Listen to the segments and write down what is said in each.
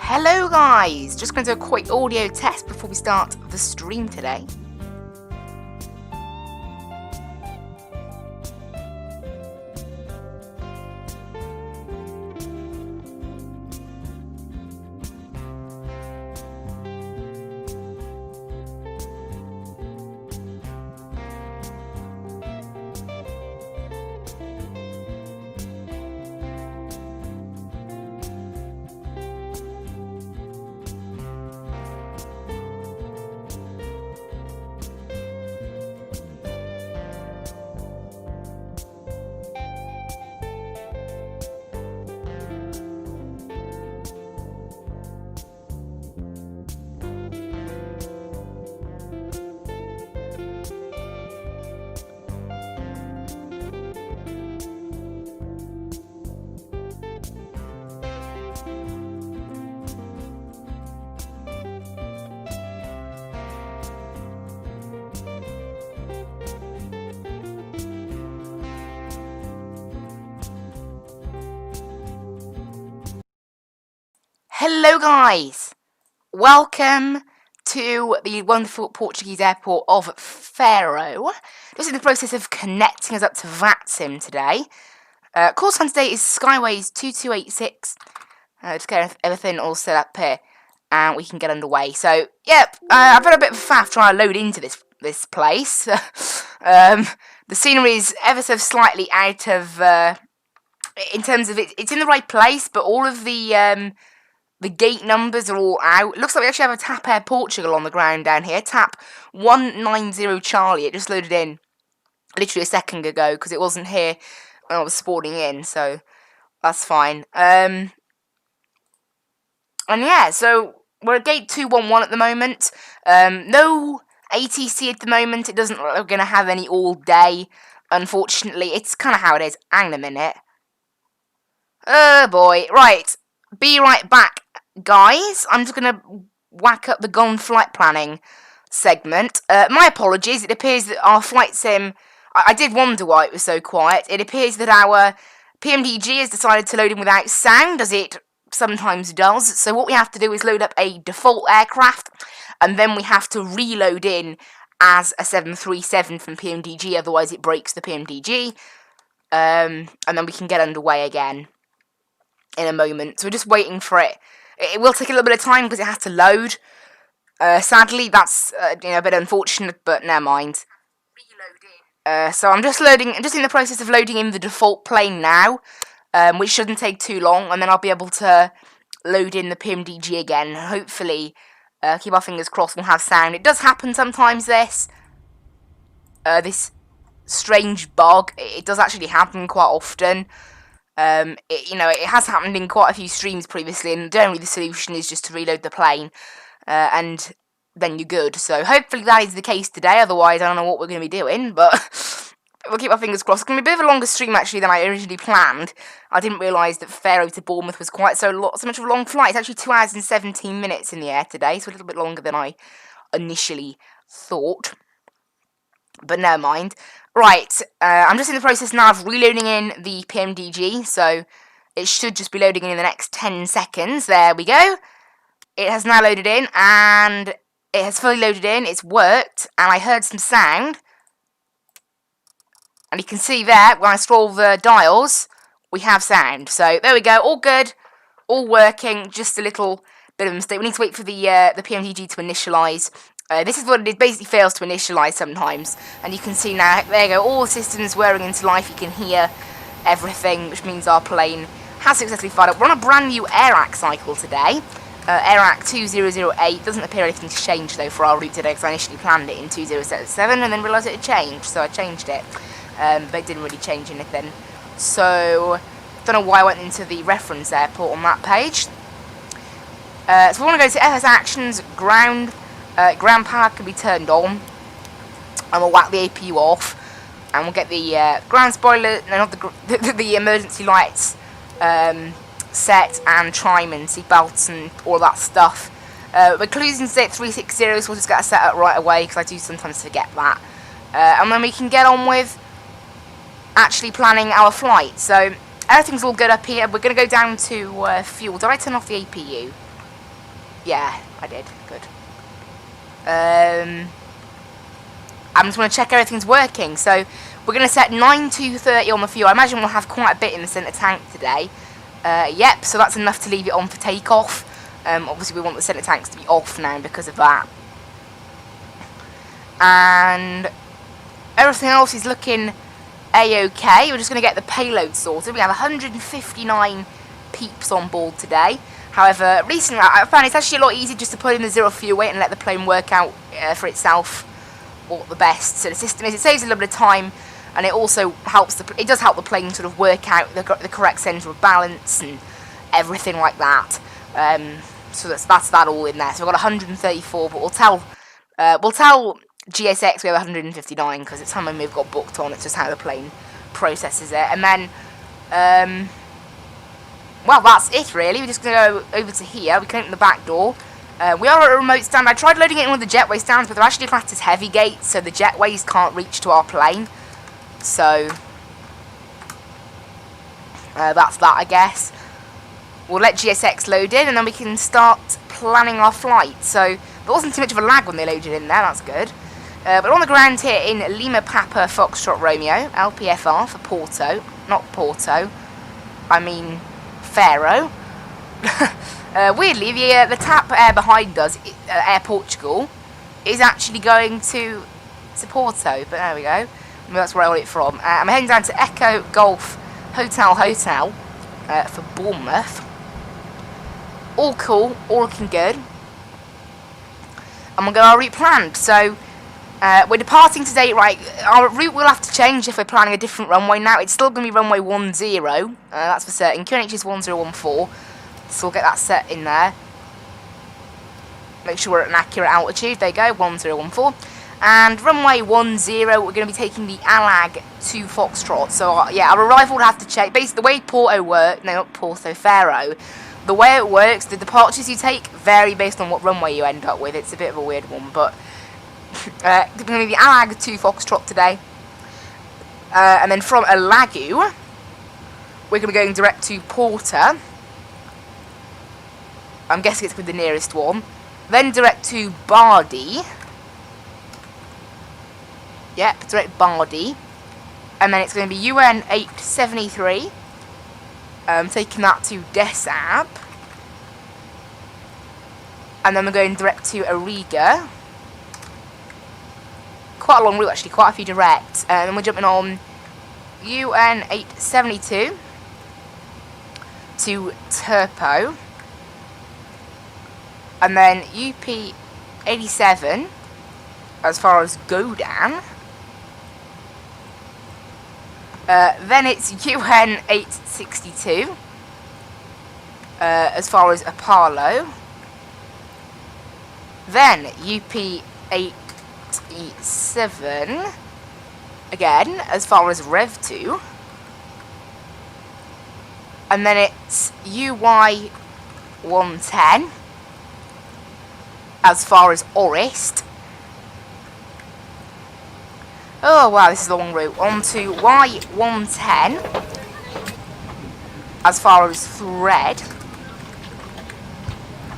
Hello guys! Just going to do a quick audio test before we start the stream today. Hello guys! Welcome to the wonderful Portuguese airport of Faro. Just in the process of connecting us up to Vatsim today. Course time today is Skyways 2286. Just get everything all set up here and we can get underway. So, yep, I've had a bit of a faff trying to load into this place. The scenery is ever so slightly out of, in terms of it's in the right place, but all of the gate numbers are all out. It looks like we actually have a TAP Air Portugal on the ground down here. TAP 190 Charlie. It just loaded in literally a second ago because it wasn't here when I was spawning in, so that's fine. And yeah, so we're at gate 211 at the moment. No ATC at the moment. It doesn't look like we're going to have any all day, unfortunately. It's kind of how it is. Hang on a minute. Oh boy. Right. Be right back, guys. I'm just going to whack up the Gone Flight Planning segment. My apologies. It appears that our flight sim... I did wonder why it was so quiet. It appears that our PMDG has decided to load in without sound, as it sometimes does. So what we have to do is load up a default aircraft, and then we have to reload in as a 737 from PMDG, otherwise it breaks the PMDG. And then we can get underway again in a moment. So we're just waiting for it. It will take a little bit of time because it has to load. Sadly, that's a bit unfortunate, but never mind. So I'm just in the process of loading in the default plane now, which shouldn't take too long, and then I'll be able to load in the PMDG again. Hopefully, keep our fingers crossed, we'll have sound. It does happen sometimes, this strange bug. It does actually happen quite often. It has happened in quite a few streams previously, and generally the solution is just to reload the plane, and then you're good. So hopefully that is the case today, otherwise I don't know what we're going to be doing, but we'll keep our fingers crossed. It's going to be a bit of a longer stream actually than I originally planned. I didn't realise that Faro to Bournemouth was quite so much of a long flight. It's actually 2 hours and 17 minutes in the air today, so a little bit longer than I initially thought. But never mind. Right, I'm just in the process now of reloading in the PMDG, so it should just be loading in the next 10 seconds. There we go. It has now loaded in, and it has fully loaded in. It's worked, and I heard some sound. And you can see there, when I scroll the dials, we have sound. So there we go, all good, all working, just a little bit of a mistake. We need to wait for the PMDG to initialise. This is what it basically fails to initialise sometimes, and you can see now, there you go, all the systems whirring into life. You can hear everything, which means our plane has successfully fired up. We're on a brand new AIRAC cycle today, AIRAC 2008. Doesn't appear anything's changed though for our route today, because I initially planned it in 2077 and then realised it had changed, so I changed it, but it didn't really change anything. So don't know why I went into the reference airport on that page. So we want to go to FS Actions, ground power can be turned on, and we'll whack the APU off, and we'll get the ground spoiler, no, not the emergency lights set, and chime and seatbelts and all that stuff. We're cruising state 360, so we'll just get it set up right away, because I do sometimes forget that. And then we can get on with actually planning our flight. So everything's all good up here. We're going to go down to fuel. Did I turn off the APU? Yeah, I did. Good. I'm just going to check everything's working. So we're going to set 9230 on the fuel. I imagine we'll have quite a bit in the centre tank today. Yep, so that's enough to leave it on for takeoff. Obviously we want the centre tanks to be off now because of that. And everything else is looking a-okay. We're just going to get the payload sorted. We have 159 peeps on board today. However, recently I found it's actually a lot easier just to put in the 0 fuel weight and let the plane work out for itself what the best sort of system is. It saves a little bit of time, and it also helps it does help the plane sort of work out the correct centre of balance and everything like that. So that's that all in there. So we've got 134, but we'll tell GSX we have 159 because it's something we've got booked on. It's just how the plane processes it, and then well, that's it really. We're just going to go over to here. We can open the back door. We are at a remote stand. I tried loading it in with the jetway stands, but they're actually classed as heavy gates, so the jetways can't reach to our plane. So that's that, I guess. We'll let GSX load in, and then we can start planning our flight. So there wasn't too much of a lag when they loaded in there. That's good. But on the ground here in Lima Papa Foxtrot Romeo, LPFR for Porto, not Porto. I mean Faro. Weirdly, the TAP Air behind us, Air Portugal, is actually going to Porto, but there we go. I mean, that's where I got it from. I'm heading down to Echo Golf Hotel for Bournemouth. All cool, all looking good. And we'll get our route planned. So we're departing today, right? Our route will have to change if we're planning a different runway now. It's still going to be runway 10, that's for certain. QNH is 1014, so we'll get that set in there. Make sure we're at an accurate altitude. There you go, 1014. And runway 10, we're going to be taking the ALAG to Foxtrot. So yeah, our arrival will have to check. Basically, the way Faro. The way it works, the departures you take vary based on what runway you end up with. It's a bit of a weird one, but we're going to be the ALAG to Foxtrot today. And then from Alagu, we're going to be going direct to Porter. I'm guessing it's with the nearest one. Then direct to Bardi. Yep, direct Bardi. And then it's going to be UN 873. Taking that to Desab. And then we're going direct to Ariga. Quite a long route actually, quite a few direct. And then we're jumping on UN 872 to Turpo. And then UP 87 as far as Godan. Then it's UN 862 as far as Apollo. Then UP 87 again as far as Rev 2. And then it's UY 110 as far as Orist. Oh wow, this is a long route. On to Y110 as far as Thread.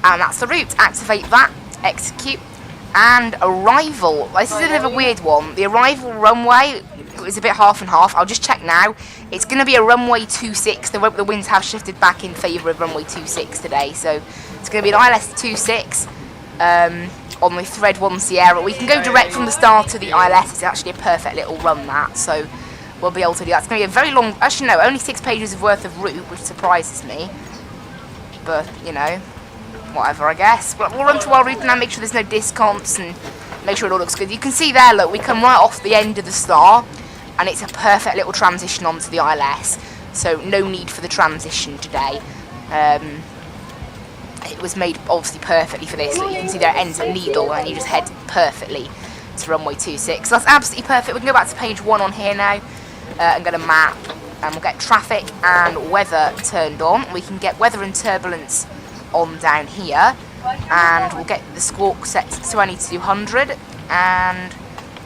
And that's the route. Activate that, execute, and arrival. This is a bit of a weird one. The arrival runway is a bit half and half. I'll just check now. It's going to be a runway 26. The winds have shifted back in favour of runway 26 today. So it's going to be an ILS 26. On the Thread 1 Sierra. We can go direct from the start to the ILS. It's actually a perfect little run, that, so we'll be able to do that. It's going to be a very long, actually no, only 6 pages of worth of route, which surprises me, but, you know, whatever, I guess. But we'll run through our route now, make sure there's no discounts, and make sure it all looks good. You can see there, look, we come right off the end of the star, and it's a perfect little transition onto the ILS, so no need for the transition today. It was made obviously perfectly for this. Like, you can see there it ends at Needle and you just head perfectly to runway 26. So that's absolutely perfect. We can go back to page 1 on here now and get a map, and we'll get traffic and weather turned on. We can get weather and turbulence on down here, and we'll get the squawk set to 2200, and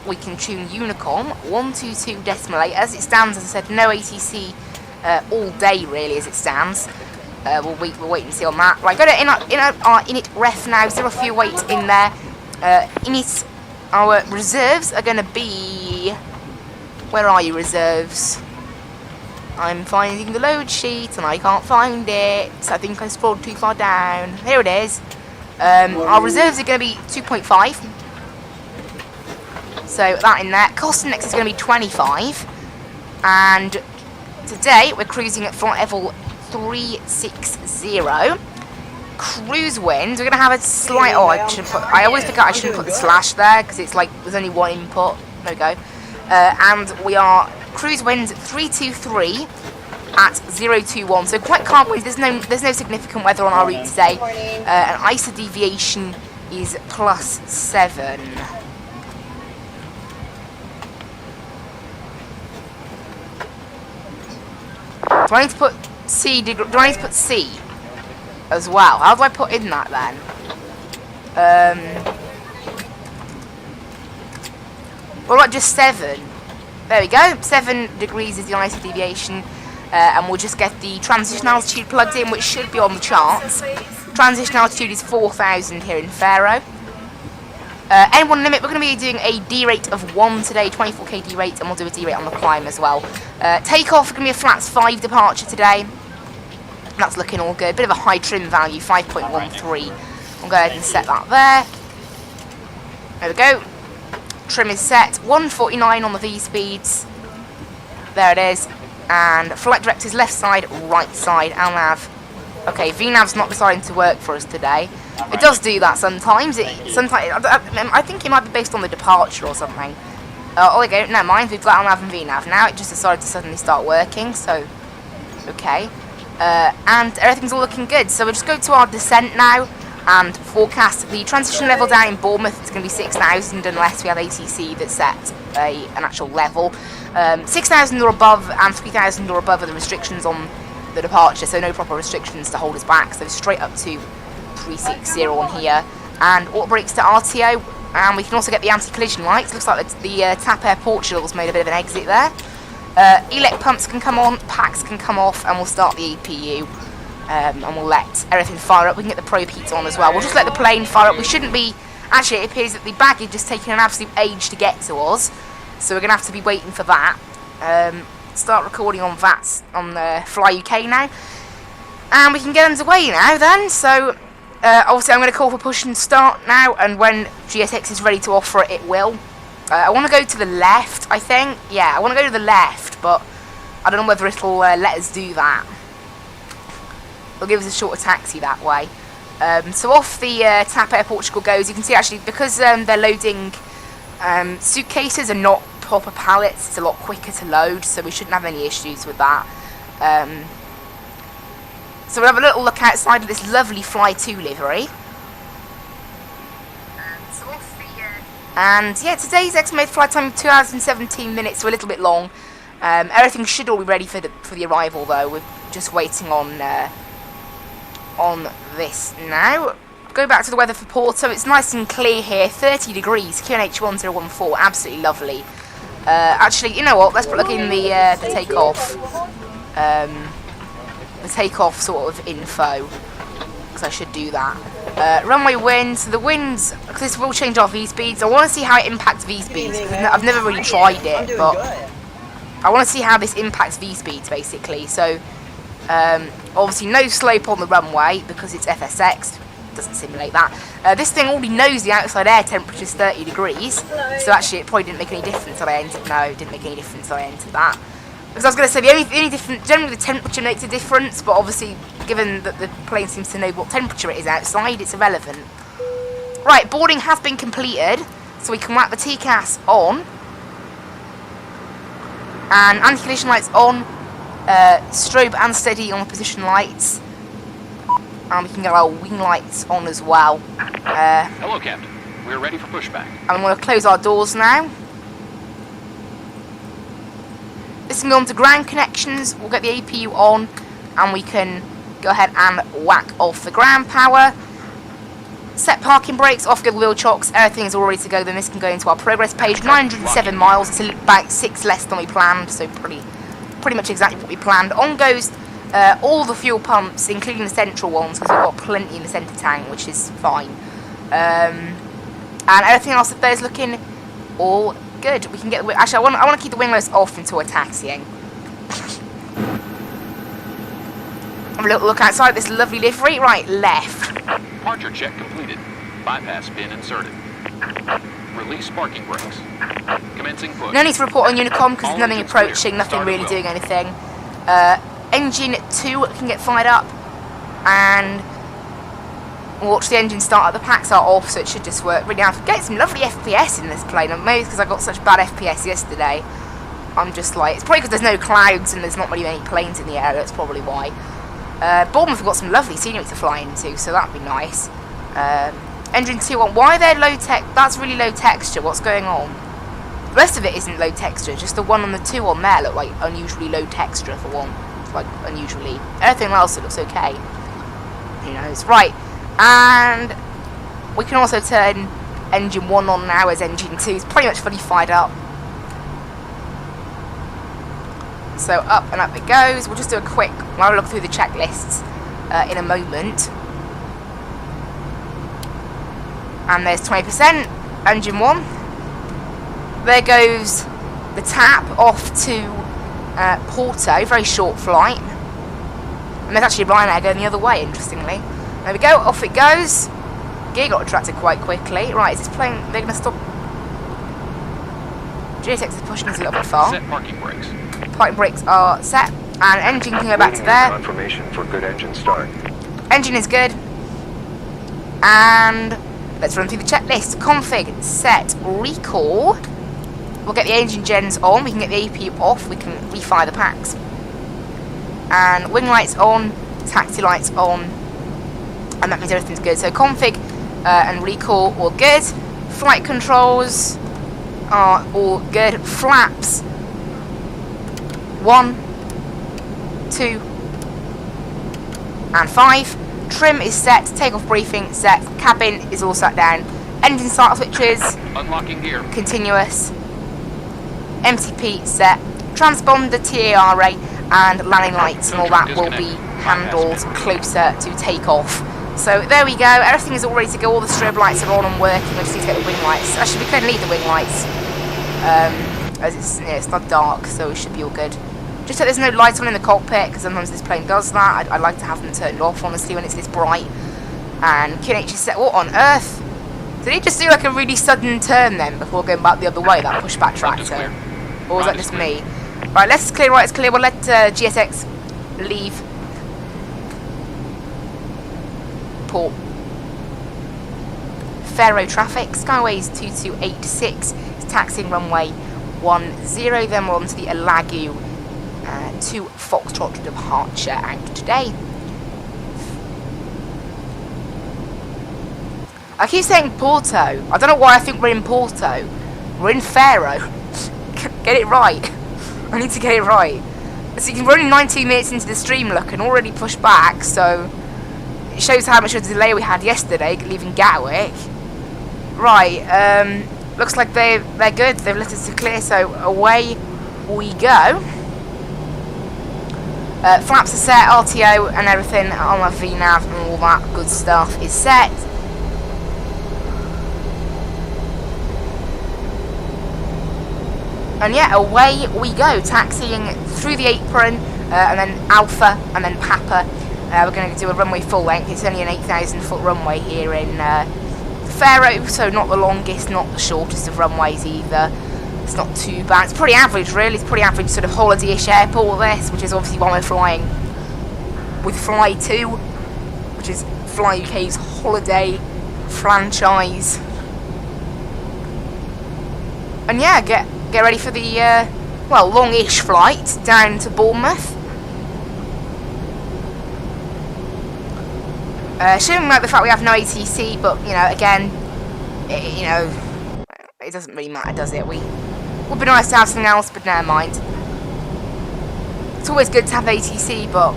we can tune Unicom 122.8. As it stands, as I said, no ATC all day really as it stands. We'll wait and see on that. Right, go to init ref now. 0 fuel weight in there. Init, our reserves are going to be... Where are you, reserves? I'm finding the load sheet and I can't find it. I think I scrolled too far down. Here it is. Our reserves are going to be 2.5. So that in there. Cost index is going to be 25. And today we're cruising at flight level 360. Cruise wind. We're going to have a slight... Oh, I always forget I shouldn't put the slash there because it's like there's only one input. There we go. And we are cruise wind 323 at 021. So quite calm winds. There's no significant weather on our route today. And ISO deviation is +7. Do I need to put C? Do I need to put C as well? How do I put in that then? Well, like just 7. There we go. 7 degrees is the ISO deviation, and we'll just get the transition altitude plugged in, which should be on the charts. Transition altitude is 4,000 here in Faro. N1 limit, we're going to be doing a D rate of 1 today, 24k D rate, and we'll do a D rate on the climb as well. Takeoff, going to be a flats 5 departure today. That's looking all good. Bit of a high trim value, 5.13. I'll go ahead and set that there. There we go. Trim is set, 149 on the V-speeds. There it is. And flight directors left side, right side, LNAV. Okay, VNAV's not deciding to work for us today. It does do that sometimes. I think it might be based on the departure or something. Oh, there we go. Never mind. We've got LNAV and VNAV now. It just decided to suddenly start working. So, okay. And everything's all looking good. So we'll just go to our descent now and forecast the transition level down in Bournemouth. It's going to be 6,000 unless we have ATC that set an actual level. 6,000 or above and 3,000 or above are the restrictions on the departure, so no proper restrictions to hold us back. So straight up to 360 on here, and auto brakes to RTO, and we can also get the anti-collision lights. Looks like the TAP Air Portugal's made a bit of an exit there. Elec pumps can come on, packs can come off, and we'll start the APU, and we'll let everything fire up. We can get the probe heats on as well. We'll just let the plane fire up. We shouldn't be... Actually, it appears that the baggage is taking an absolute age to get to us, so we're going to have to be waiting for that. Start recording on Vats on Fly UK now, and we can get underway now then. So obviously I'm going to call for push and start now, and when GSX is ready to offer it, it will. I want to go to the left, I think. Yeah, I want to go to the left, but I don't know whether it'll let us do that. It'll give us a shorter taxi that way. So off the TAP Air Portugal goes. You can see actually because they're loading suitcases and not proper pallets, it's a lot quicker to load, so we shouldn't have any issues with that. So we'll have a little look outside of this lovely Fly2 livery. And yeah, today's estimated flight time 2 hours and 17 minutes, so a little bit long. Everything should all be ready for the arrival though. We're just waiting on this now. Go back to the weather for Porto. It's nice and clear here, 30 degrees, QNH1014, absolutely lovely. Actually, you know what? Let's plug in the takeoff, sort of info, because I should do that. Runway wind. So the winds, because this will change our V speeds. I want to see how it impacts V speeds. I've never really tried it, but I want to see how this impacts V speeds basically. So obviously no slope on the runway because it's FSX. Doesn't simulate that. This thing already knows the outside air temperature is 30 degrees, so actually it probably didn't make any difference that I entered. No, it didn't make any difference that I entered that. Because I was going to say the only difference, generally the temperature makes a difference, but obviously given that the plane seems to know what temperature it is outside, it's irrelevant. Right, boarding has been completed, so we can whack the TCAS on, and anti-collision lights on, strobe and steady on the position lights. And we can get our wing lights on as well. Hello, Captain. We're ready for pushback. And I'm going to close our doors now. This can go on to ground connections. We'll get the APU on, and we can go ahead and whack off the ground power. Set parking brakes, off go the wheel chocks. Everything is all ready to go. Then this can go into our progress page. 907 miles. It's about 6 less than we planned, so pretty much exactly what we planned. On goes all the fuel pumps, including the central ones, because we've got plenty in the centre tank, which is fine. And everything else up there is looking all good. We can get the actually, I want to keep the wingless off until we're taxiing. Have a little look outside this lovely livery. Right, left. Departure check completed. Bypass pin inserted. Release parking brakes. Commencing push. No need to report on Unicom because All there's nothing engines clear. approaching, nothing Started really well. doing anything. Engine 2 can get fired up, and watch the engine start. The packs are off, so it should just work really hard. Get some lovely FPS in this plane. Maybe because I got such bad FPS yesterday. I'm just like, it's probably because there's no clouds and there's not really many planes in the air. That's probably why. Bournemouth have got some lovely scenery to fly into, so that'd be nice. Engine 2 on. Why are they low tech? That's really low texture. What's going on? The rest of it isn't low texture. Just the one on the 2 on there look like unusually low texture for one. Like unusually. Everything else it looks okay. Who knows? Right. And we can also turn engine 1 on now as engine 2 is pretty much fully fired up. So up and up it goes. We'll just do a quick, we'll have a look through the checklists in a moment. And there's 20%, engine 1. There goes the tap off to Porto, very short flight. And there's actually Ryanair going the other way, interestingly. There we go, off it goes. Gear got retracted quite quickly. Right, is this plane, they're going to stop. GSX is pushing us a little bit far. Set parking brakes. Parking brakes are set, and engine can go back to there. Confirmation for good engine start. Engine is good. And let's run through the checklist. Config, set, recall. We'll get the engine gens on. We can get the AP off. We can refire the packs. And wing lights on, taxi lights on, and that means everything's good. So config and recall all good. Flight controls are all good. Flaps 1, 2, and 5. Trim is set. Takeoff briefing set. Cabin is all sat down. Engine start switches Unlocking gear. continuous. MCP set. Transponder, TARA, and landing lights and all that will be handled closer to takeoff. So there we go. Everything is all ready to go. All the strobe lights are on and working. We just need to get the wing lights. Actually, we can leave the wing lights as it's not dark, so it should be all good. Just that there's no light on in the cockpit because sometimes this plane does that. I like to have them turned off, honestly, when it's this bright. And QNH is set. What on earth? Did he just do like a really sudden turn then before going back the other way, that pushback tractor? Or was that just me? Right, let's clear, right, it's clear. We'll let GSX leave port. Faro traffic, Skyways 2286, it's taxiing runway 10, then we're on to the Alagu to Foxtrot departure out today. I keep saying Porto. I don't know why I think we're in Porto. We're in Faro. Get it right. I need to get it right. So we're only 19 minutes into the stream, look, and already pushed back, so it shows how much of a delay we had yesterday, leaving Gatwick. Right, looks like they're good. They've let us to clear, so away we go. Flaps are set, RTO and everything on my VNAV and all that good stuff is set. And yeah, away we go, taxiing through the apron, and then Alpha, and then Papa. We're going to do a runway full length. It's only an 8,000 foot runway here in Faro, so not the longest, not the shortest of runways either. It's not too bad. It's pretty average, really. It's pretty average sort of holiday-ish airport, this, which is obviously why we're flying with Fly2, which is Fly UK's holiday franchise. And yeah, get ready for the, well, long-ish flight down to Bournemouth. Shouldn't like the fact we have no ATC, but, you know, again, it doesn't really matter, does it? Would be nice to have something else, but never mind. It's always good to have ATC, but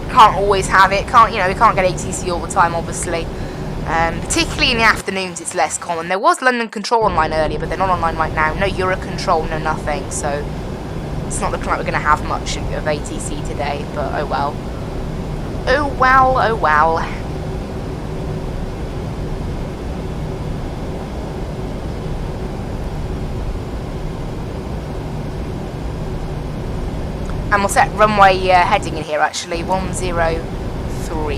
can't always have it. We can't get ATC all the time, obviously. Particularly in the afternoons, it's less common. There was London Control online earlier, but they're not online right now. No Eurocontrol, no nothing. So It's not looking like we're going to have much of ATC today, but oh well. Oh well, oh well. And we'll set runway heading in here actually, 103.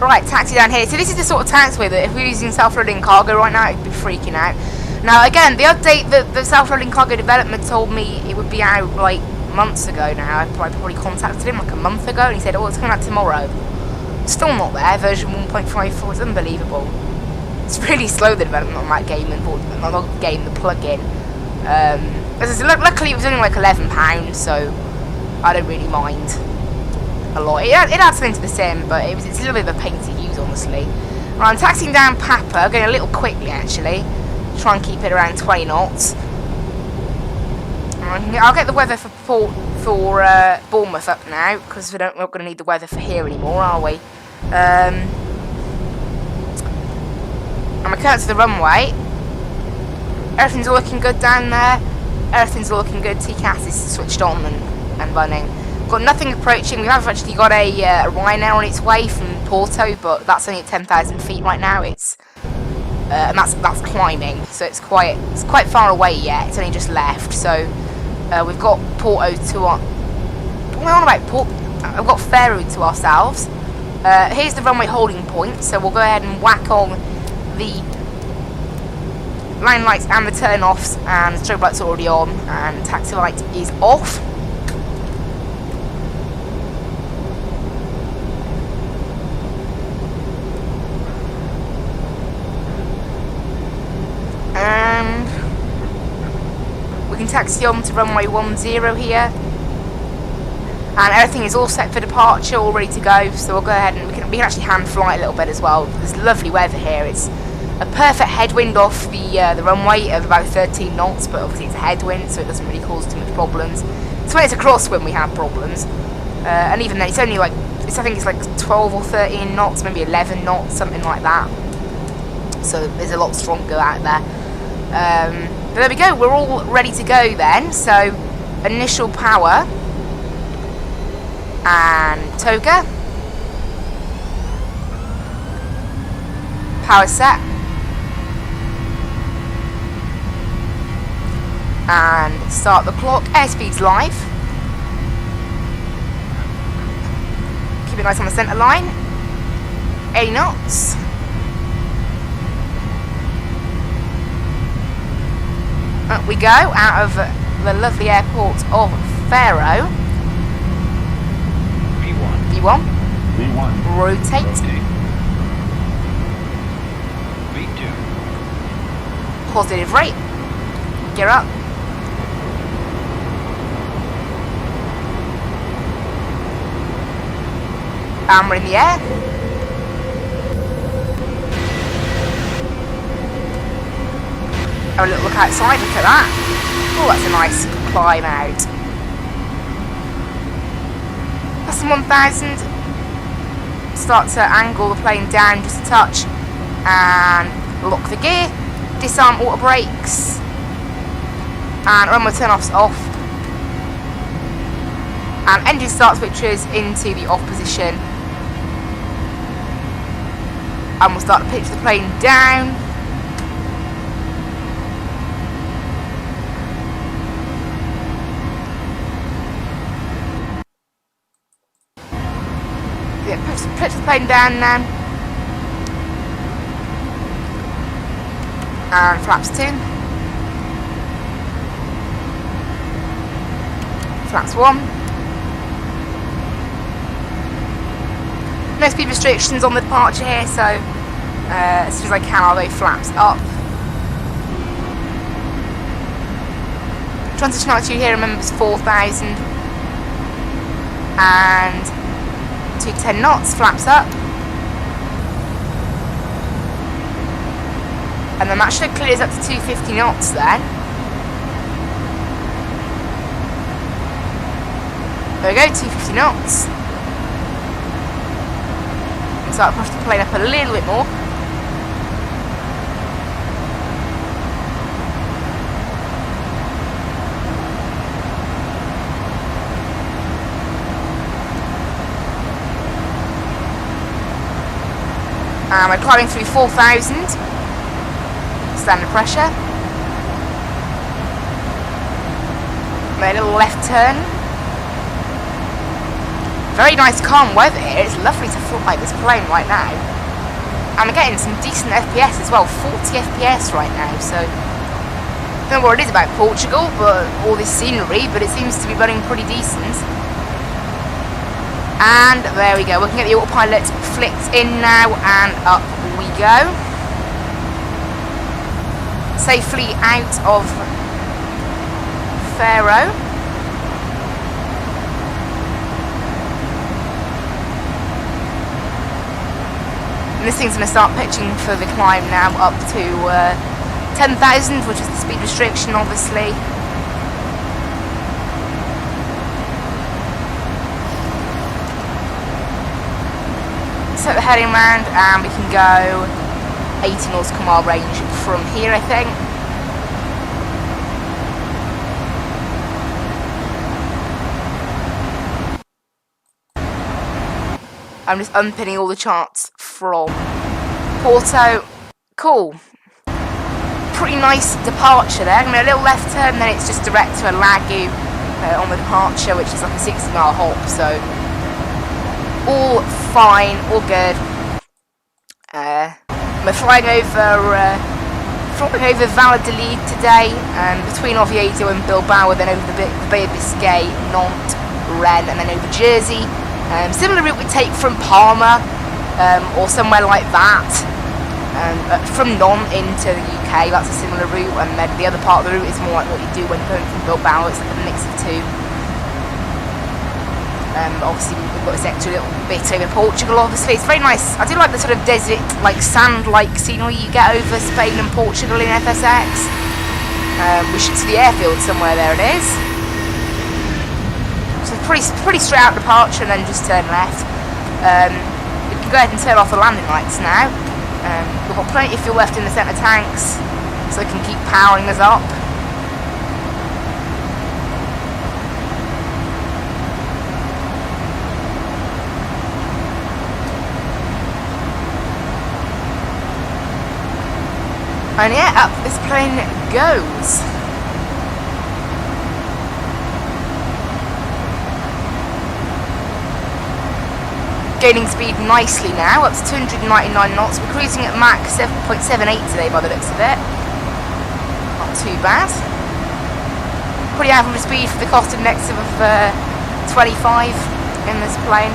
Right, taxi down here. So this is the sort of taxiway that if we were using self-loading cargo right now, it'd be freaking out. Now again, the update that the self-loading cargo development told me it would be out like months ago now. I probably contacted him like a month ago and he said, oh, it's coming out tomorrow. Still not there, version 1.54, it's unbelievable. It's really slow, the development on that game, not the game, the plug-in. Luckily it was only like £11, so I don't really mind a lot. It adds something to the sim, but it's a little bit of a pain to use, honestly. Right, I'm taxiing down Papa, going a little quickly actually. Try and keep it around 20 knots. I'll get the weather for Bournemouth up now, because we're not going to need the weather for here anymore, are we? I'm going to cut to the runway. Everything's all looking good down there. Everything's all looking good. TCAS is switched on and running. Got nothing approaching. We have actually got a Ryanair on its way from Porto, but that's only at 10,000 feet right now. It's and that's climbing, so it's quite far away yet. It's only just left. So we've got Porto to our. What am I on about? I've got Faro to ourselves. Here's the runway holding point. So we'll go ahead and whack on the line lights and the turn offs, and the strobe light's already on, and taxi light is off. And we can taxi on to runway 10 here, and everything is all set for departure, all ready to go. So we'll go ahead and we can actually hand fly a little bit as well. There's lovely weather here. It's a perfect headwind off the runway of about 13 knots, but obviously it's a headwind, so it doesn't really cause too much problems. It's when it's a crosswind we have problems, and even then it's only like I think it's like 12 or 13 knots, maybe 11 knots, something like that. So it's a lot stronger out there. But there we go. We're all ready to go then. So initial power and toga, power set. And start the clock. Airspeed's live. Keep it nice on the centre line. 80 knots. Up we go out of the lovely airport of Faro. V1. Rotate. V2. Positive rate. Gear up. And we're in the air. Have a little look outside, look at that. Oh, that's a nice climb out. That's 1000. Start to angle the plane down just a touch. And lock the gear. Disarm auto brakes. And runway turn offs off. And engine start switches into the off position. And we'll start to pitch the plane down. Yeah, pitch the plane down now. And flaps 2. Flaps 1. No speed restrictions on the departure here, so as soon as I can I'll go flaps up. Transition altitude here, remember, is 4,000. And 210 knots, flaps up. And then that should clear us up to 250 knots then. There we go, 250 knots. So I'll push the plane up a little bit more. And we're climbing through 4,000. Standard pressure. Made a little left turn. Very nice calm weather here. It's lovely to fly this plane right now. And we're getting some decent FPS as well. 40 FPS right now, so I don't know what it is about Portugal, but all this scenery, but it seems to be running pretty decent. And there we go. We can get the autopilot flicked in now, and up we go. Safely out of Faro. And this thing's going to start pitching for the climb now up to 10,000, which is the speed restriction, obviously. Set the heading round, and we can go 80 nautical mile range from here, I think. I'm just unpinning all the charts from Porto. Cool. Pretty nice departure there. I'm going to a little left turn, then it's just direct to a Lagu on the departure, which is like a 60-mile hop, so all fine, all good. We're flying over Valladolid today, between Oviedo and Bilbao, then over the Bay of Biscay, Nantes, Rennes, and then over Jersey. Similar route we take from Palma, or somewhere like that. From Nantes into the UK, that's a similar route, and then the other part of the route is more like what you do when going from Bilbao. It's like a mix of two. Obviously we've got this extra little bit over Portugal, obviously. It's very nice. I do like the sort of desert, like sand-like scenery you get over Spain and Portugal in FSX. We should see the airfield somewhere, there it is. So pretty straight out departure and then just turn left. We can go ahead and turn off the landing lights now. We've got plenty of fuel left in the centre tanks, so they can keep powering us up. And yeah, up this plane goes. Gaining speed nicely now, up to 299 knots. We're cruising at Mach 7.78 today by the looks of it. Not too bad. Pretty average speed for the cost index of 25 in this plane.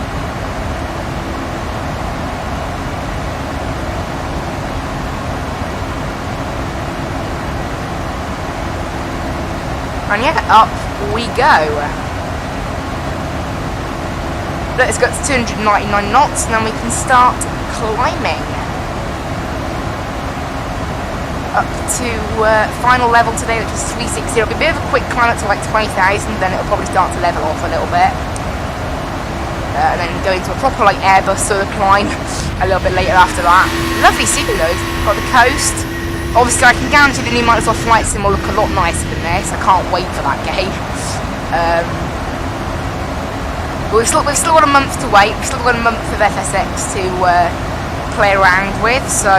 And yeah, up we go. Let's go to 299 knots, and then we can start climbing. Up to final level today, which is 360. It'll be a bit of a quick climb up to like 20,000, then it'll probably start to level off a little bit. And then go into a proper like Airbus sort of climb a little bit later after that. Lovely scenery though, got the coast. Obviously I can guarantee the new Microsoft Flight Sim will look a lot nicer than this. I can't wait for that game. But we've still got a month to wait. We've still got a month of FSX to play around with, so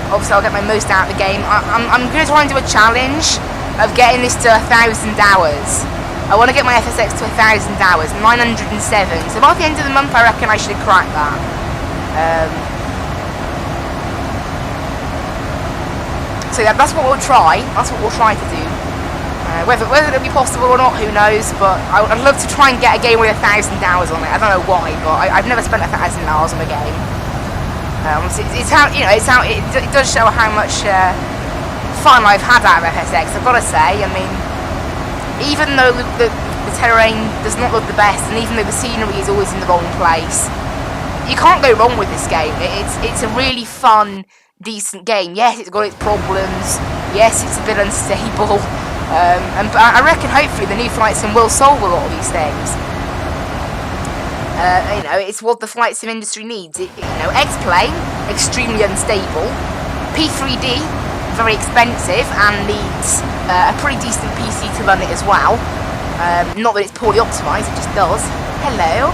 obviously I'll get my most out of the game. I'm going to try and do a challenge of getting this to 1,000 hours. I want to get my FSX to 1,000 hours, 907. So by the end of the month I reckon I should have cracked that. So yeah, that's what we'll try. That's what we'll try to do. Whether it'll be possible or not, who knows? But I'd love to try and get a game with 1,000 hours on it. I don't know why, but I've never spent 1,000 hours on a game. It does show how much fun I've had out of FSX. I've got to say. I mean, even though the terrain does not look the best, and even though the scenery is always in the wrong place, you can't go wrong with this game. It's a really fun, decent game. Yes, it's got its problems. Yes, it's a bit unstable. But I reckon hopefully the new Flight Sim will solve a lot of these things. You know, it's what the Flight Sim industry needs. X-Plane, extremely unstable. P3D, very expensive and needs a pretty decent PC to run it as well. Not that it's poorly optimised, it just does. Hello.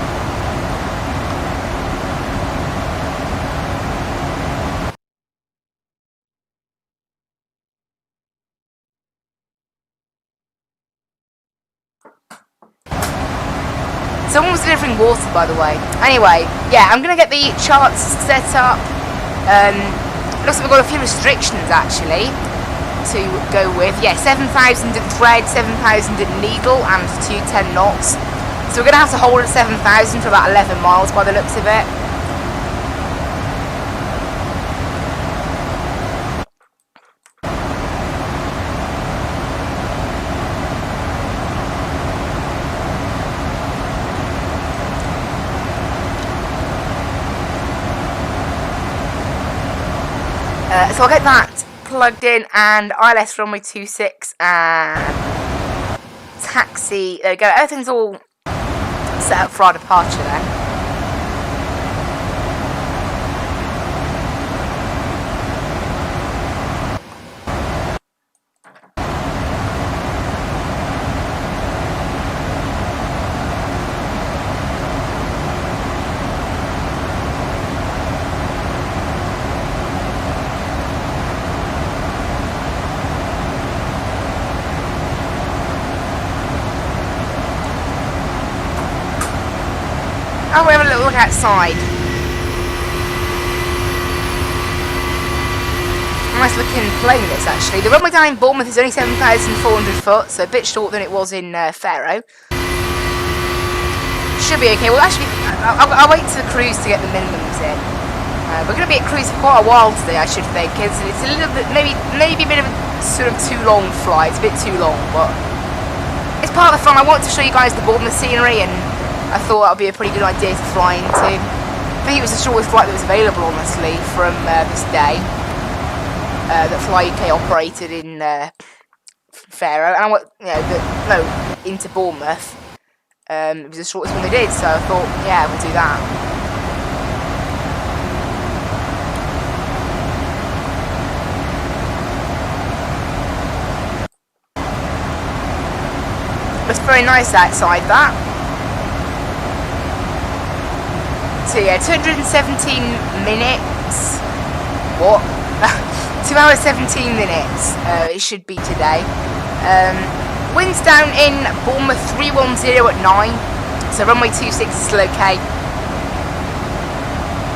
Someone was delivering water, by the way. Anyway, yeah, I'm going to get the charts set up. Looks like we've got a few restrictions, actually, to go with. Yeah, 7,000 at thread, 7,000 at needle, and 210 knots. So we're going to have to hold at 7,000 for about 11 miles by the looks of it. So I'll get that plugged in, and ILS runway 26 and taxi. There we go. Everything's all set up for our departure then. Oh, we have a little look outside. Nice looking plane this, actually. The runway down in Bournemouth is only 7,400 foot, so a bit shorter than it was in Faro. Should be okay. Well, actually, I'll wait to the cruise to get the minimums in. We're going to be at cruise for quite a while today, I should think. It's a little bit, maybe a bit of a sort of too long flight. It's a bit too long, but it's part of the fun. I want to show you guys the Bournemouth scenery, and I thought that would be a pretty good idea to fly into. I think it was the shortest flight that was available, honestly, from this day that Fly UK operated in Faro, and I went, into Bournemouth. It was the shortest one they did, so I thought, yeah, we'll do that. It's very nice outside that. So yeah, 217 minutes. What? 2 hours 17 minutes. It should be today. Winds down in Bournemouth 310 at 9. So runway 26 is still okay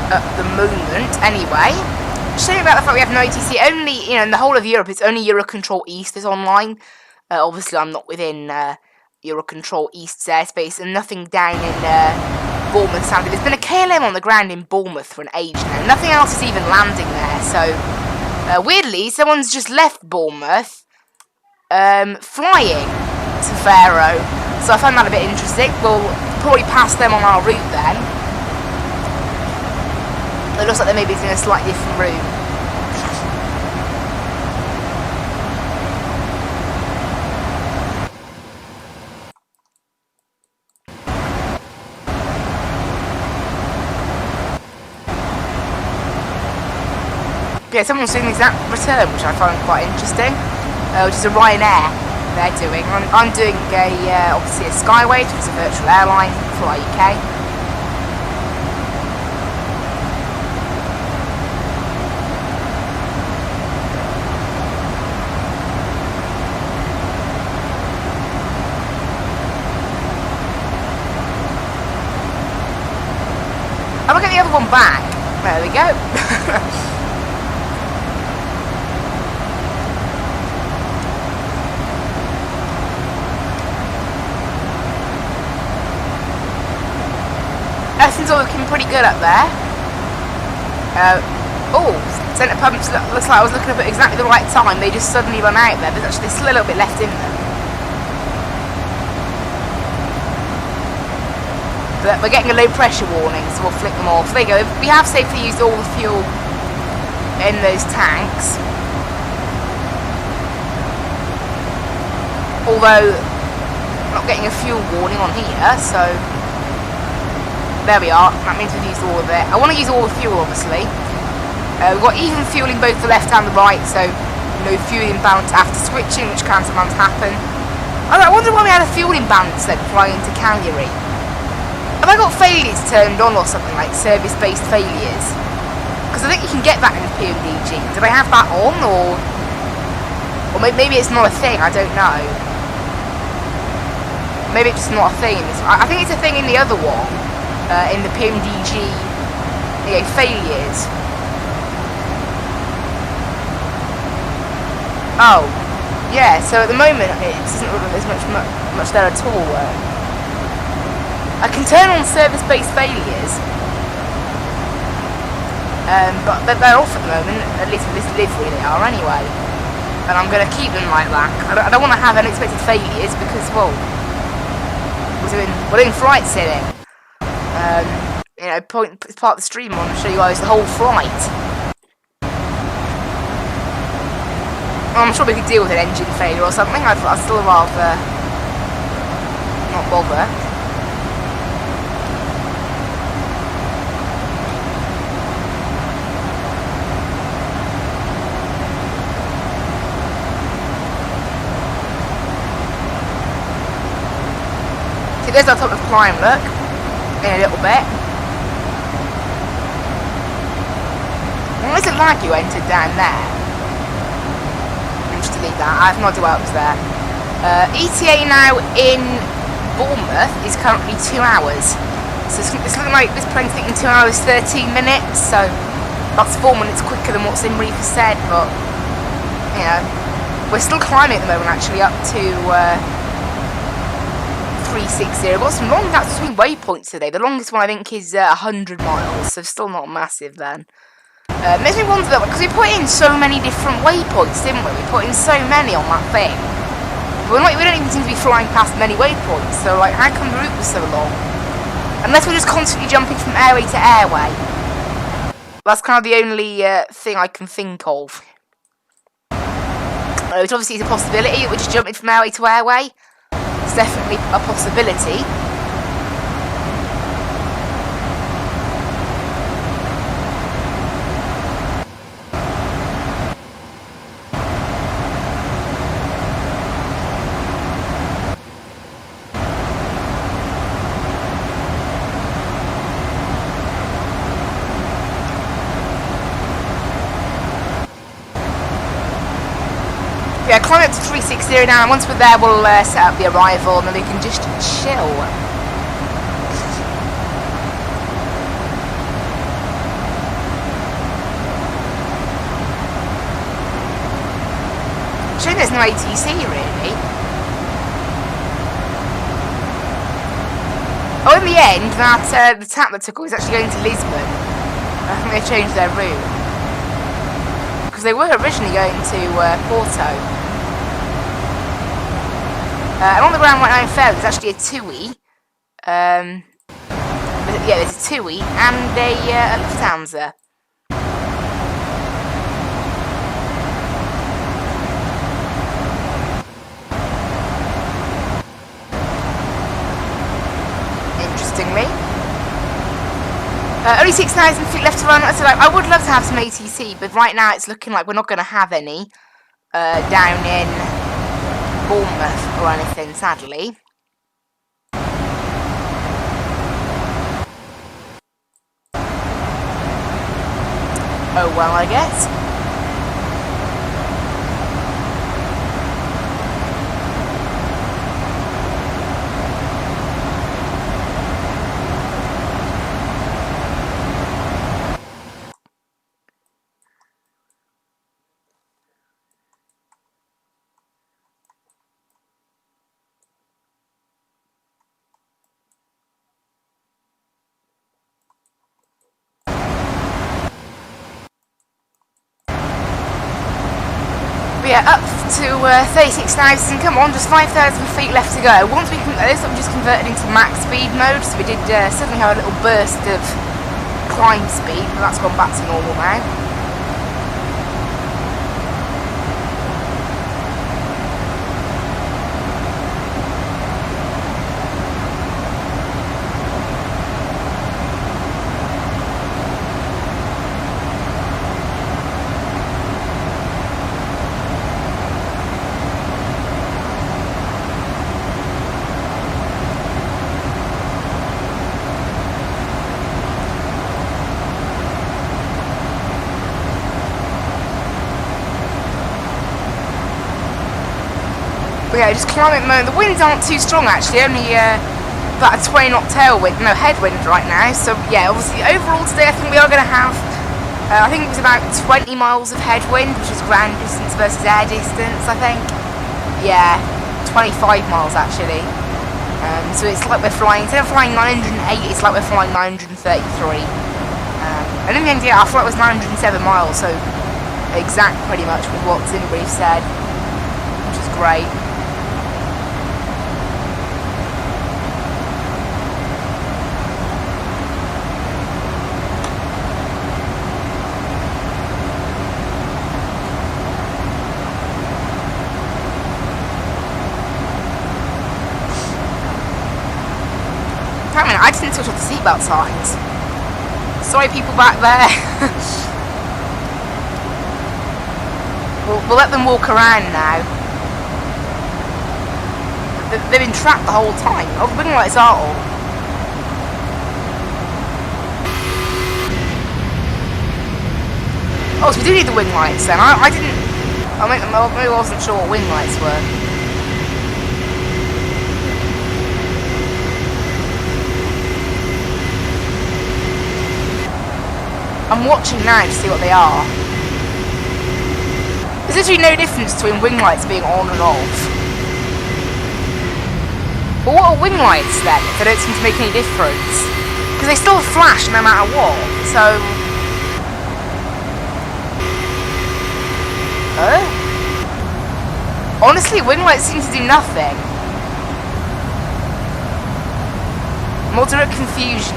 at the moment. Anyway, showing about the fact we have no ATC. Only, in the whole of Europe, it's only Eurocontrol East is online. Obviously, I'm not within Eurocontrol East's airspace, and nothing down in Bournemouth Scenery. There's been a KLM on the ground in Bournemouth for an age now. Nothing else is even landing there. So weirdly, someone's just left Bournemouth, flying to Faro. So I found that a bit interesting. We'll probably pass them on our route then. It looks like they may be doing a slightly different route. Yeah, someone's doing the exact return, which I find quite interesting, which is a Ryanair they're doing. I'm doing obviously a Skyway, which is a virtual airline, Fly UK. And we'll get the other one back. There we go. Everything's all looking pretty good up there. Oh, centre pumps looks like I was looking up at exactly the right time. They just suddenly run out there. There's actually still a little bit left in them. But we're getting a low pressure warning, so we'll flick them off. There you go. We have safely used all the fuel in those tanks. Although, I'm not getting a fuel warning on here, so there we are. That means we've used all of it. I want to use all the fuel, obviously. We've got even fueling both the left and the right, so no fuel imbalance after switching, which can sometimes happen. I wonder why we had a fuel imbalance then flying into Cagliari. Have I got failures turned on or something, like service-based failures? Because I think you can get that in the PMDG. Did I have that on, or maybe it's not a thing, I don't know. Maybe it's just not a thing. I think it's a thing in the other one, in the PMDG failures. Oh, yeah. So at the moment, it doesn't look like there's much there at all. I can turn on service-based failures, but they're off at the moment. At least for this delivery, they are anyway. And I'm going to keep them like that. I don't want to have unexpected failures because, well, we're doing flight sitting. You know, it's part of the stream. I want to show you guys the whole flight. I'm sure we could deal with an engine failure or something. I'd still rather not bother. There's our top of climb, look, in a little bit. What was it like you entered down there? Just delete that, I have no idea what was there. ETA now in Bournemouth is currently 2 hours. So it's looking like this plane's taking 2 hours 13 minutes, so that's 4 minutes quicker than what's in Reef said, but, you know, we're still climbing at the moment actually up to 360. We've got some long gaps between waypoints today. The longest one I think is 100 miles, so still not massive then. Makes me wonder though, because we put in so many different waypoints, didn't we? We put in so many on that thing. But we don't even seem to be flying past many waypoints, so like, how come the route was so long? Unless we're just constantly jumping from airway to airway. That's kind of the only thing I can think of. Which obviously is a possibility, we're just jumping from airway to airway. It's definitely a possibility. Yeah, climb up to 360 now, and once we're there we'll set up the arrival and then we can just chill. Shame there's no ATC really. Oh, in the end, that the tap that took was actually going to Lisbon. I think they changed their route. Because they were originally going to Porto. And on the ground right now in Faro, there's actually a TUI. Yeah, there's a TUI and a Lufthansa. Interestingly. Only 6,000 feet left to run. So I would love to have some ATC, but right now it's looking like we're not going to have any down in Bournemouth or anything, sadly. Oh well, I guess. Yeah, up to 36,000, come on, just 5,000 feet left to go. Once we can, this I'm just converted into max speed mode, so we did suddenly have a little burst of climb speed, but that's gone back to normal now. But yeah, just climbing at the moment. The winds aren't too strong actually, only about a 20 knot tailwind, no, headwind right now. So yeah, obviously overall today I think we are going to have, I think it was about 20 miles of headwind, which is ground distance versus air distance, I think. Yeah, 25 miles actually. So it's like we're flying, instead of flying 908, it's like we're flying 933. And in the end, yeah, our flight was 907 miles, so exact pretty much with what Zinbrief said, which is great. I mean, I didn't switch off the seatbelt signs. Sorry, people back there. we'll let them walk around now. They've been trapped the whole time. Oh, the wing lights are all. Oh, so we do need the wing lights then. I didn't. Maybe I wasn't sure what wing lights were. I'm watching now to see what they are. There's literally no difference between wing lights being on and off. But what are wing lights then, if they don't seem to make any difference? Because they still flash no matter what, so... Honestly, wing lights seem to do nothing. Moderate confusion.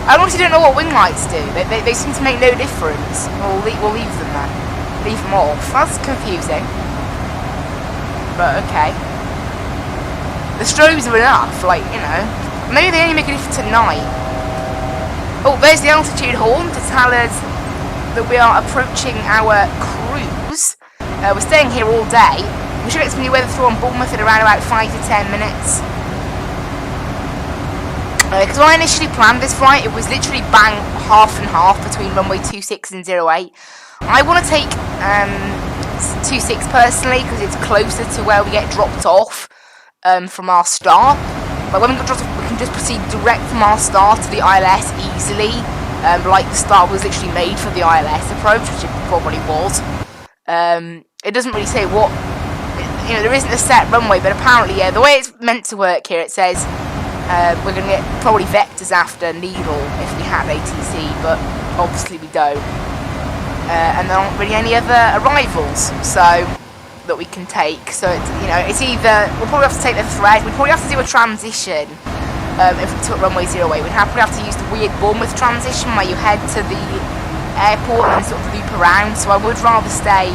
I honestly don't know what wing lights do. They seem to make no difference. We'll leave them then. Leave them off. That's confusing. But okay. The strobes are enough, like, you know. Maybe they only make a difference at night. Oh, there's the altitude horn to tell us that we are approaching our cruise. We're staying here all day. We should get some new weather through on Bournemouth in around about 5 to 10 minutes. Because when I initially planned this flight, it was literally bang half and half between runway 26 and 08. I want to take 26 personally because it's closer to where we get dropped off from our start. Like when we get dropped off, we can just proceed direct from our start to the ILS easily. Like the start was literally made for the ILS approach, which it probably was. It doesn't really say what, you know, there isn't a set runway, but apparently, yeah, the way it's meant to work here, it says we're going to get probably vectors after Needle if we have ATC, but obviously we don't. And there aren't really any other arrivals so that we can take. So it's, you know, it's either we'll probably have to take the thread. We'd probably have to do a transition if we took runway 08. We'd probably have to use the weird Bournemouth transition where you head to the airport and then sort of loop around. So I would rather stay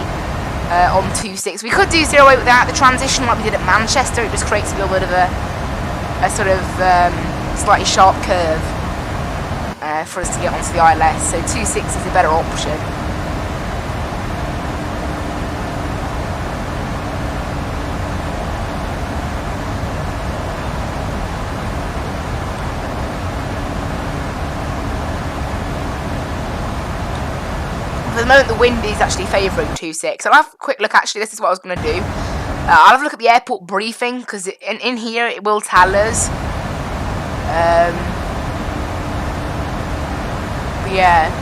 on 26. We could do 08 without the transition like we did at Manchester. It just creates a little bit of a sort of slightly sharp curve for us to get onto the ILS, so 26 is a better option. For the moment the wind is actually favouring 26. I'll have a quick look, actually this is what I was going to do. I'll have a look at the airport briefing, because in here it will tell us. Yeah.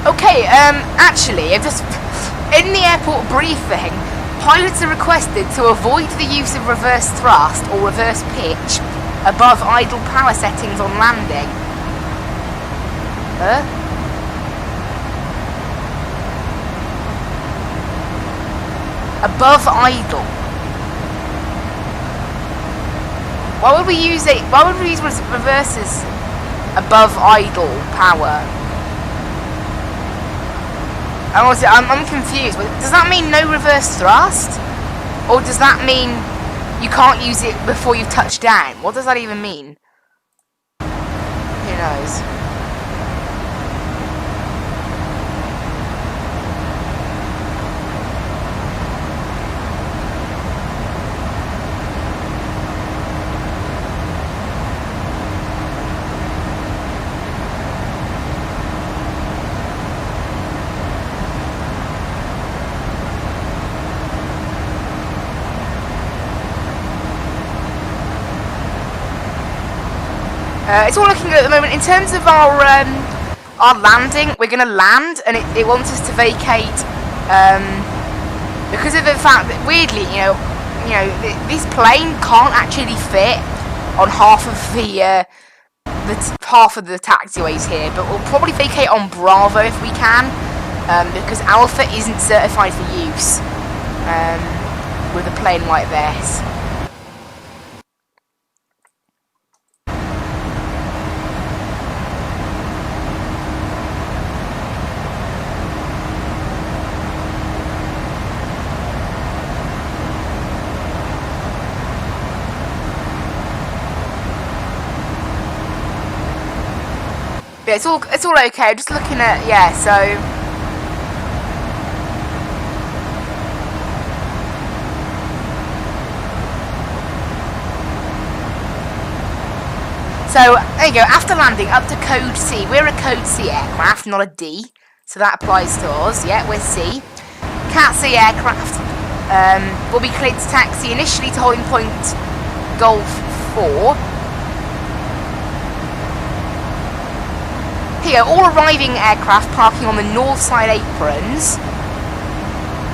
Okay, actually, I've just... In the airport briefing, pilots are requested to avoid the use of reverse thrust or reverse pitch above idle power settings on landing. Above idle. Why would we use it? Why would we use reverses above idle power? I'm confused. Does that mean no reverse thrust? Or does that mean you can't use it before you've touched down? What does that even mean? Who knows? It's all looking good at the moment. In terms of our landing, we're going to land, and it wants us to vacate because of the fact that weirdly, this plane can't actually fit on half of the taxiways here. But we'll probably vacate on Bravo if we can, because Alpha isn't certified for use with a plane like this. Yeah, it's all okay. I'm just looking at So there you go. After landing up to code C, we're a code C aircraft, not a D, so that applies to us. Yeah, we're C. Cat C aircraft will be cleared to taxi initially to holding point Golf 4. Here, all arriving aircraft parking on the north side aprons.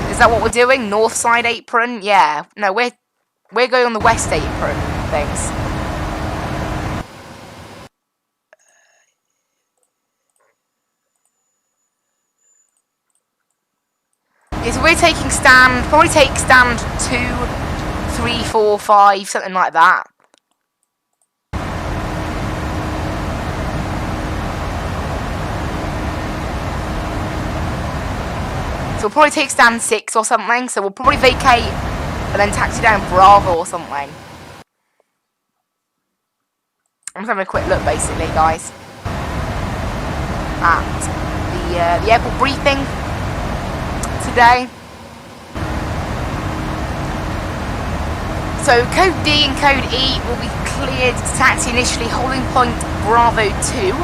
Is that what we're doing? North side apron? Yeah. No, we're going on the west apron. Thanks. Yeah, so we're taking stand. Probably take stand 2, 3, 4, 5, something like that. So we'll probably take stand 6 or something, so we'll probably vacate and then taxi down Bravo or something. I'm just having a quick look basically, guys, at the airport briefing today. So code D and code E will be cleared to taxi initially holding point Bravo 2.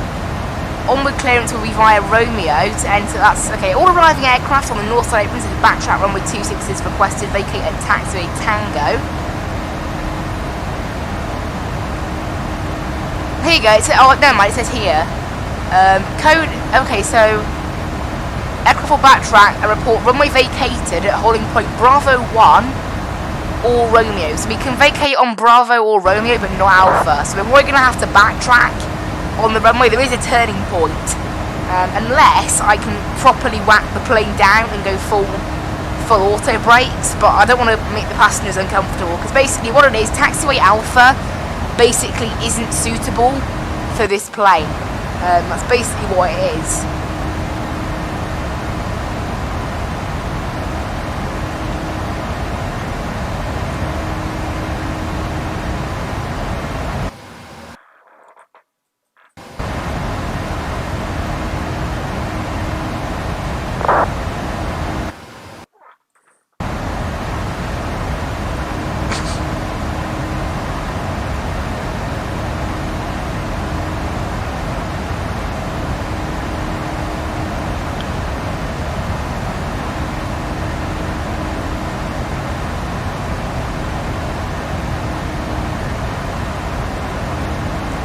Onward clearance will be via Romeo to enter. That's okay. All arriving aircraft on the north side aprons of the backtrack runway 26 is requested. Vacate at taxiway Tango. Here you go. Never mind. It says here. Code. Okay, so aircraft will backtrack and report runway vacated at holding point Bravo 1 or Romeo. So we can vacate on Bravo or Romeo, but not Alpha. So we're going to have to backtrack on the runway. There is a turning point, unless I can properly whack the plane down and go full auto brakes, but I don't want to make the passengers uncomfortable, because basically what it is, taxiway Alpha basically isn't suitable for this plane. That's basically what it is.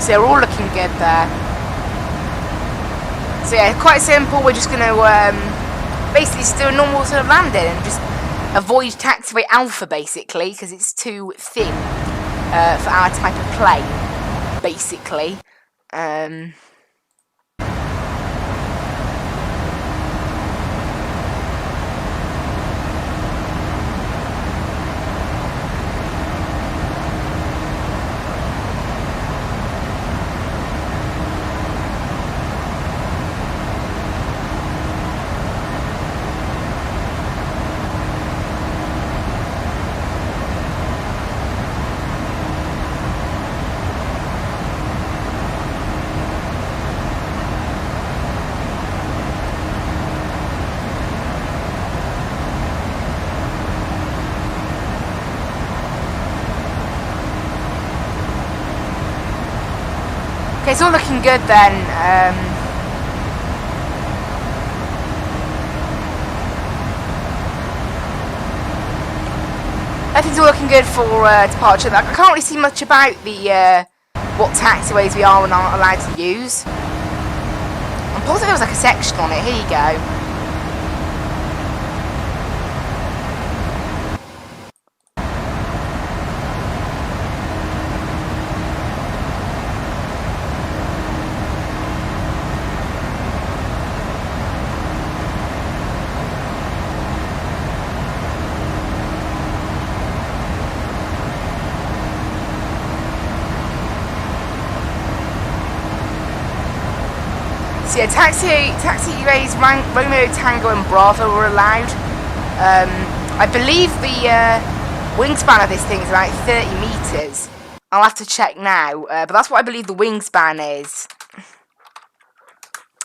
So they're all looking good there. So yeah, quite simple. We're just going to basically just do a normal sort of landing and just avoid taxiway Alpha basically, because it's too thin for our type of plane, basically. Okay, it's all looking good then. Everything's all looking good for departure. I can't really see much about the what taxiways we are and aren't allowed to use. I'm positive there was like a section on it. Here you go. So yeah, taxiways, Romeo, Tango and Bravo were allowed. I believe the wingspan of this thing is about 30 metres. I'll have to check now, but that's what I believe the wingspan is.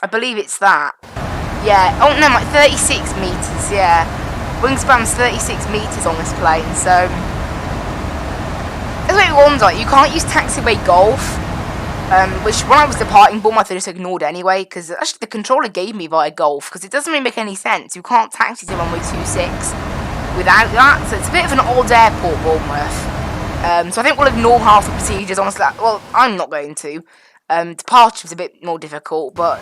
I believe it's that. Yeah, oh no, like 36 metres, yeah. Wingspan's 36 metres on this plane, so... That's what it wonder, you can't use taxiway golf. Which when I was departing Bournemouth I just ignored anyway, because actually the controller gave me via golf, because it doesn't really make any sense. You can't taxi to runway 26 without that, so it's a bit of an old airport, Bournemouth. So I think we'll ignore half the procedures, honestly. Well, I'm not going to. Departure's a bit more difficult, but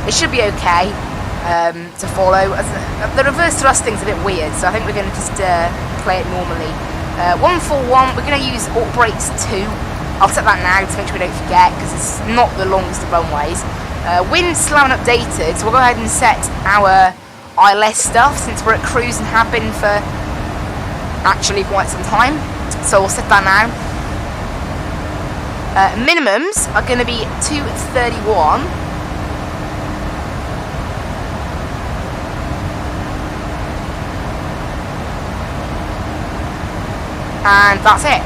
it should be okay to follow. The reverse thrusting's a bit weird, so I think we're going to just play it normally. 141, we're going to use alt brakes 2. I'll set that now to make sure we don't forget, because it's not the longest of runways. Wind's slow and updated, so we'll go ahead and set our ILS stuff, since we're at cruise and have been for actually quite some time. So we'll set that now. Minimums are going to be 231. And that's it.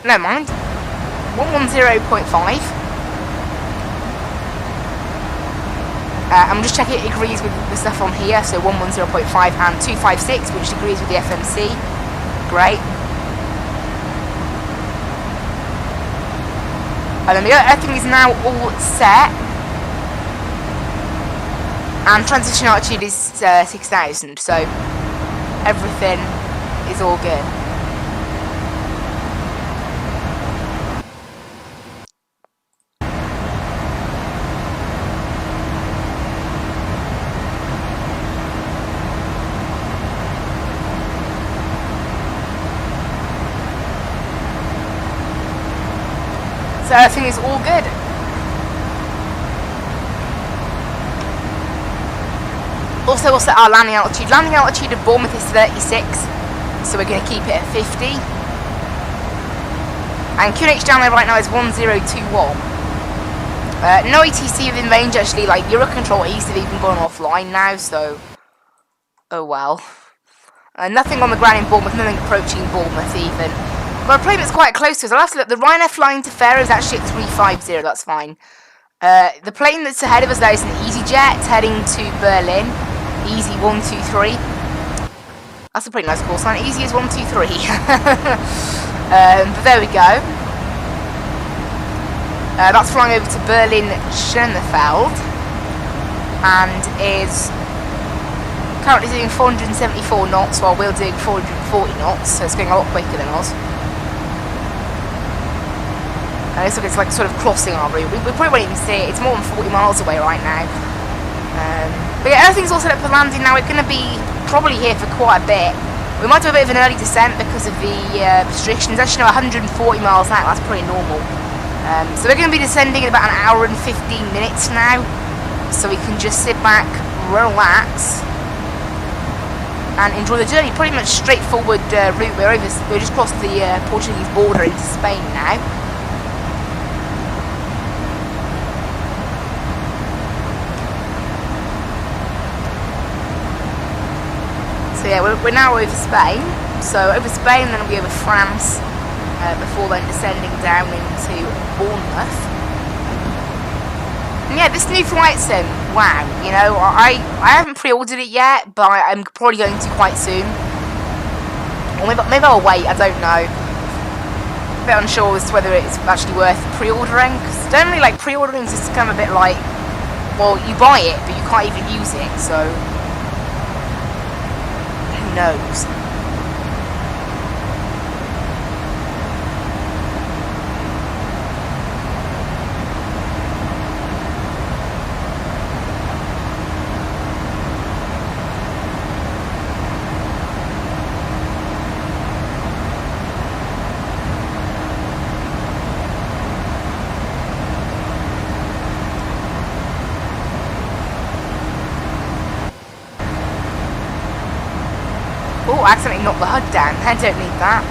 Never mind. 110.5. I'm just checking it agrees with the stuff on here. So 110.5 and 256, which agrees with the FMC. Great. And then the everything is now all set. And transition altitude is 6,000. So everything is all good. So everything is all good. Also, we'll set our landing altitude. Landing altitude of Bournemouth is 36, so we're going to keep it at 50. And QNH down there right now is 1021. No ATC within range actually, like Eurocontrol East have even gone offline now, so... Oh well. Nothing on the ground in Bournemouth, nothing approaching Bournemouth even. But a plane that's quite close to us, I'll have to look. The Ryanair flying to Faro is actually at 350, that's fine. The plane that's ahead of us there is an EasyJet heading to Berlin. Easy 123. That's a pretty nice call sign. Easy as 123. But there we go. That's flying over to Berlin Schönefeld and is currently doing 474 knots while we're doing 440 knots, so it's going a lot quicker than us. And it's like sort of crossing our route. We probably won't even see it. It's more than 40 miles away right now. But yeah, everything's all set up for landing now. We're going to be probably here for quite a bit. We might do a bit of an early descent because of the restrictions. As you know, 140 miles an hour, that's pretty normal. So we're going to be descending in about an hour and 15 minutes now. So we can just sit back, relax, and enjoy the journey. Pretty much straightforward route. We're just crossed the Portuguese border into Spain now. So yeah, we're now over Spain. So over Spain, then we'll be over France, before then descending down into Bournemouth. And yeah, this new flight sim, wow, you know, I haven't pre-ordered it yet, but I'm probably going to quite soon. Or maybe I'll wait, I don't know. a bit unsure as to whether it's actually worth pre-ordering, because generally, like, pre-ordering is just kind of a bit like, well, you buy it, but you can't even use it, so who knows? Oh, I accidentally knocked the HUD down. I don't need that.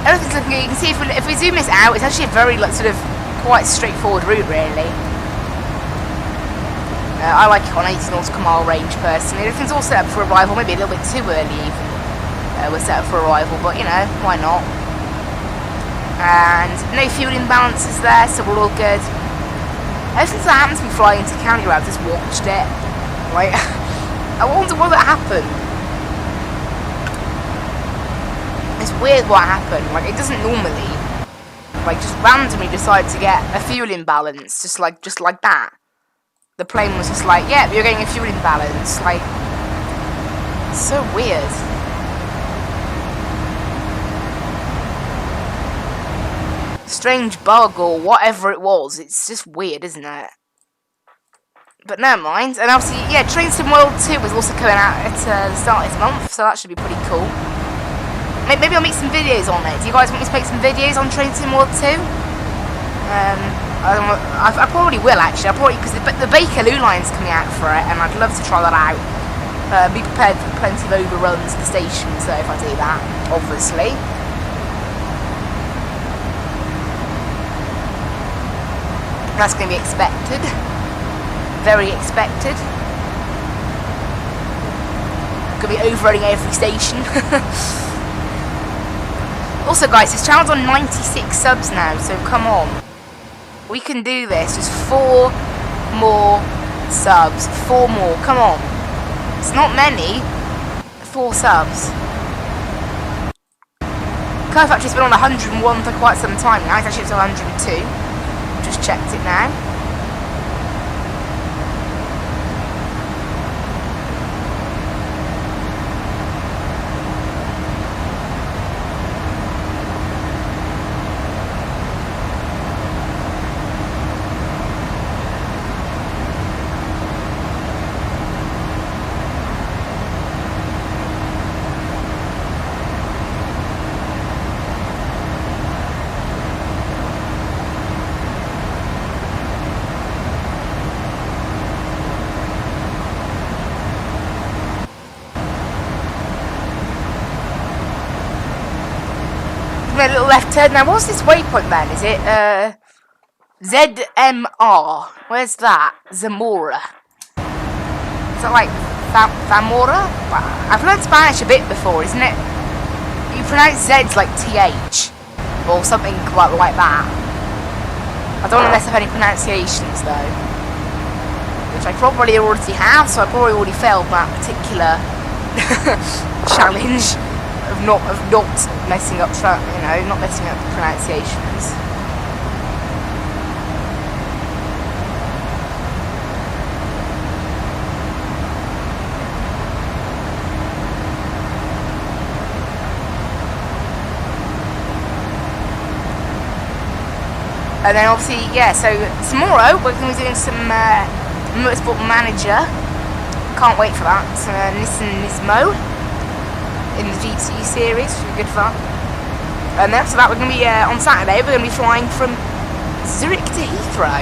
Everything's looking good. You can see if we zoom this out, it's actually a very like, sort of quite straightforward route, really. I like it on 80 nautical mile range personally. Everything's all set up for arrival, maybe a little bit too early even. We're set up for arrival, but you know, why not? And no fuel imbalances there, so we're all good. Ever since that happened to me flying into county route, I just watched it. Like, I wonder what happened. It's weird what happened. Like, it doesn't normally, like, just randomly decide to get a fuel imbalance, just like that. The plane was just like, yeah, you're getting a fuel imbalance. Like, it's so weird. Strange bug or whatever it was. It's just weird, isn't it? But never mind. And obviously, yeah, Train Sim World 2 was also coming out at the start of this month, so that should be pretty cool. Maybe I'll make some videos on it. Do you guys want me to make some videos on Train Sim World 2? I probably will, actually. Because the Bakerloo line's coming out for it, and I'd love to try that out. Be prepared for plenty of overruns to the stations, though, if I do that, obviously. That's going to be expected. Very expected. Gonna be overrunning every station. Also, guys, this channel's on 96 subs now, so come on. We can do this. Just 4 more subs. 4 more. Come on. It's not many. 4 subs. Car Factory's been on 101 for quite some time now. It's actually up to 102. Just checked it now. A little left turn. Now, what's this waypoint then? Is it ZMR? Where's that? Zamora. Is that like Zamora? I've learned Spanish a bit before, isn't it? You pronounce Z's like TH or something like that. I don't want to mess up any pronunciations though, which I probably already have, so I probably already failed that particular challenge. Of not messing up, not messing up the pronunciations. And then obviously, yeah, so tomorrow we're going to be doing some Motorsport Manager. Can't wait for that. Some Nissan Nismo in the GT series, which will be good fun. And then after that, we're going to be, on Saturday, we're going to be flying from Zurich to Heathrow.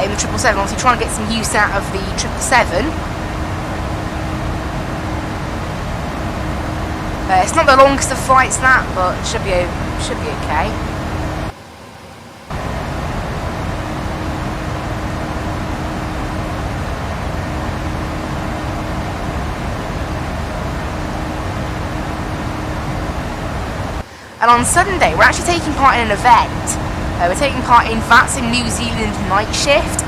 In the 777, obviously trying to get some use out of the 777. It's not the longest of flights that, but it should be okay. And on Sunday, we're actually taking part in an event. We're taking part in Vatsim New Zealand night shift.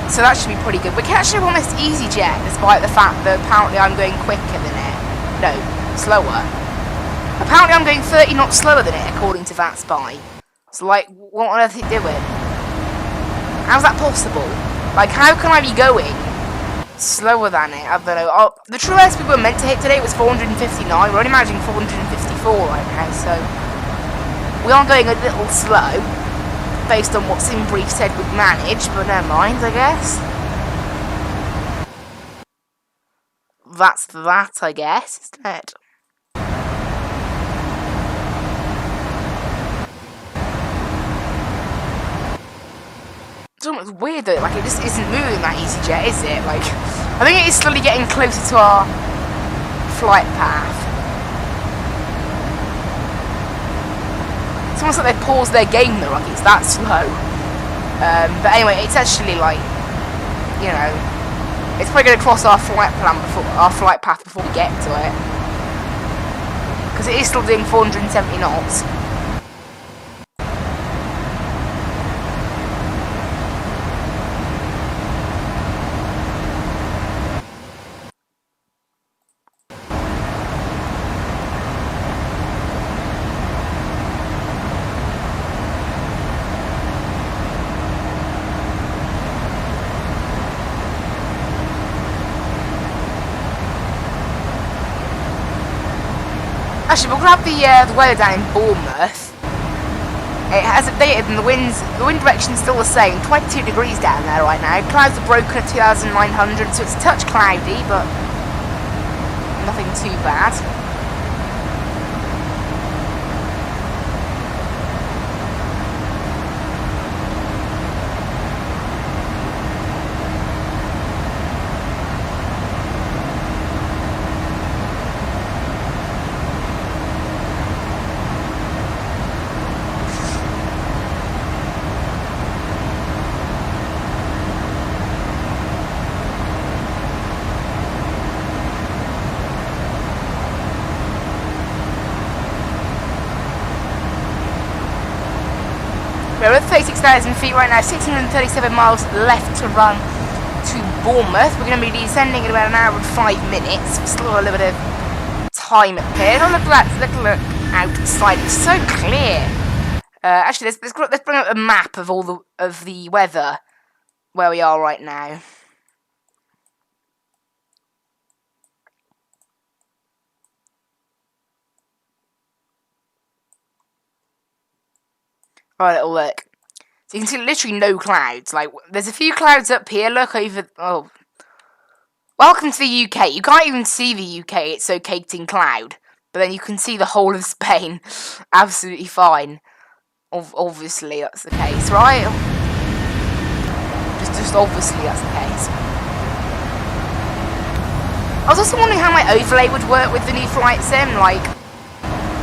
So that should be pretty good. We're catching up on this EasyJet, despite the fact that apparently I'm going quicker than it. No, slower. Apparently I'm going 30 knots slower than it, according to that spy. So, like, what on earth are you doing? How's that possible? Like, how can I be going slower than it? I don't know. Oh, the true airspeed we were meant to hit today was 459. We're only managing 454 right now, so we are going a little slow, based on what Simbrief said we'd manage, but never mind, I guess. That's that, I guess, isn't it? It's almost weird though, like it just isn't moving that EasyJet, is it? Like, I think it is slowly getting closer to our flight path. It's almost like they paused their game though, like it's that slow. But anyway, it's actually like, you know, it's probably going to cross our flight path before we get to it. Because it is still doing 470 knots. Actually, we'll grab the weather down in Bournemouth. It has updated and the wind direction's still the same, 22 degrees down there right now. Clouds are broken at 2,900, so it's a touch cloudy, but nothing too bad. We're at 36,000 feet right now, 637 miles left to run to Bournemouth. We're going to be descending in about an hour and 5 minutes. We still have a little bit of time up here. Oh, look at that, look outside, it's so clear. Actually, let's bring up a map of all the weather where we are right now. Right, little look. So you can see literally no clouds. Like, there's a few clouds up here. Look over. Oh. Welcome to the UK. You can't even see the UK. It's so caked in cloud. But then you can see the whole of Spain. Absolutely fine. Obviously, that's the case, right? Just obviously that's the case. I was also wondering how my overlay would work with the new flight sim. Like,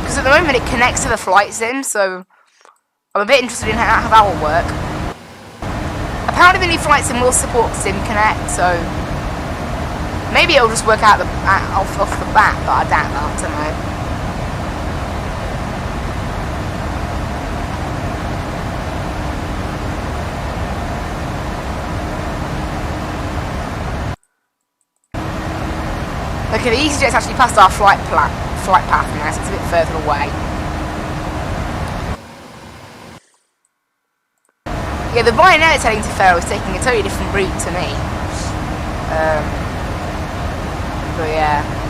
because at the moment it connects to the flight sim, so I'm a bit interested in how that will work. Apparently the new flight sim will support Sim Connect, so maybe it'll just work out off the bat, but I doubt that, I don't know. Okay, the EasyJet's actually passed our flight path now, so it's a bit further away. Yeah, the Ryanair that's heading to Faro is taking a totally different route to me. But yeah.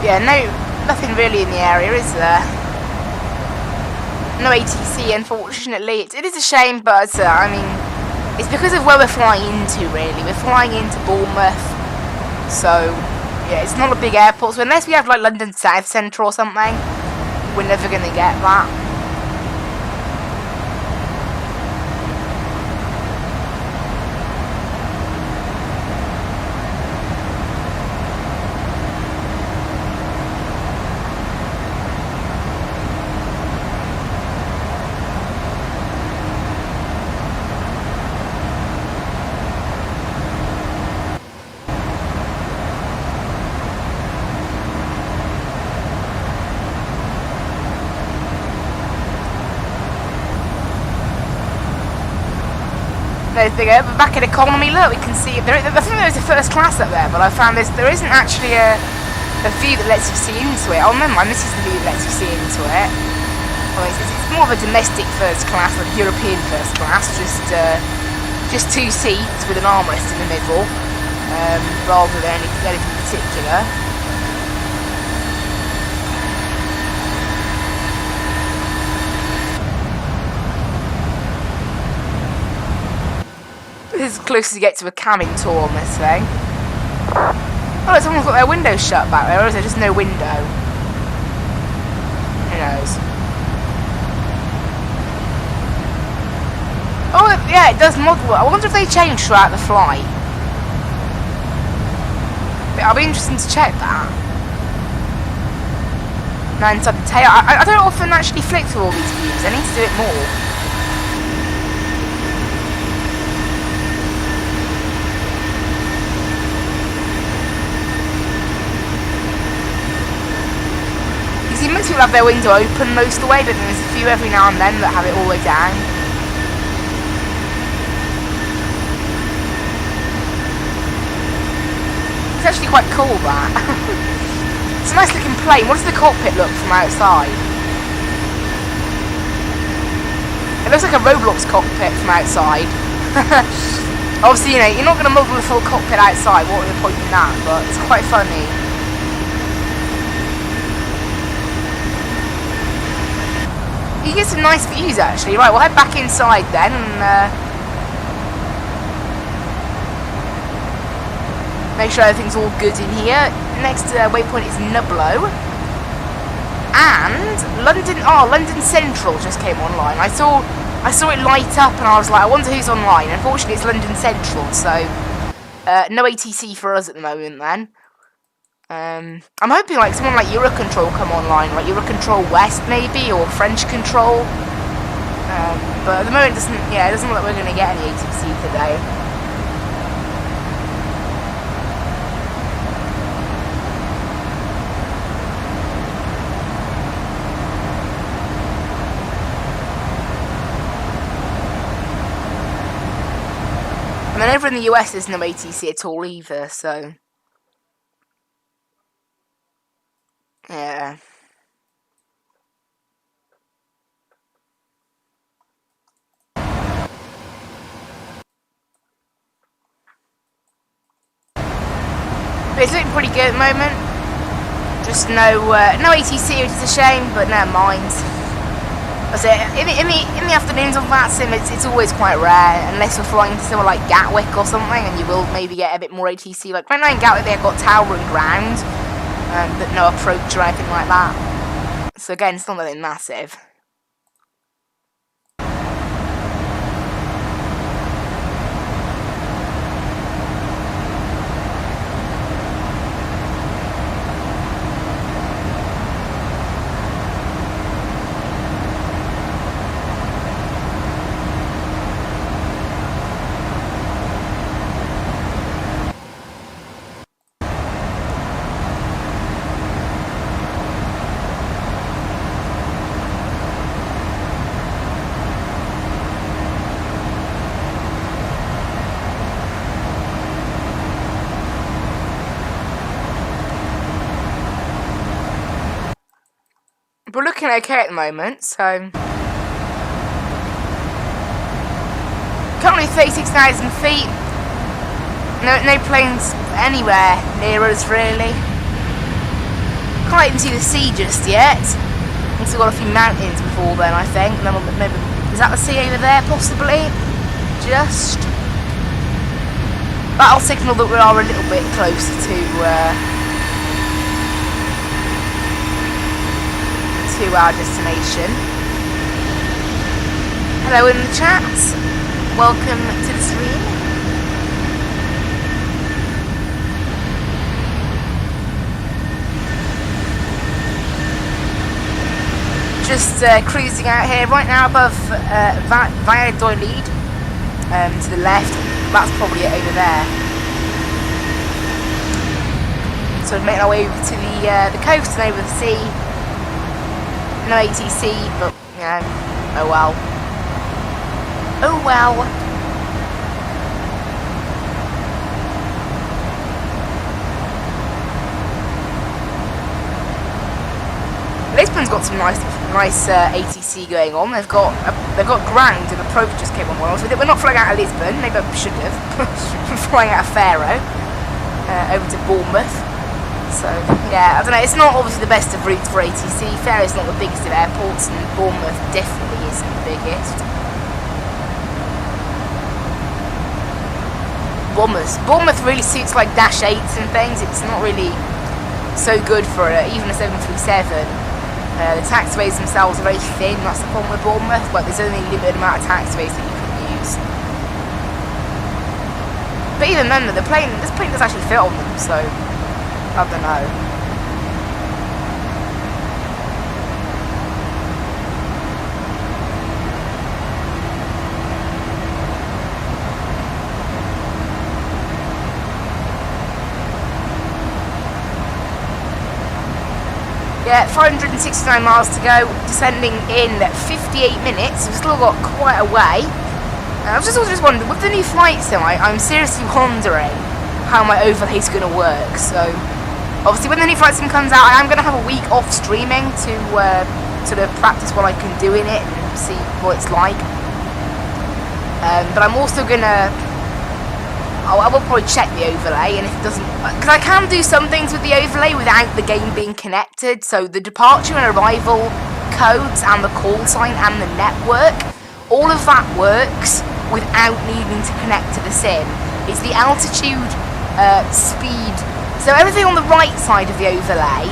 Yeah, nothing really in the area, is there? No ATC, unfortunately. It is a shame, but I mean, it's because of where we're flying into, really. We're flying into Bournemouth, so yeah, it's not a big airport. So unless we have like London South Centre or something, we're never gonna get that. There they go. We're back in economy. Look, we can see. I think there is a first class up there, but I found there isn't actually a view that lets you see into it. Oh, never mind. This is the view that lets you see into it. Well, it's more of a domestic first class, like European first class. Just 2 seats with an armrest in the middle, rather than anything particular. This is as close as you get to a cabin tour on this thing. Oh, someone's got their window shut back there, or is there just no window? Who knows? Oh, yeah, it does model. I wonder if they change throughout the flight. I'll be interested to check that. Now inside the tail, I don't often actually flick through all these views. I need to do it more. You see, most people have their window open most of the way, but then there's a few every now and then that have it all the way down. It's actually quite cool, that. It's a nice looking plane. What does the cockpit look from outside? It looks like a Roblox cockpit from outside. Obviously, you know, you're not going to model the full cockpit outside. What would the point in that? But it's quite funny. You get some nice views, actually. Right, we'll head back inside then and make sure everything's all good in here. Next waypoint is Nublo. And London Central just came online. I saw it light up and I was like, I wonder who's online. Unfortunately, it's London Central, so no ATC for us at the moment then. I'm hoping like someone like Eurocontrol come online, like Eurocontrol West maybe, or French Control. But at the moment, it doesn't look like we're going to get any ATC today. And then over in the US, there's no ATC at all either, so yeah. But it's looking pretty good at the moment. Just no ATC, which is a shame, but never mind. I say in the afternoons on Vatsim, it's always quite rare, unless we're flying to somewhere like Gatwick or something, and you will maybe get a bit more ATC. Like right now in Gatwick, they've got tower and ground, but no approach or anything like that. So again, it's not really massive. We're looking okay at the moment, so currently 36,000 feet. No planes anywhere near us really. Can't even see the sea just yet. We've still got a few mountains before then, I think. And then maybe is that the sea over there, possibly? Just that'll signal that we are a little bit closer to our destination. Hello in the chat. Welcome to the stream. Just cruising out here right now above Valladolid, to the left. That's probably it over there. So we're making our way over to the coast and over the sea. No ATC, but yeah, oh well. Oh well. one's got some nice ATC going on. They've got ground, and approach just came on well. So we're not flying out of Lisbon. Maybe I should have. We're flying out of Faro over to Bournemouth. So yeah, I don't know. It's not obviously the best of routes for ATC. Faro's not the biggest of airports, and Bournemouth definitely isn't the biggest. Bournemouth really suits like Dash 8s and things. It's not really so good for even a 737. The taxiways themselves are very thin. That's the problem with Bournemouth. Like, there's only a limited amount of taxiways that you can use. But even then, this plane does actually fit on them, so I don't know. Yeah, 569 miles to go, descending in 58 minutes. We've still got quite a way. I was just wondering, with the new flight sim, I'm seriously wondering how my overlay's going to work. So, obviously, when the new flight sim comes out, I am going to have a week off streaming to sort of practice what I can do in it and see what it's like. But I'm also going to... I will probably check the overlay, and if it doesn't... Because I can do some things with the overlay without the game being connected. So the departure and arrival codes and the call sign and the network, all of that works without needing to connect to the sim. It's the altitude, speed... So everything on the right side of the overlay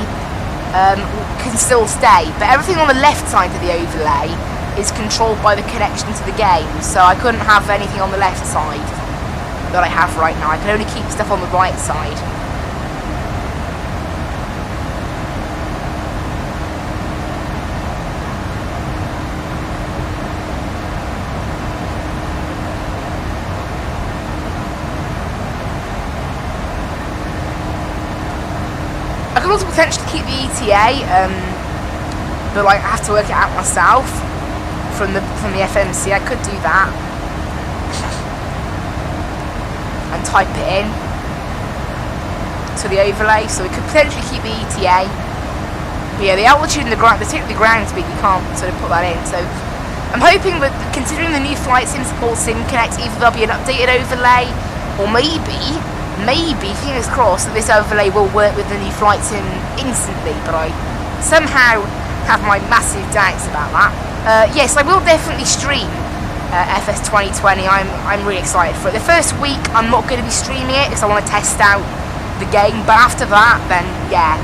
can still stay, but everything on the left side of the overlay is controlled by the connection to the game. So I couldn't have anything on the left side that I have right now. I can only keep stuff on the right side. I could also potentially keep the ETA, but like I have to work it out myself from the FMC. I could do that and type it in to the overlay, so we could potentially keep the ETA. But yeah, the altitude and the ground speed, you can't sort of put that in. So I'm hoping that, considering the new flight sim supports SimConnect, either there'll be an updated overlay, or maybe, fingers crossed, that this overlay will work with the new flight sim instantly. But I somehow have my massive doubts about that. Yes, I will definitely stream FS 2020. I'm really excited for it. The first week I'm not going to be streaming it because I want to test out the game, but after that, then yeah,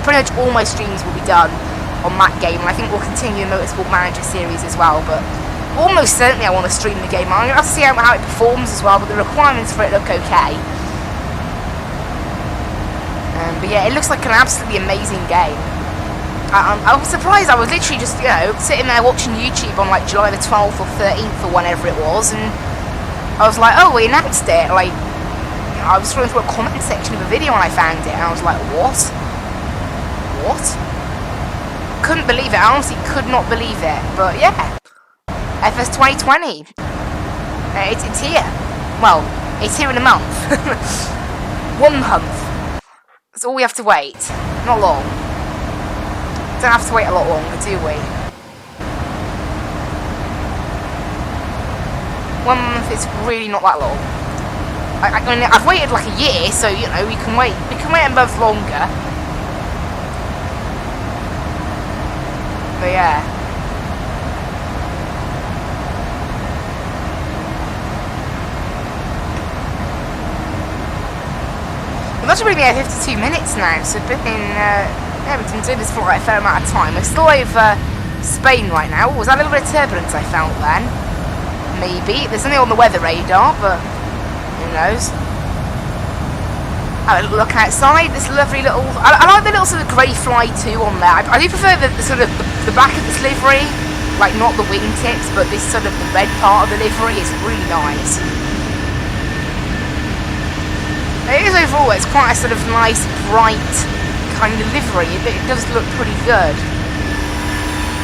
pretty much all my streams will be done on that game, and I think we'll continue the Motorsport Manager series as well. But almost certainly I want to stream the game. I'm going to have to see how it performs as well, but the requirements for it look okay. But yeah, it looks like an absolutely amazing game. I was surprised. I was literally just, sitting there watching YouTube on like July the 12th or 13th or whenever it was, and I was like, oh, we announced it. Like, I was scrolling through a comment section of a video and I found it, and I was like, what? Couldn't believe it. I honestly could not believe it. But yeah, FS 2020. It's here. Well, it's here in a month. 1 month. That's all we have to wait. Not long. Don't have to wait a lot longer, do we? 1 month is really not that long. I mean, I've waited like a year, so we can wait a month longer. But yeah. We've actually been here 52 minutes now, so we've been we've been doing this for like a fair amount of time. We're still over Spain right now. Was that a little bit of turbulence I felt then? Maybe. There's something on the weather radar, but who knows? Have a look outside. This lovely little... I like the little sort of grey Fly2 on there. I do prefer the sort of the back of this livery, like not the wingtips, but this sort of the red part of the livery is really nice. It is overall, it's quite a sort of nice, bright kind of livery. It does look pretty good.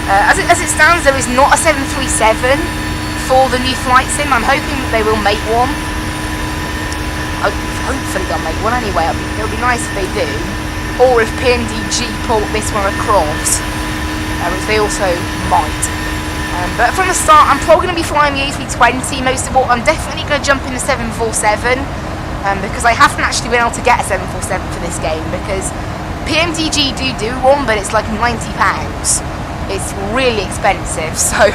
As it stands, there is not a 737 for the new flight sim. I'm hoping that they will make one. Hopefully they'll make one anyway. It'll be nice if they do. Or if PNDG pull this one across. which they also might. But from the start, I'm probably going to be flying the A320 most of all. I'm definitely going to jump in the 747, because I haven't actually been able to get a 747 for this game, because PMDG do one, but it's like £90. It's really expensive, so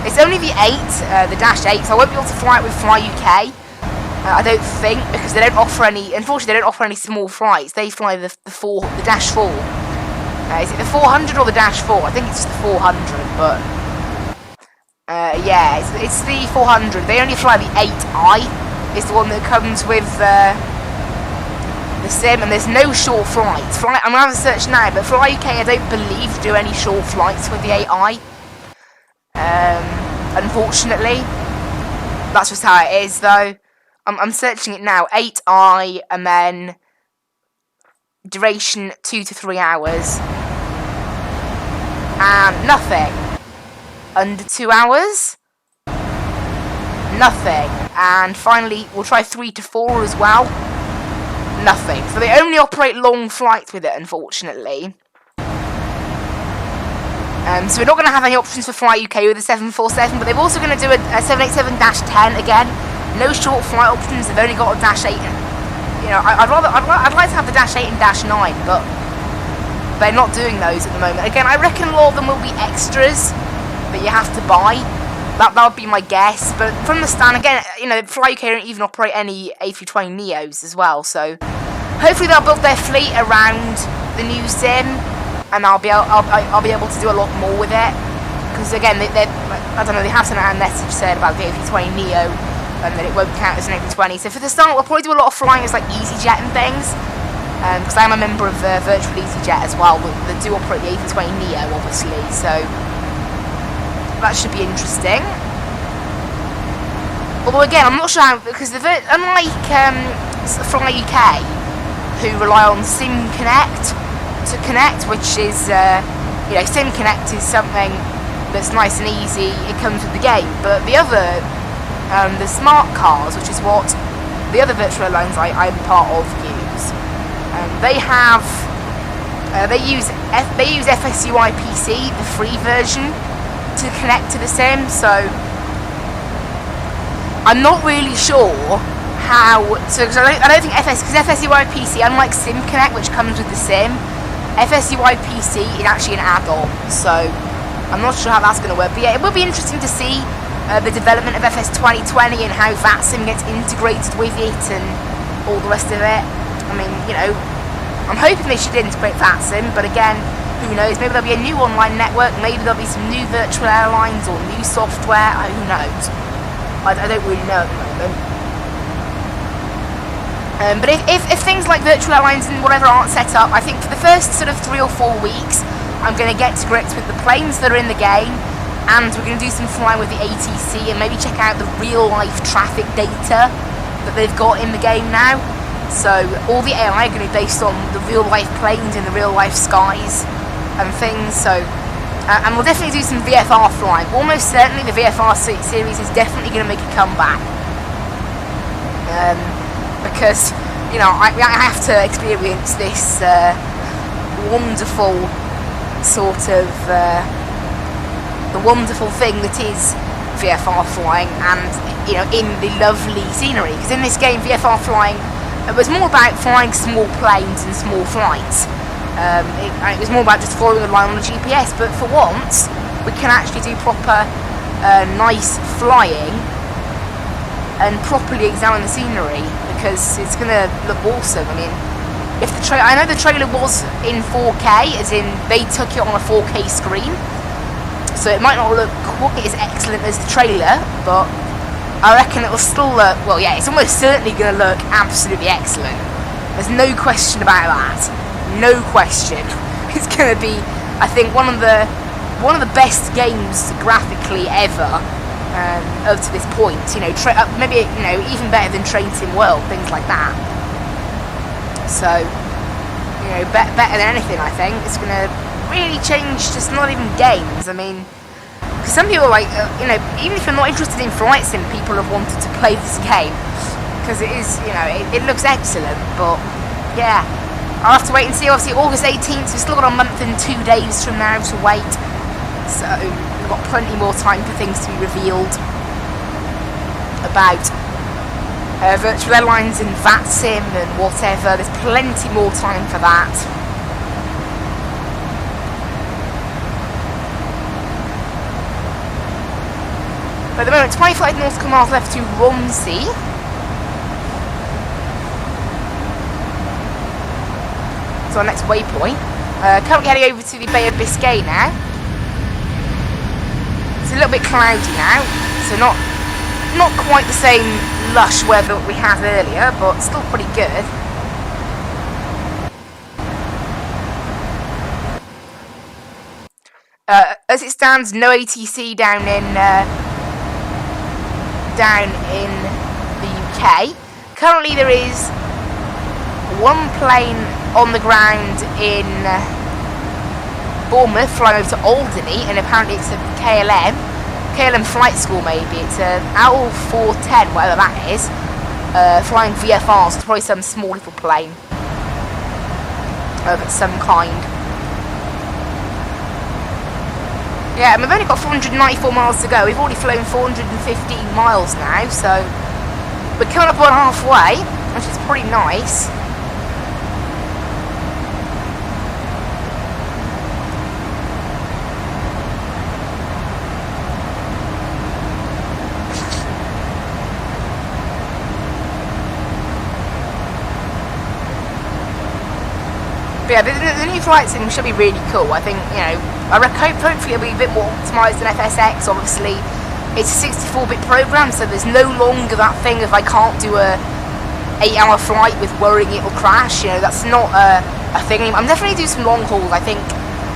it's only the 8, the Dash 8, so I won't be able to fly it with Fly UK. I don't think, because they don't offer any, unfortunately they don't offer any small flights. They fly the Dash 4. Is it the 400 or the Dash 4? I think it's just the 400, but yeah, it's the 400. They only fly the 8i. It's the one that comes with the sim, and there's no short flights. I'm going to have a search now, but Fly UK I don't believe do any short flights with the 8i. Unfortunately, that's just how it is, though. I'm searching it now. 8i, and then duration 2 to 3 hours, and nothing. Under 2 hours, nothing. And finally, we'll try 3 to 4 as well. Nothing. So they only operate long flights with it, unfortunately. So we're not going to have any options for Fly UK with the 747, but they're also going to do a 787-10 again. No short flight options. They've only got a Dash 8. You know, I'd like to have the Dash 8 and Dash 9, but they're not doing those at the moment. Again, I reckon a lot of them will be extras that you have to buy. That would be my guess. But from the stand, again, you know, Fly UK don't even operate any A320neos as well. So hopefully they'll build their fleet around the new sim, and I'll be able to do a lot more with it. Because again, I don't know, they have sent out a message said about the A320neo and that it won't count as an A320. So for the start, we'll probably do a lot of flying as like EasyJet and things. Because I am a member of Virtual EasyJet as well, that do operate the A320neo, obviously. So that should be interesting. Although again, I'm not sure how, because unlike Fly UK, who rely on SimConnect to connect, which is, you know, SimConnect is something that's nice and easy. It comes with the game. But the other, the smart cars, which is what the other virtual airlines I'm part of use, they have, they use FSUI PC, the free version, to connect to the sim. So I'm not really sure how. So cause I don't think because FSUI PC, unlike SimConnect, which comes with the sim, FSUI PC is actually an add-on. So I'm not sure how that's going to work. But yeah, it will be interesting to see the development of FS 2020 and how Vatsim gets integrated with it and all the rest of it. I mean, you know, I'm hoping they should integrate Vatsim, but again, who knows? Maybe there'll be a new online network, maybe there'll be some new virtual airlines or new software, who knows? I don't really know at the moment. But if things like virtual airlines and whatever aren't set up, I think for the first sort of 3 or 4 weeks, I'm going to get to grips with the planes that are in the game, and we're going to do some flying with the ATC and maybe check out the real-life traffic data that they've got in the game now. So all the AI are going to be based on the real-life planes in the real-life skies and things. So and we'll definitely do some VFR flying. Almost certainly the VFR series is definitely going to make a comeback. Because, you know, I have to experience this wonderful sort of the wonderful thing that is VFR flying, and, you know, in the lovely scenery. Because in this game, VFR flying, it was more about flying small planes and small flights. It was more about just following a line on the GPS, but for once, we can actually do proper, nice flying and properly examine the scenery, because it's going to look awesome. I mean, if the I know the trailer was in 4K, as in they took it on a 4K screen, so it might not look quite as excellent as the trailer, but I reckon it will still look, well, yeah, it's almost certainly going to look absolutely excellent. There's no question about that. No question. It's going to be, I think, one of the best games graphically ever up to this point. You know, maybe, you know, even better than Train Sim World, things like that. So, you know, better than anything, I think. It's going to really change, just not even games. I mean, because some people, like, you know, even if you're not interested in flight sim, people have wanted to play this game, because it is, you know, it looks excellent. But yeah, I'll have to wait and see. Obviously, August 18th, we've still got a month and 2 days from now to wait. So we've got plenty more time for things to be revealed about virtual airlines and Vatsim and whatever. There's plenty more time for that. At the moment, 25 nautical miles left to Romsey. So our next waypoint. Currently heading over to the Bay of Biscay now. It's a little bit cloudy now, so not quite the same lush weather that we had earlier, but still pretty good. As it stands, no ATC down in the UK. Currently, there is one plane on the ground in Bournemouth flying over to Alderney, and apparently it's a KLM flight school maybe. It's a L410, whatever that is, flying VFR, so it's probably some small little plane of some kind. Yeah, and we've only got 494 miles to go. We've already flown 415 miles now, so we're coming up on halfway, which is pretty nice. But yeah, the new flight sim should be really cool. I think, you know, hopefully it'll be a bit more optimised than FSX. Obviously, it's a 64-bit program, so there's no longer that thing of I can't do a 8-hour flight with worrying it'll crash. You know, that's not a thing anymore. I'm definitely doing some long hauls. I think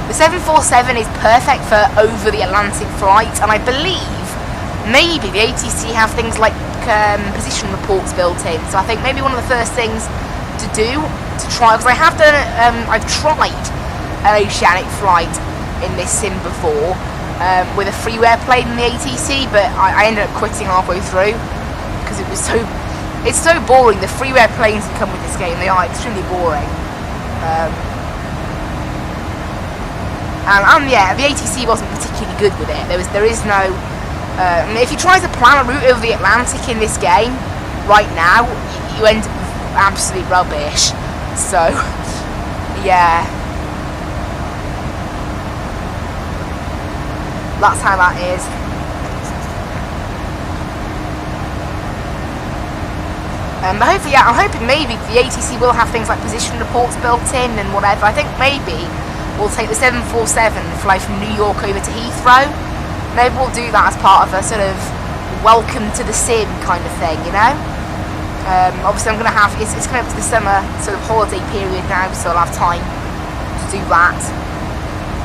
the 747 is perfect for over the Atlantic flights, and I believe maybe the ATC have things like position reports built in. So I think maybe one of the first things to do to try, because I have done I've tried an oceanic flight in this sim before with a freeware plane in the ATC, but I ended up quitting halfway through because it's so boring. The freeware planes that come with this game, they are extremely boring. And yeah, the ATC wasn't particularly good with it. There is no if you try to plan a route over the Atlantic in this game right now, you end up with absolute rubbish. So yeah, that's how that is. But hopefully, yeah, I'm hoping maybe the ATC will have things like position reports built in and whatever. I think maybe we'll take the 747 and fly from New York over to Heathrow. Maybe we'll do that as part of a sort of welcome to the sim kind of thing, you know? Obviously I'm going to have, it's coming up to the summer sort of holiday period now, so I'll have time to do that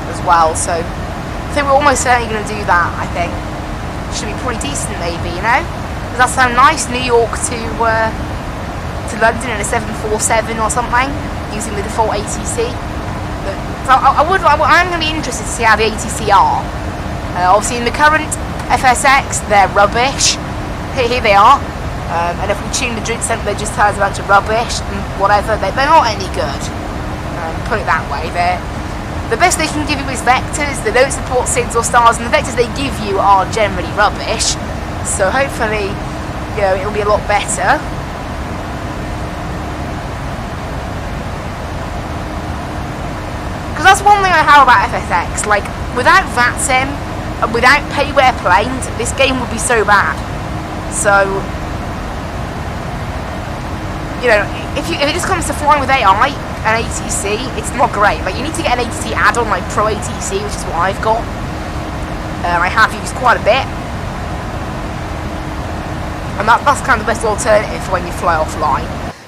as well. So I think we're almost certainly going to do that, I think. Should be pretty decent maybe, you know? Does that sound nice? New York to London in a 747 or something, using the default ATC. So I'm going to be interested to see how the ATC are. Obviously in the current FSX, they're rubbish. Here they are. And if we tune the drink center, they just tell us a bunch of rubbish and whatever. They're not any good. Put it that way. The best they can give you is vectors. They don't support SIDS or stars, and the vectors they give you are generally rubbish. So hopefully, you know, it'll be a lot better. Because that's one thing I have about FSX. Like, without Vatsim and without payware planes, this game would be so bad. So, you know, if it just comes to flying with AI and ATC, it's not great. Like, you need to get an ATC add-on like Pro ATC, which is what I've got. I have used quite a bit, and that's kind of the best alternative for when you fly offline.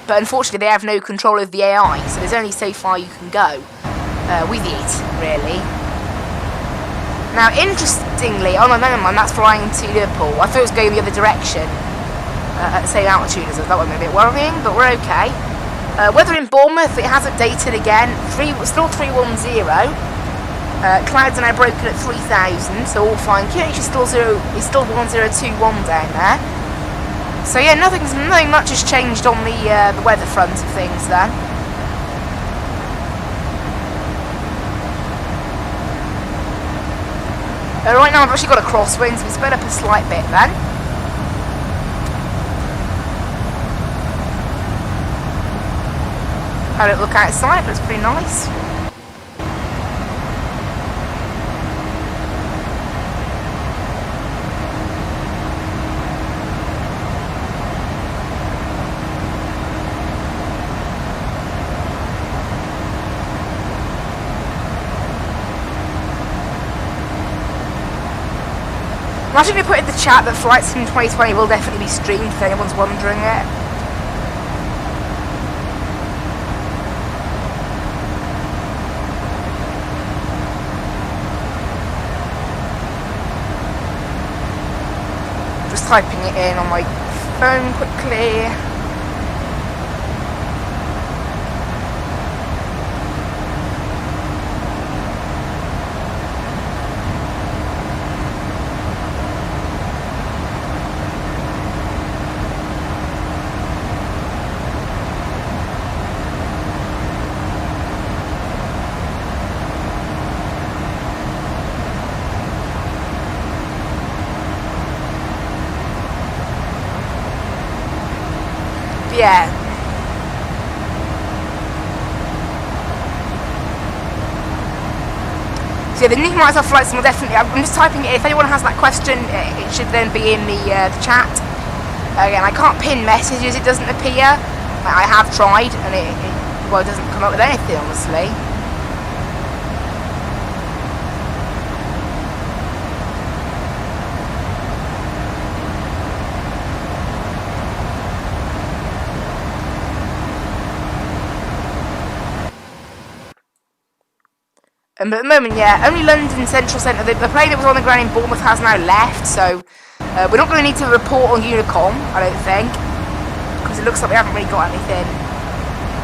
But unfortunately, they have no control of the AI, so there's only so far you can go with it, really. Now, interestingly, oh no, never mind, that's flying to Liverpool. I thought it was going the other direction. At the same altitude as us. That would be a bit worrying, but we're okay. Weather in Bournemouth, it has updated again. Still 310. Clouds are now broken at 3,000, so all fine. QH is still 1021 down there. So yeah, nothing much has changed on the weather front of things there. Right now I've actually got a crosswind, so we sped up a slight bit then. Had a look outside, looks pretty nice. I'm actually going to put in the chat that Flight2 2020 will definitely be streamed if anyone's wondering it. Just typing it in on my phone quickly. Yeah. So yeah, the new Microsoft Flight Sim will definitely. I'm just typing it. If anyone has that question, it should then be in the chat. Again, I can't pin messages. It doesn't appear. I have tried, and it doesn't come up with anything, honestly. But at the moment, yeah, only London Central Centre. The plane that was on the ground in Bournemouth has now left, so we're not going to need to report on Unicom, I don't think, because it looks like we haven't really got anything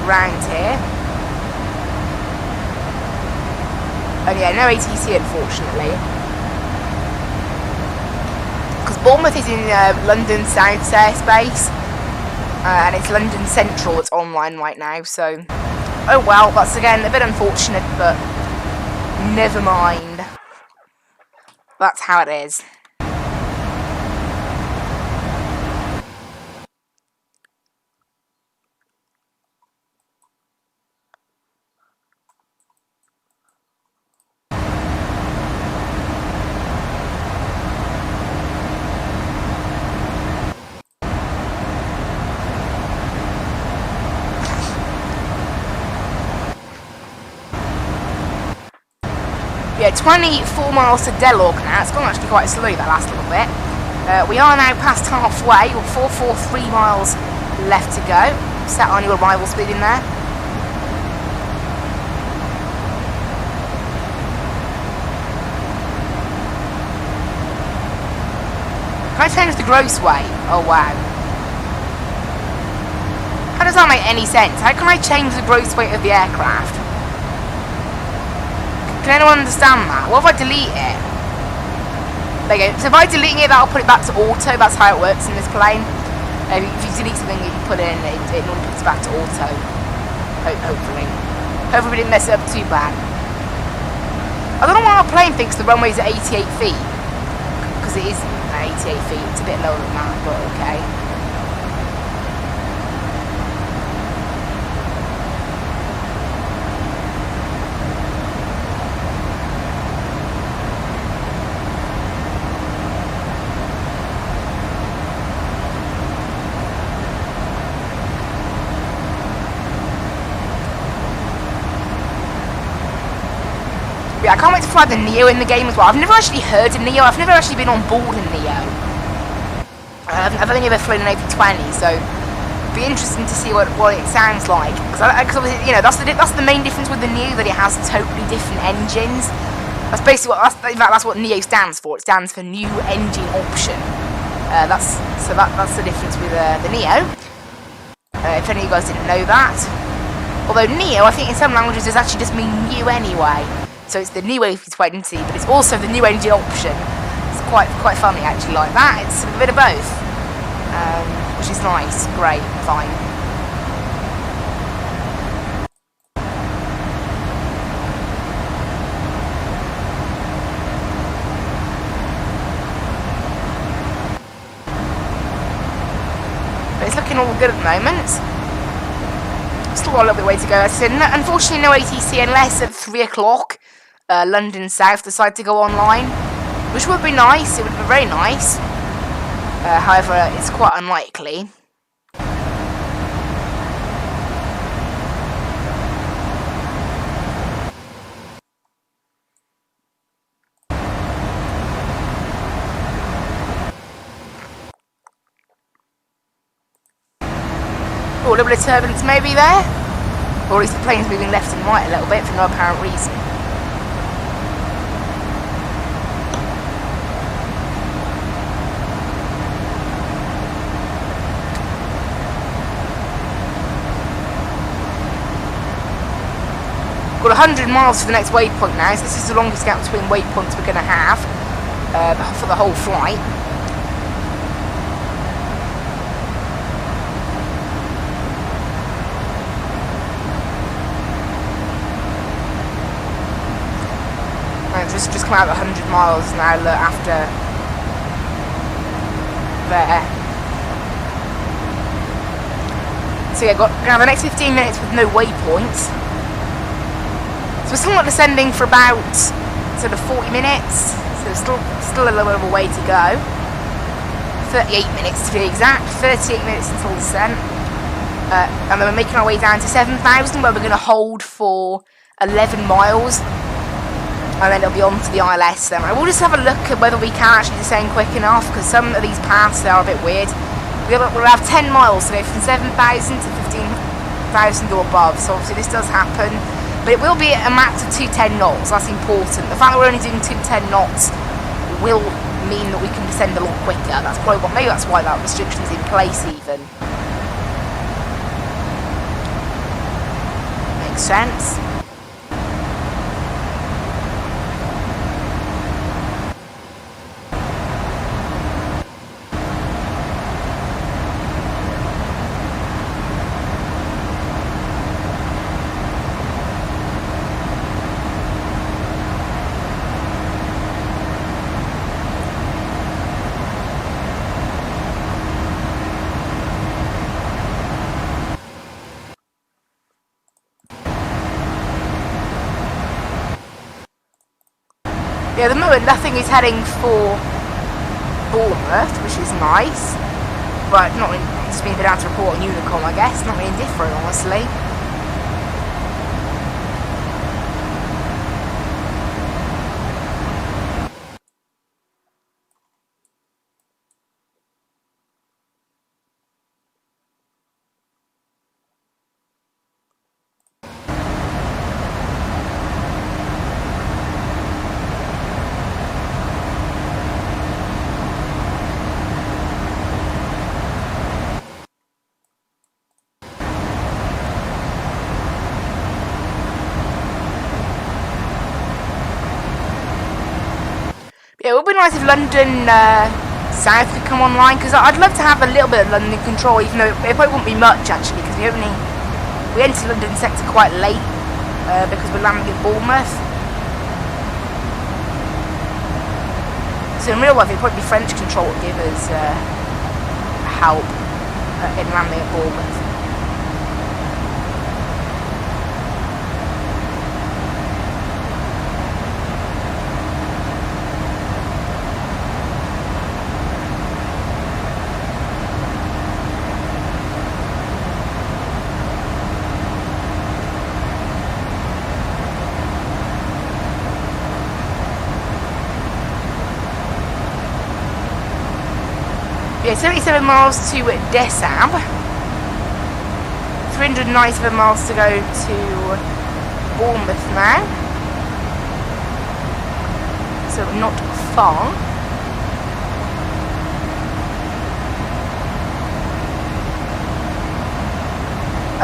round here. And yeah, no ATC, unfortunately, because Bournemouth is in London South airspace, and it's London Central that's online right now, so oh well, that's again a bit unfortunate, but never mind. That's how it is. Yeah, 24 miles to Delawg now. It's gone actually quite slowly that last little bit. We are now past halfway, with 443 miles left to go. Set our new arrival speed in there. Can I change the gross weight? Oh wow. How does that make any sense? How can I change the gross weight of the aircraft? Can anyone understand that? What if I delete it? There you go. So by deleting it, that'll put it back to auto. That's how it works in this plane. If you delete something that you put in, it normally puts it back to auto. Hopefully. Hopefully we didn't mess it up too bad. I don't know why our plane thinks the runway's at 88 feet. Because it is at 88 feet. It's a bit lower than that, but okay. I can't wait to fly the Neo in the game as well. I've never actually heard of Neo. I've never actually been on board a Neo. I've only ever flown an AP20, so it'd be interesting to see what it sounds like. Because obviously, you know, that's the main difference with the Neo, that it has totally different engines. That's basically that's what Neo stands for. It stands for New Engine Option. That's the difference with the Neo. If any of you guys didn't know that. Although Neo, I think in some languages does actually just mean new anyway. So it's the new AP20, but it's also the new engine option. It's quite funny actually like that. It's a bit of both, which is nice. Great, fine. looking all good at the moment. Still got a little bit of way to go. As I said, unfortunately no ATC unless at 3 o'clock London South decide to go online, which would be nice. It would be very nice. However, it's quite unlikely. Oh, a little bit of turbulence maybe there. Or at least the plane's moving left and right a little bit for no apparent reason. Got 100 miles to the next waypoint now, so this is the longest gap between waypoints we're going to have for the whole flight. Just come out 100 miles now after there. So yeah, got now the next 15 minutes with no waypoints. So we're still not descending for about sort of 40 minutes. So still a little bit of a way to go. 38 minutes to be exact. 38 minutes until descent. And then we're making our way down to 7,000, where we're going to hold for 11 miles. And then it'll be on to the ILS then. I will just have a look at whether we can actually descend quick enough, because some of these paths are a bit weird. We'll have 10 miles to go from 7,000 to 15,000 or above, so obviously this does happen. But it will be at a max of 210 knots, that's important. The fact that we're only doing 210 knots will mean that we can descend a lot quicker. That's probably maybe that's why that restriction's in place even. Makes sense. Yeah, at the moment nothing is heading for Bournemouth, which is nice. But not really, just being a bit out to report on Unicom, I guess. Not really indifferent, honestly. Yeah, it would be nice if London South could come online, because I'd love to have a little bit of London control, even though it probably wouldn't be much actually, because we entered London sector quite late because we're landing in Bournemouth. So in real life, it'd probably be French control to give us help in landing at Bournemouth. Yeah, 77 miles to Dessab. 397 miles to go to Bournemouth now. So not far.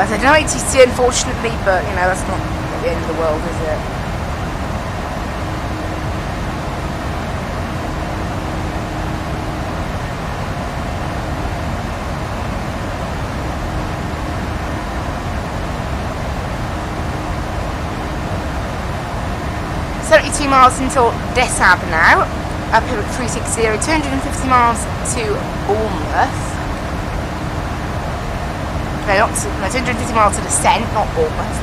So no ATC unfortunately, but you know, that's not the end of the world, is it? Miles until Dessab now, up here at 360, 250 miles to Bournemouth. No, not no, 250 miles to descent, not Bournemouth.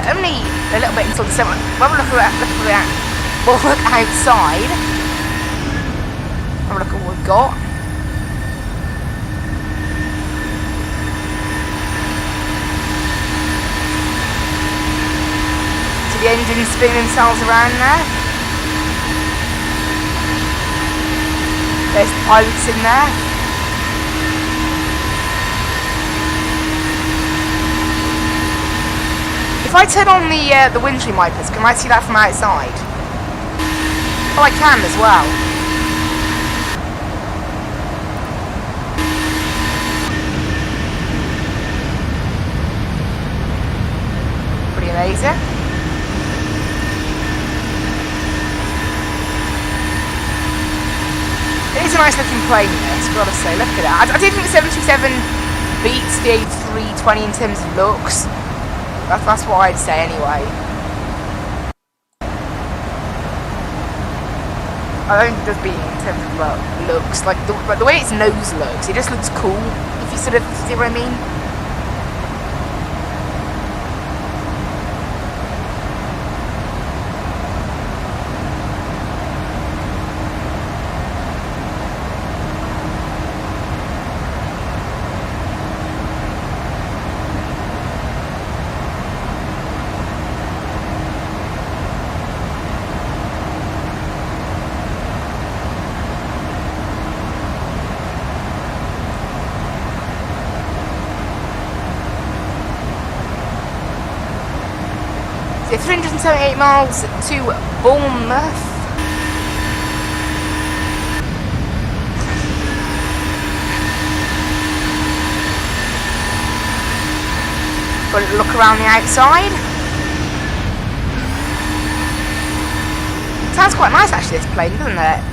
Only a little bit until December. We'll have a look at that. We'll look outside. Have a look at what we've got. So the engines spin themselves around there. There's the pilots in there. If I turn on the windscreen wipers, can I see that from outside? Oh, I can as well. Pretty amazing. It is a nice looking plane, this, gotta say. Look at that. I do think the 737 beats the A320 in terms of looks. That's what I'd say anyway. I don't think it does beat in terms of looks. Like the way its nose looks, it just looks cool. If you sort of see what I mean. So 378 miles to Bournemouth. Got a look around the outside. Sounds quite nice actually, this plane, doesn't it?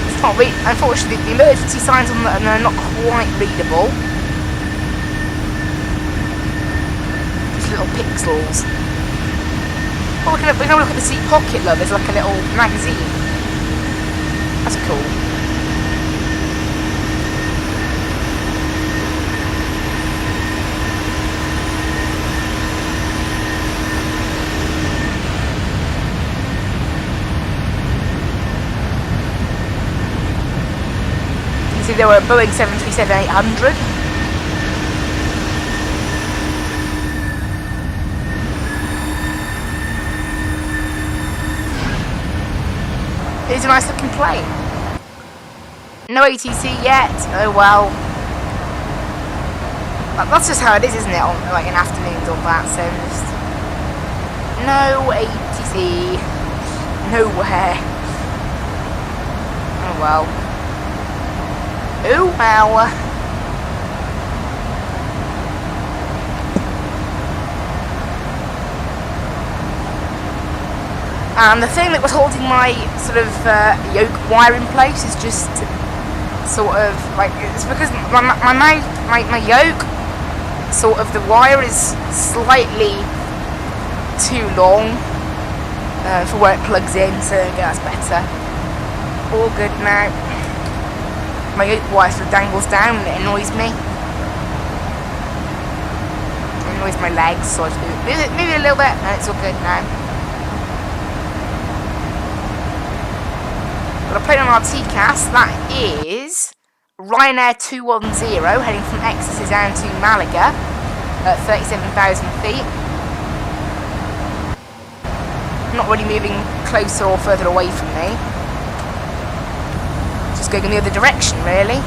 It's not unfortunately, the emergency signs on them are not quite readable. Little pixels. Oh, we can have a look at the seat pocket, love. There's like a little magazine. That's cool. You can see there were a Boeing 737-800. It's a nice looking plane. No ATC yet. Oh well. That's just how it is, isn't it? On like in afternoons or that. So just no ATC. Nowhere. Oh well. Oh well. And the thing that was holding my sort of yoke wire in place is just sort of like, it's because my yoke, sort of the wire is slightly too long for where it plugs in, so yeah, that's better. All good now. My yoke wire sort of dangles down and it annoys me. It annoys my legs, so I just move it a little bit and it's all good now. Got a plane on our TCAS, that is Ryanair 210, heading from Exeter down to Malaga at 37,000 feet. Not really moving closer or further away from me. Just going in the other direction, really.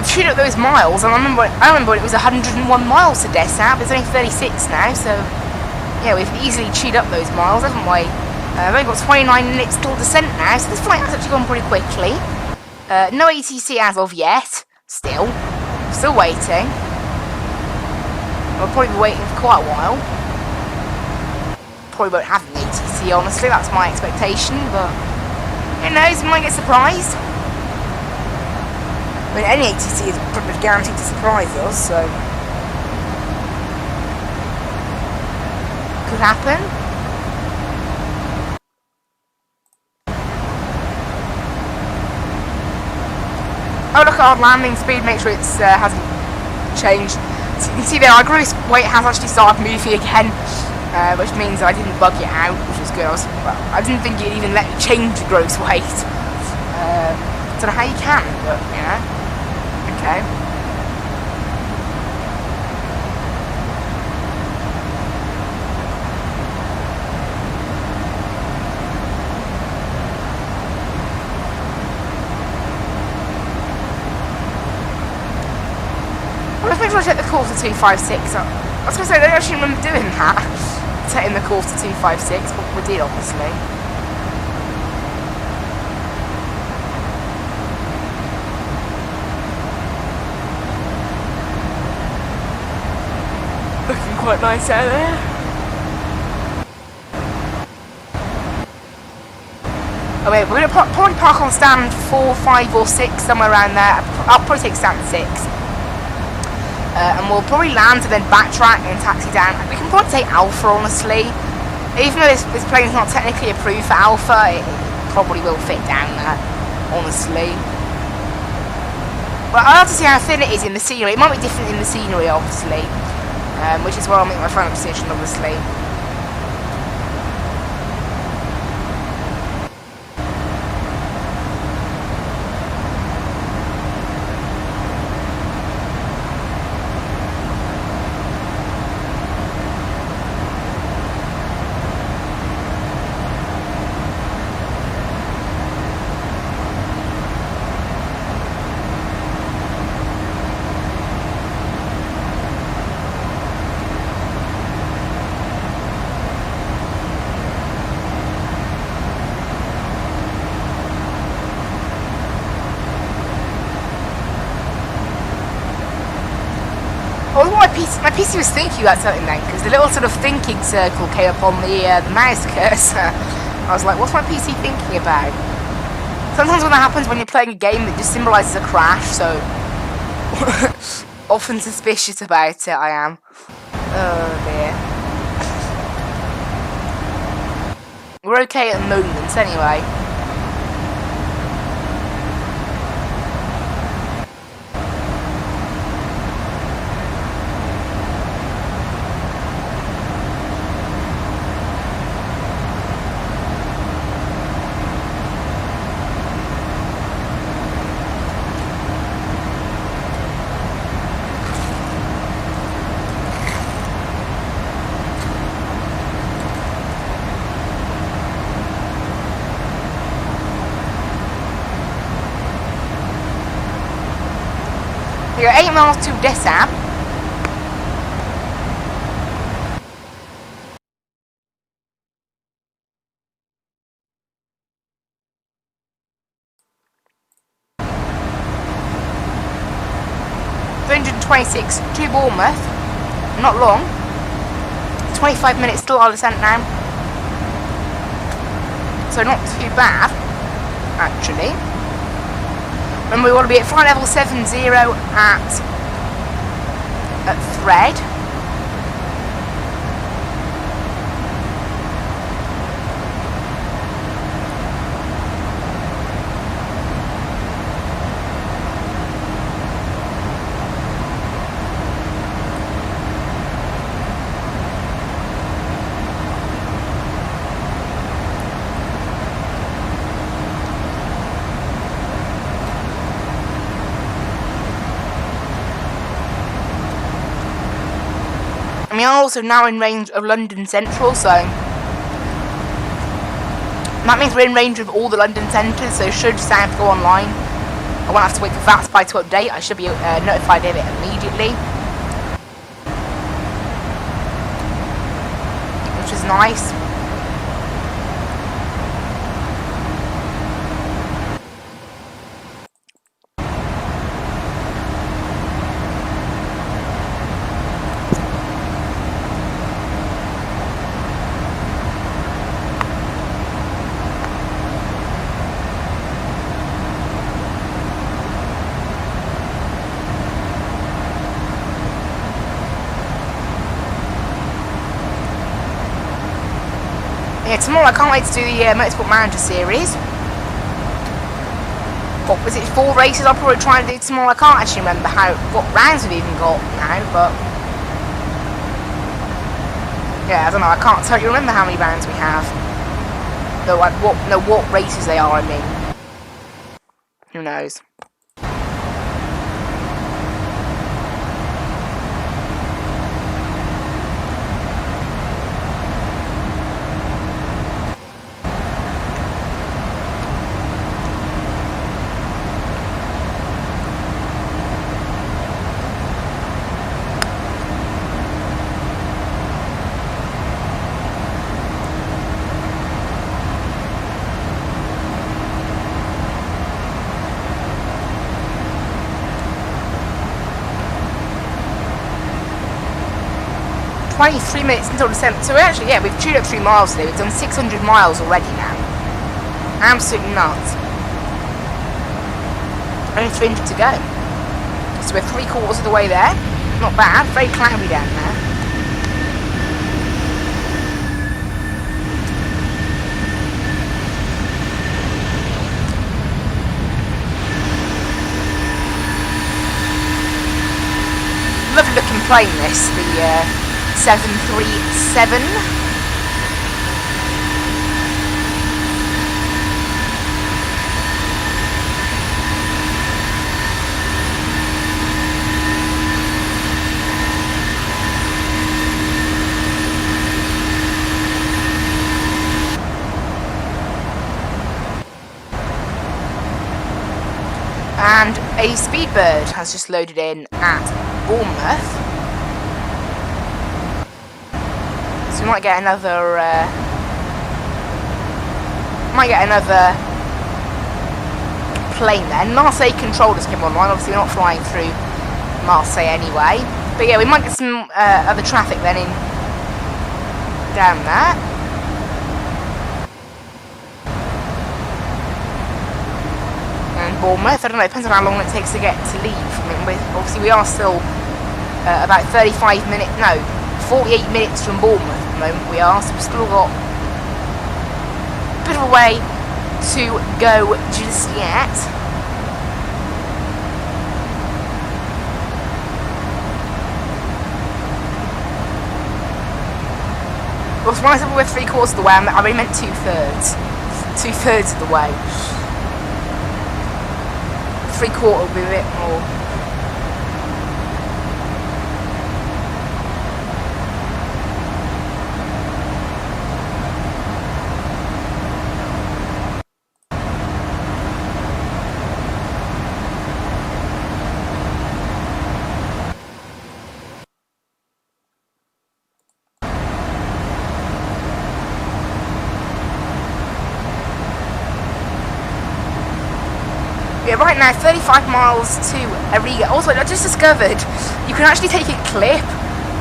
Shoot up those miles, and I remember it was 101 miles to Dessau, but it's only 36 now, so yeah, we've easily chewed up those miles, haven't we? We've only got 29 minutes till descent now, so this flight has actually gone pretty quickly. No ATC as of yet, still waiting. We'll probably be waiting for quite a while. probably won't have the ATC, honestly. That's my expectation, but who knows, we might get surprised. I mean, any ATC is pretty much guaranteed to surprise us, so could happen. Oh, look at our landing speed, make sure it hasn't changed. So you can see there, our gross weight has actually started moving again, which means I didn't bug it out, which was good. I didn't think it'd even let me change the gross weight. Don't know how you can, but, you know. Okay. Let's make sure I check the course to 256. I was going to say, I don't actually remember doing that. Setting the course to 256, but we did, obviously. Looking quite nice out there. Oh wait, we're going to probably park on stand 4, 5 or 6, somewhere around there. I'll probably take stand 6. And we'll probably land and then backtrack and taxi down. We can probably take Alpha, honestly. Even though this plane's not technically approved for Alpha, it probably will fit down there, honestly. But I'll have to see how thin it is in the scenery. It might be different in the scenery, obviously. Which is where I'll make my final decision, obviously. Although my PC was thinking about something then, because the little sort of thinking circle came up on the mouse cursor. I was like, what's my PC thinking about? Sometimes when that happens when you're playing a game that just symbolises a crash, so often suspicious about it, I am. Oh dear. We're okay at the moment, anyway. You're 8 miles to Dessab. $326 to Bournemouth. Not long. 25 minutes still on the descent now. So not too bad, actually. And we want to be at flight level 70 at Thread. And we are also now in range of London Central, so that means we're in range of all the London centres, so should South go online, I won't have to wait for Vatsim to update, I should be notified of it immediately. Which is nice. tomorrow I can't wait to do the Motorsport Manager series. What was it, 4 races I'll probably try and do tomorrow? I can't actually remember what rounds we've even got now, but yeah, I don't know, I can't totally remember how many rounds we have. Though what races they are, I mean. Who knows? 23 minutes until December. So actually, yeah, we've chewed up 3 miles today. We've done 600 miles already now. Absolutely nuts. Only 300 to go. So we're 3/4 of the way there. Not bad. Very cloudy down there. Lovely looking plane, this. The 737. And a Speedbird has just loaded in at Bournemouth. So we might get another plane then. Marseille controllers came online. Obviously we're not flying through Marseille anyway. But yeah, we might get some other traffic then in down there. And Bournemouth, I don't know, it depends on how long it takes to get to leave. I mean, obviously we are still about 35 minutes, no, 48 minutes from Bournemouth at the moment we are, so we've still got a bit of a way to go just yet. Also, when I said we're 3/4 of the way, I really meant 2/3. 2/3 of the way. 3/4 will be a bit more. Yeah, right now, 35 miles to Ariga. Also, I just discovered you can actually take a clip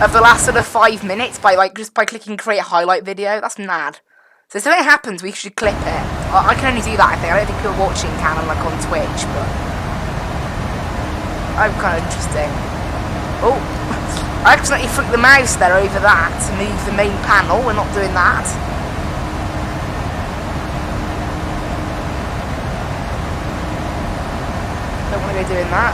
of the last sort of 5 minutes by just by clicking create highlight video. That's mad. So if something happens, we should clip it. I can only do that, I think. I don't think people watching can on Twitch, but I'm kind of interesting. Oh, I accidentally flicked the mouse there over that to move the main panel. We're not doing that. Don't want to go doing that.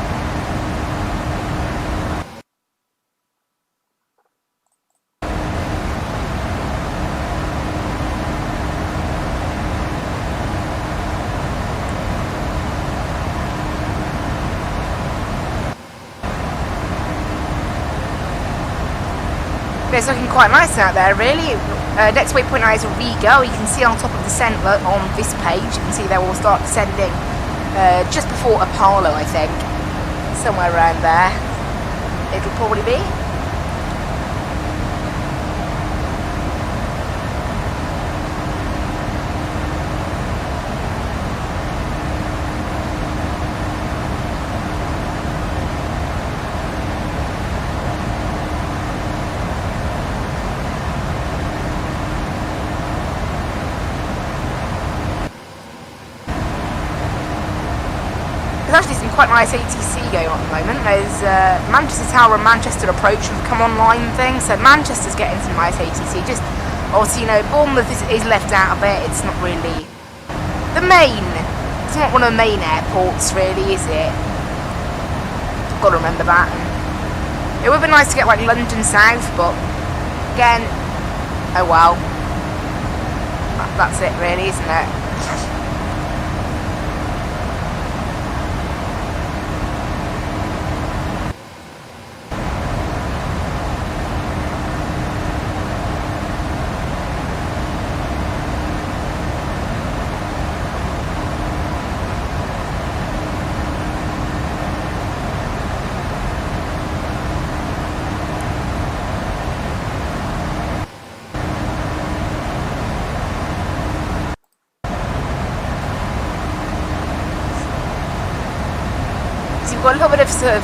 It's looking quite nice out there, really. Next waypoint now is Riga. You can see on top of the centre on this page. You can see they will start descending just before Apollo, I think. Somewhere around there. It'll probably be. There's actually some quite nice ATC going on at the moment. There's Manchester Tower and Manchester Approach have come online and things, so Manchester's getting some nice ATC, just Obviously, you know, Bournemouth is left out of it. It's not really the main. It's not one of the main airports, really, is it? Got to remember that. It would be nice to get like London South, but again, oh well. That's it, really, isn't it? Got a little bit of sort of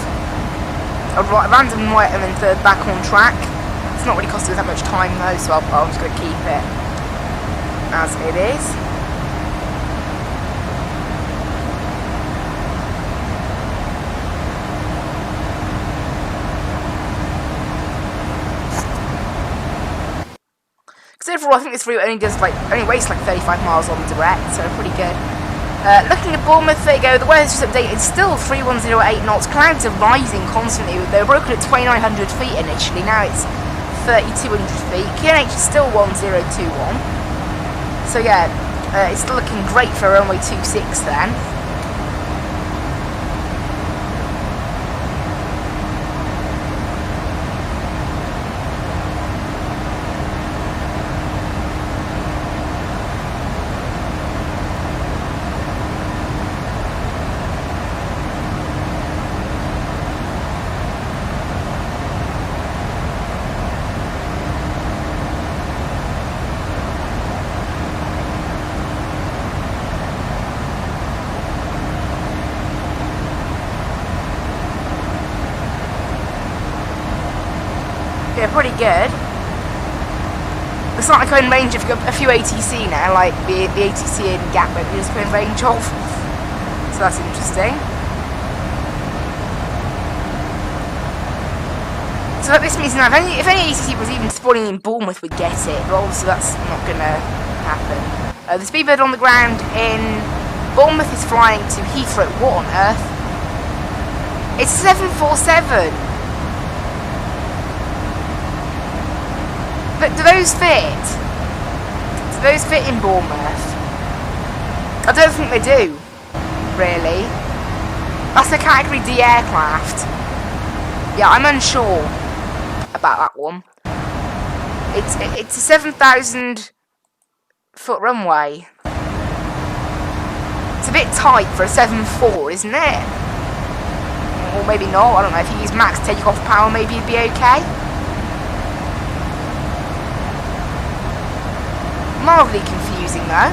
a random right and then third back on track. It's not really costing us that much time though, so I'm just going to keep it as it is. Because overall, I think this route only wastes like 35 miles on direct, so pretty good. Looking at Bournemouth, there you go, the weather's just updated, it's still 3108 knots, clouds are rising constantly, they were broken at 2900 feet initially, now it's 3200 feet, QNH is still 1021, so yeah, it's still looking great for runway 26 then. Yeah, pretty good. It's not like I'm in range of a few ATC now, like the ATC in Gatwick we just put in range of. So that's interesting. So this means now, if any ATC was even spawning in Bournemouth would get it, but obviously that's not going to happen. The speedbird on the ground in Bournemouth is flying to Heathrow. What on earth? It's 747! But do those fit? Do those fit in Bournemouth? I don't think they do, really. That's a Category D aircraft. Yeah, I'm unsure about that one. It's a 7,000 foot runway. It's a bit tight for a 7.4, isn't it? Or maybe not, I don't know. If you use max takeoff power, maybe it'd be okay. Mildly confusing though.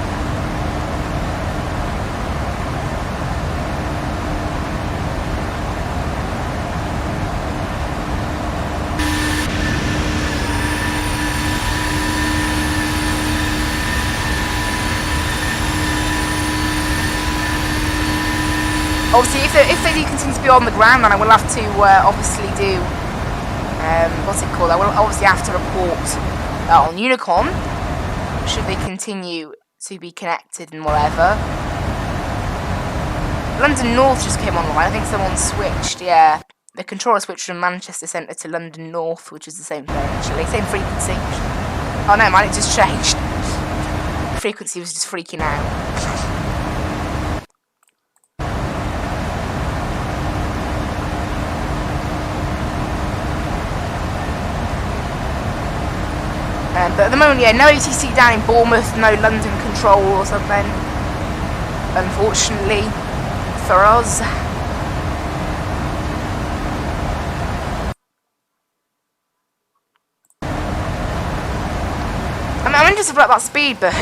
Obviously, if they do continue to be on the ground, then I will have to obviously do what's it called? I will obviously have to report on Unicom. Should they continue to be connected and whatever. London North just came online. I think someone switched, yeah. The controller switched from Manchester Centre to London North, which is the same thing actually. Same frequency. Oh no, man, it just changed. The frequency was just freaking out. But at the moment, yeah, no ATC down in Bournemouth, no London control or something. Unfortunately, for us. I'm interested about that speedbird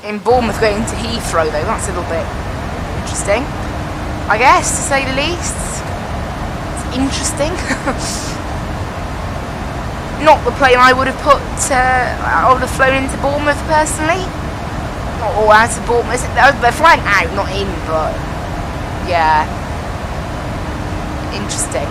in Bournemouth going to Heathrow, though. That's a little bit interesting, I guess, to say the least. It's interesting. Not the plane I would have I would have flown into Bournemouth personally. Or out of Bournemouth. They're flying out, not in, but yeah. Interesting.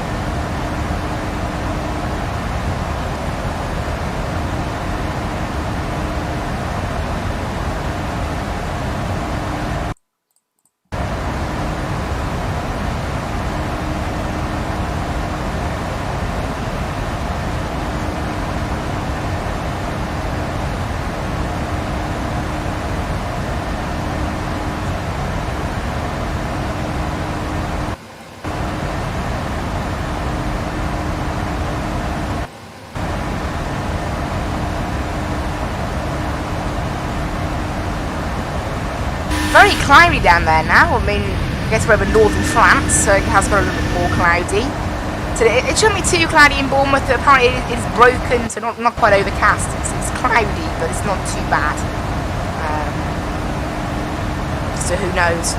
very cloudy down there now. I mean, I guess we're over northern France, so it has got a little bit more cloudy. So it shouldn't be too cloudy in Bournemouth. Apparently it is broken, so not quite overcast. It's cloudy, but it's not too bad. So who knows?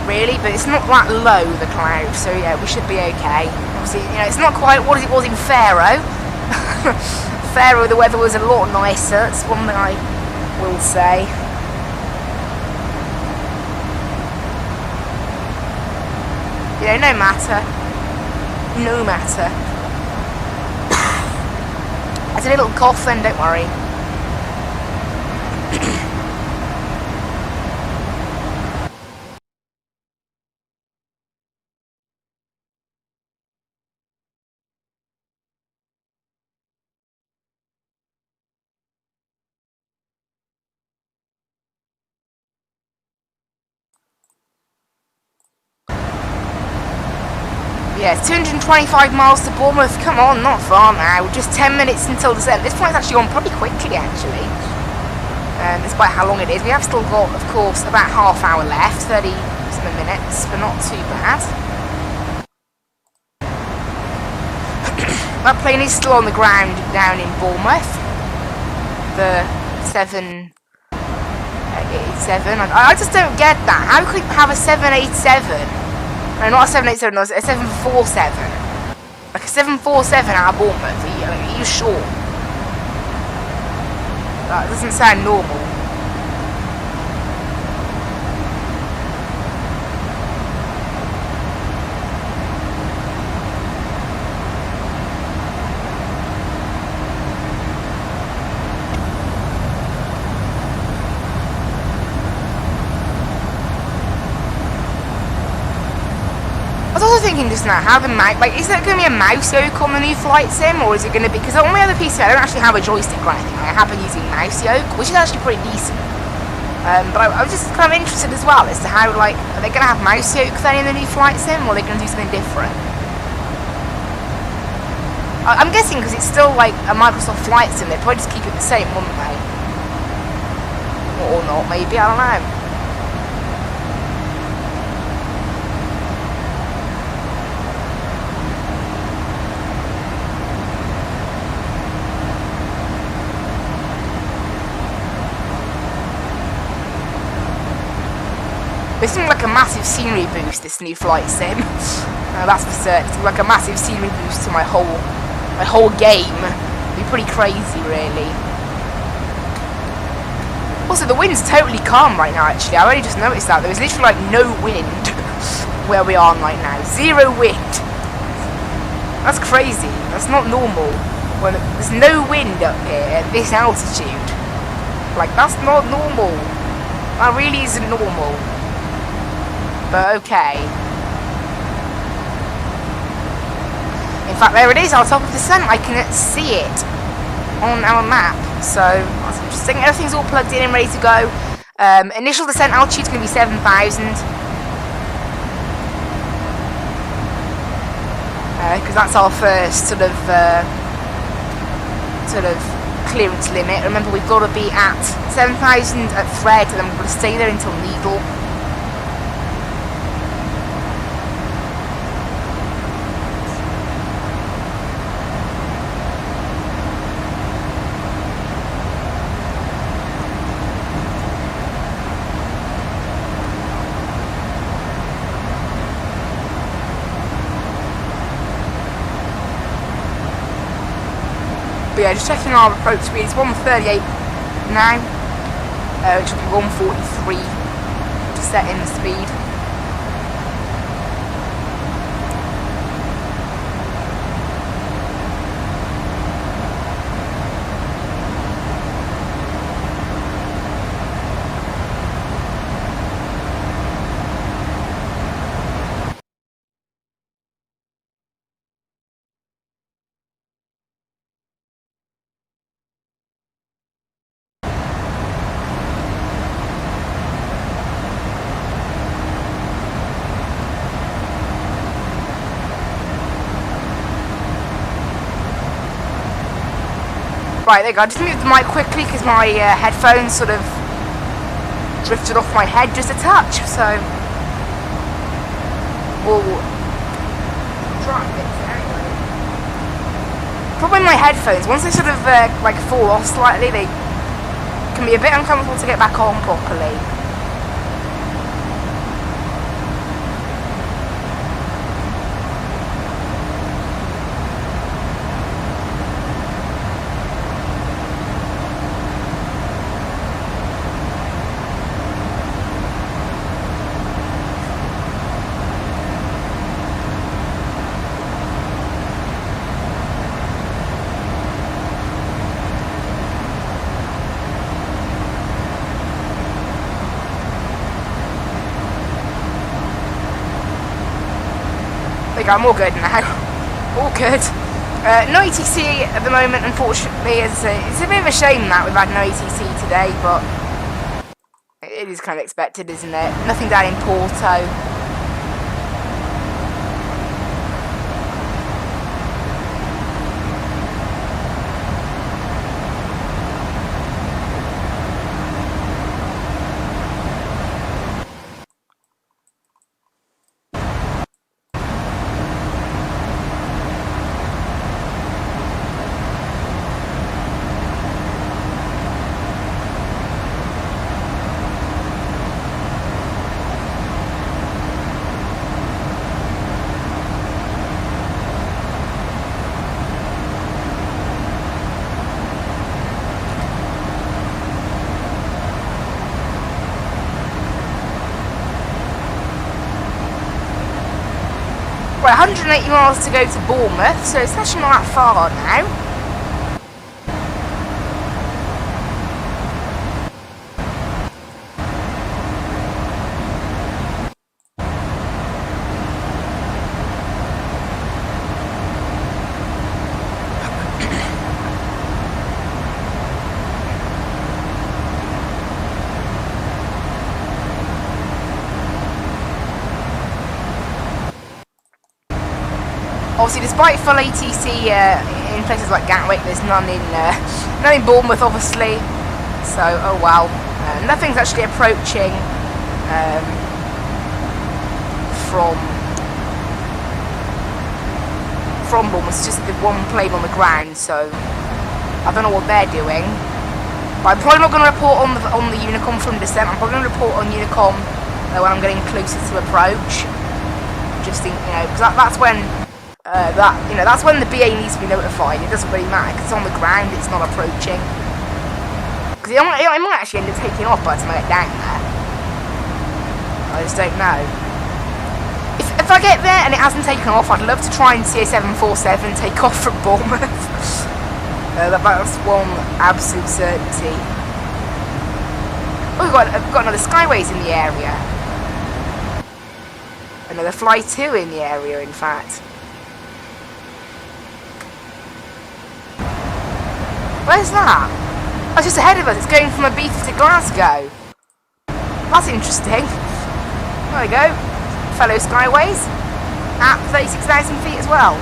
Really, but it's not that low, the cloud, so yeah, we should be okay. Obviously, you know, it's not quite what it was in Faro. Faro, the weather was a lot nicer, that's one thing I will say. You know, no matter. It's a little cough then, don't worry. Yeah, it's 225 miles to Bournemouth. Come on, not far now. Just 10 minutes until the set. This flight's actually gone pretty quickly, actually. Despite how long it is. We have still got, of course, about half hour left. 30-something minutes, but not too bad. That plane is still on the ground down in Bournemouth. The 787. I just don't get that. How could you have a 787? No, not a 787, no, a 747. Like a 747 out of Bournemouth. Are you sure? That doesn't sound normal. I was also thinking just now, how the mouse, like, is there going to be a mouse yoke on the new flight sim, or is it going to be, because on my other PC I don't actually have a joystick or anything, I have been using mouse yoke, which is actually pretty decent. But I was just kind of interested as well as to how, like, are they going to have mouse yoke then in the new flight sim, or are they going to do something different? I'm guessing because it's still like a Microsoft flight sim, they'd probably just keep it the same, wouldn't they? Or not, maybe, I don't know. It's something like a massive scenery boost, this new flight sim. That's for certain. It's like a massive scenery boost to my whole game. It'd be pretty crazy, really. Also, the wind's totally calm right now, actually. I only just noticed that. There was literally, like, no wind where we are right now. Zero wind. That's crazy. That's not normal. When there's no wind up here at this altitude. Like, that's not normal. That really isn't normal. But okay. In fact, there it is on top of the sun. I can see it on our map. So that's interesting. Everything's all plugged in and ready to go. Initial descent altitude is going to be 7,000. Because that's our first sort of clearance limit. Remember, we've got to be at 7,000 at thread, and then we're going to stay there until needle. But yeah, just checking our approach speed. It's 138 now, which will be 143 to set in the speed. Right, there you go. I just moved the mic quickly because my headphones sort of drifted off my head just a touch, so we'll try and fix it anyway. Probably my headphones, once they sort of like fall off slightly, they can be a bit uncomfortable to get back on properly. I'm all good now. All good. No ETC at the moment, unfortunately. It's a bit of a shame that we've had no ETC today, but it is kind of expected, isn't it? Nothing down in Porto. Right, 180 miles to go to Bournemouth, so it's actually not that far now. Obviously, despite full ATC in places like Gatwick, there's none in Bournemouth, obviously. So, oh well. Nothing's actually approaching from Bournemouth. It's just the one plane on the ground. So, I don't know what they're doing. But I'm probably not going to report on the Unicom from descent. I'm probably going to report on Unicom when I'm getting closer to approach. Just think, because that's when. That's when the BA needs to be notified. It doesn't really matter because it's on the ground, it's not approaching. Because it might actually end up taking off by the time I get down there. I just don't know. If I get there and it hasn't taken off, I'd love to try and see a 747 take off from Bournemouth. That's one absolute certainty. Oh, we've got another Skyways in the area. Another Fly2 in the area, in fact. Where's that? Oh, it's just ahead of us. It's going from Ibiza to Glasgow. That's interesting. There we go. Fellow Skyways. At 36,000 feet as well.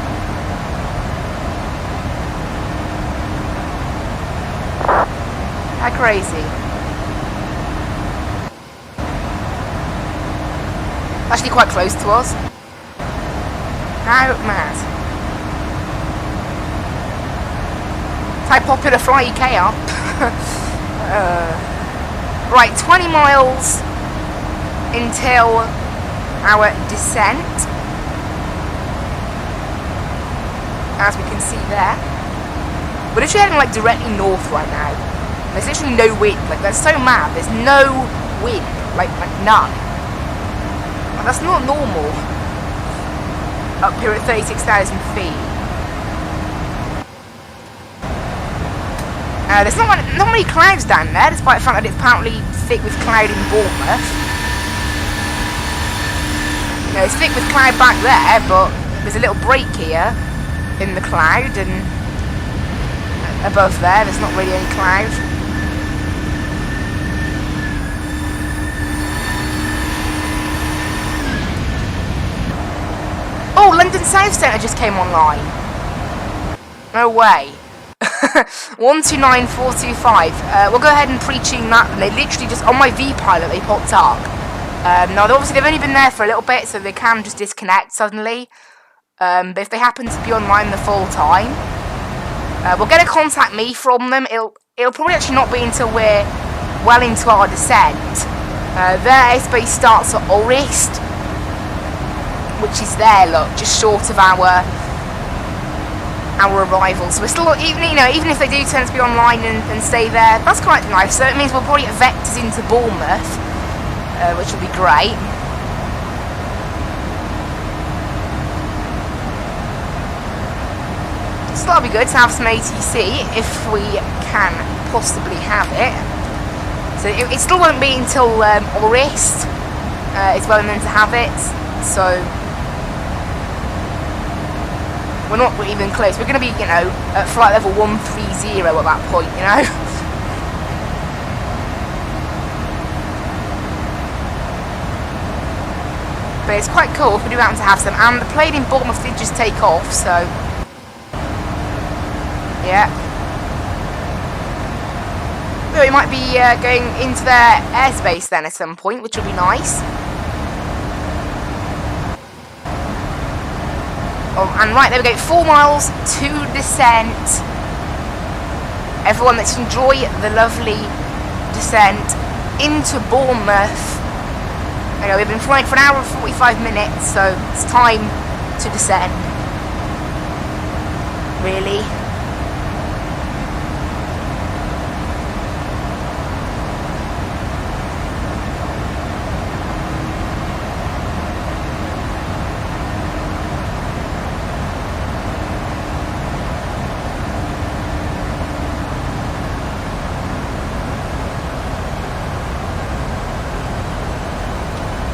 How crazy. Actually quite close to us. How mad. How popular Fly UK are. Right, 20 miles until our descent, as we can see there. We're literally heading like directly north right now. There's literally no wind. Like, that's so mad. There's no wind. Like none. Like, that's not normal. Up here at 36,000 feet. There's not many clouds down there, despite the fact that it's apparently thick with cloud in Bournemouth. It's thick with cloud back there, but there's a little break here in the cloud, and above there's not really any cloud. Oh, London South Centre just came online. No way. 129425. We'll go ahead and pre-tune that, and they literally just, on my V-Pilot, they popped up. Now, obviously, they've only been there for a little bit, so they can just disconnect suddenly. But if they happen to be online the full time, we'll get a contact me from them. It'll probably actually not be until we're well into our descent. Their airspace starts at Orist, which is there, look, just short of our arrival. So we're still, even if they do tend to be online and stay there, that's quite nice. So it means we'll probably get vectors into Bournemouth, which will be great. So that'll be good to have some ATC if we can possibly have it. So it still won't be until Orist is well meant to have it. So we're not even close. We're going to be, at flight level 130 at that point, But it's quite cool if we do happen to have some. And the plane in Bournemouth did just take off, so yeah. So we might be going into their airspace then at some point, which will be nice. Oh, and right, there we go, 4 miles to descent. Everyone, let's enjoy the lovely descent into Bournemouth. We've been flying for an hour and 45 minutes, so it's time to descend. Really?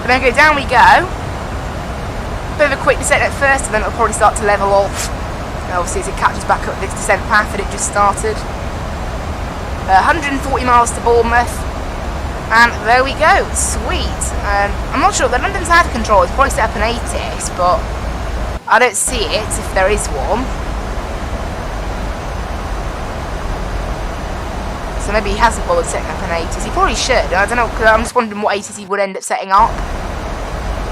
And then down we go. Bit of a quick descent at first, and then it'll probably start to level off. Obviously, as it catches back up this descent path that it just started. 140 miles to Bournemouth, and there we go. Sweet. I'm not sure. The London's out of control. It's probably set up an ATIS, but I don't see it if there is one. So maybe he hasn't bothered setting up an ATIS. He probably should. I don't know, because I'm just wondering what ATIS he would end up setting up.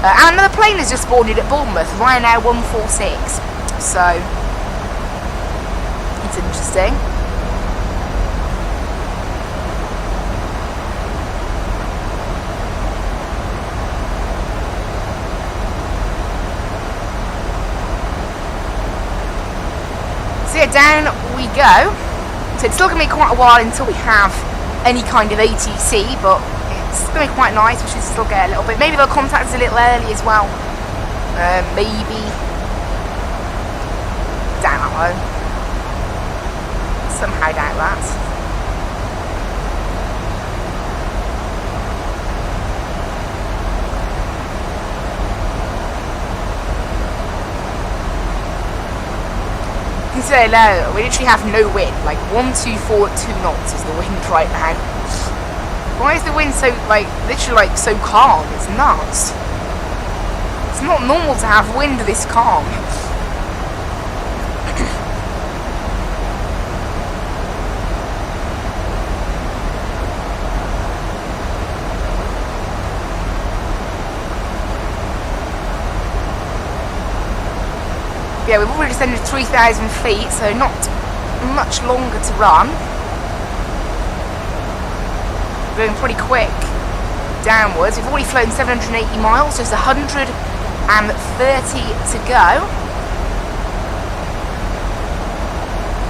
And another plane has just spawned in at Bournemouth, Ryanair 146. So, it's interesting. So yeah, down we go. So it's still going to be quite a while until we have any kind of ATC, but it's going to be quite nice. We should still get a little bit. Maybe they'll contact us a little early as well. Maybe. Doubt that though. Somehow doubt that. Say low, we literally have no wind, like 124 at 2 knots is the wind right now. Why is the wind so, literally so calm? It's nuts. It's not normal to have wind this calm. Yeah, we've already descended 3,000 feet, so not much longer to run. We're going pretty quick downwards. We've already flown 780 miles, just 130 to go.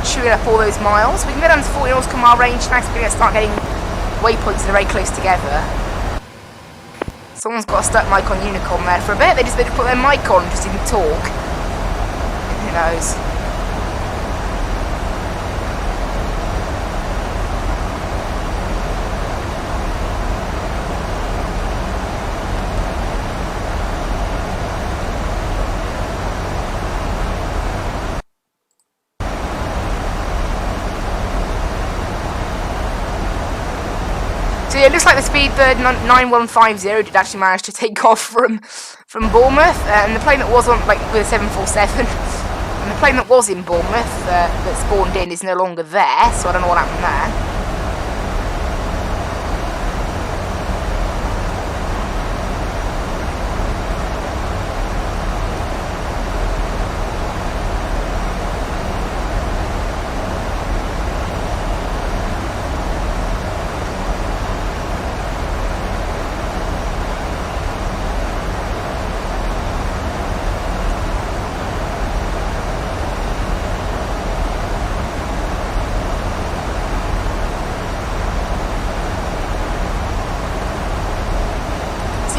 Chewing up all those miles. We can go down to 40 nautical mile range now, so we're going to start getting waypoints that are very close together. Someone's got a stuck mic on Unicorn there for a bit. They just put their mic on, just didn't talk. Who knows? So yeah, it looks like the Speedbird 9150 did actually manage to take off from Bournemouth, and the plane that was on with a 747 And the plane that was in Bournemouth, that spawned in, is no longer there, so I don't know what happened there.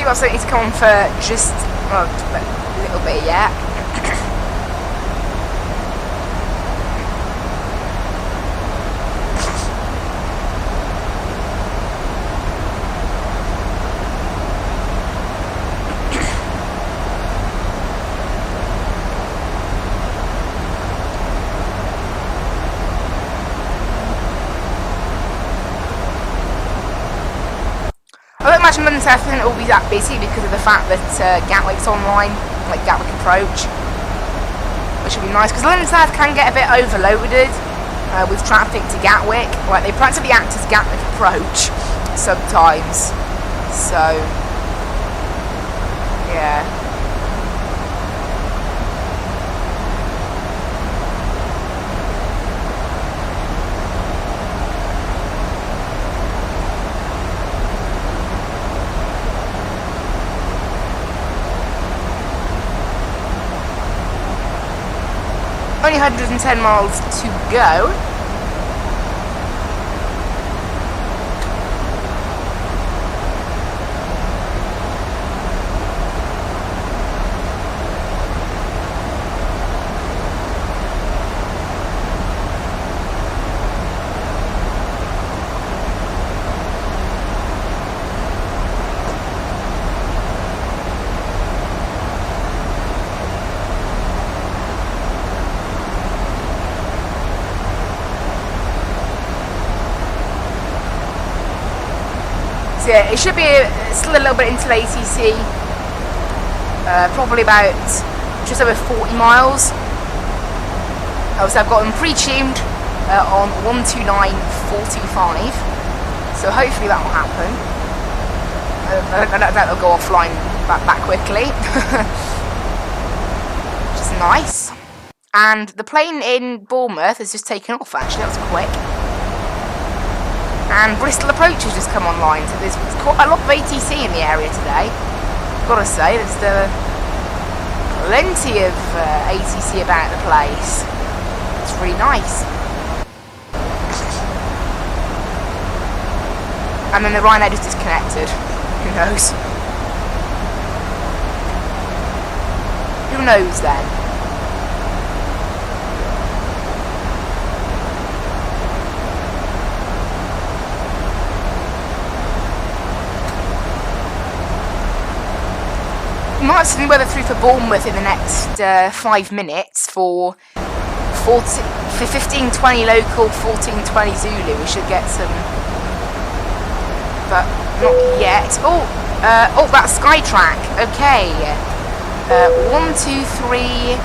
Got something to come on for just a little bit yet. I don't imagine London South will be that busy because of the fact that Gatwick's online, like Gatwick Approach, which will be nice because London South can get a bit overloaded with traffic to Gatwick. Like they practically act as Gatwick Approach sometimes. So yeah. Only 110 miles to go. So yeah, it should be still a little bit into ATC, probably about just over 40 miles. So I've got them pre-tuned on 129.425, so hopefully that will happen. I don't doubt they'll go offline that quickly, which is nice. And the plane in Bournemouth has just taken off, actually, that was quick. And Bristol Approach has just come online, so there's quite a lot of ATC in the area today. Gotta say, there's plenty of ATC about the place. It's really nice. And then the Ryanair just disconnected. Who knows? Who knows then? Might have some weather through for Bournemouth in the next 5 minutes for 15:20 local, 14:20 Zulu. We should get some, but not yet. Oh, that's Skytrack. Okay, 12395.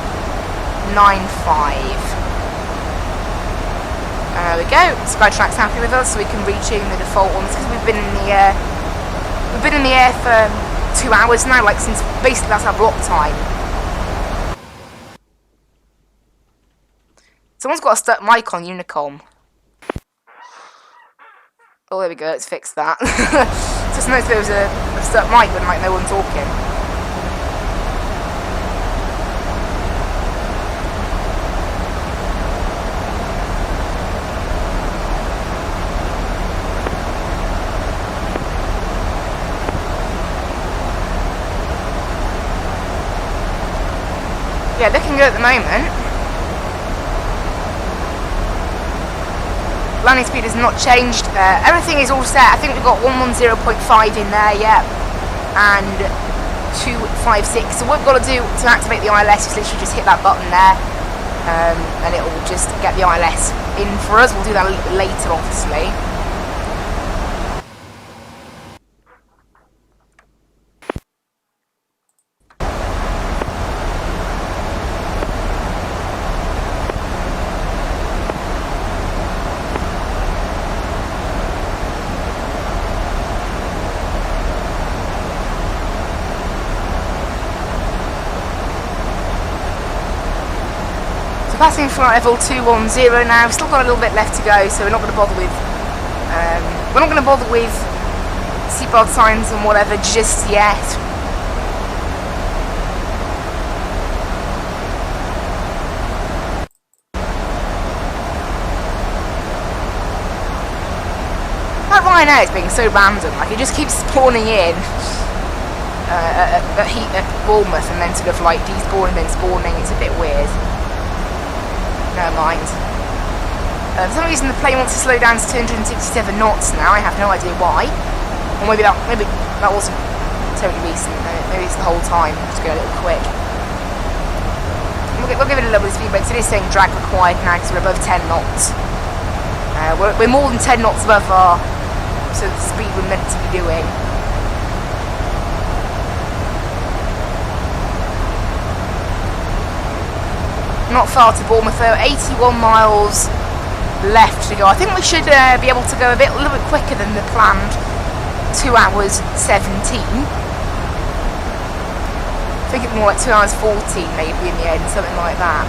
There we go. Skytrack's happy with us, so we can retune the default ones because we've been in the air for 2 hours now, like since basically that's our block time. Someone's got a stuck mic on Unicom. Oh, there we go, let's fix that. Just noticed there was a stuck mic, but like no one talking. Yeah, looking good at the moment. Landing speed has not changed. Everything is all set. I think we've got 110.5 in there, yeah, and 256. So what we've got to do to activate the ILS is literally just hit that button there, and it will just get the ILS in for us. We'll do that a little bit later, obviously. Passing flight level 210 now. Still got a little bit left to go, so we're not going to bother with seatbelt signs and whatever just yet. That Ryanair is being so random. Like, it just keeps spawning in at Bournemouth and then sort of like despawning and then spawning. It's a bit weird. Never mind. For some reason the plane wants to slow down to 267 knots now. I have no idea why. Or maybe that wasn't totally recent. Maybe it's the whole time. Just go a little quick. We'll give it a little bit of speed breaks. It is saying drag required now because we're above 10 knots. We're more than 10 knots above our sort of speed we're meant to be doing. Not far to Bournemouth though. 81 miles left to go. I think we should be able to go a little bit quicker than the planned 2 hours 17. I think it's more like 2 hours 14 maybe in the end, something like that.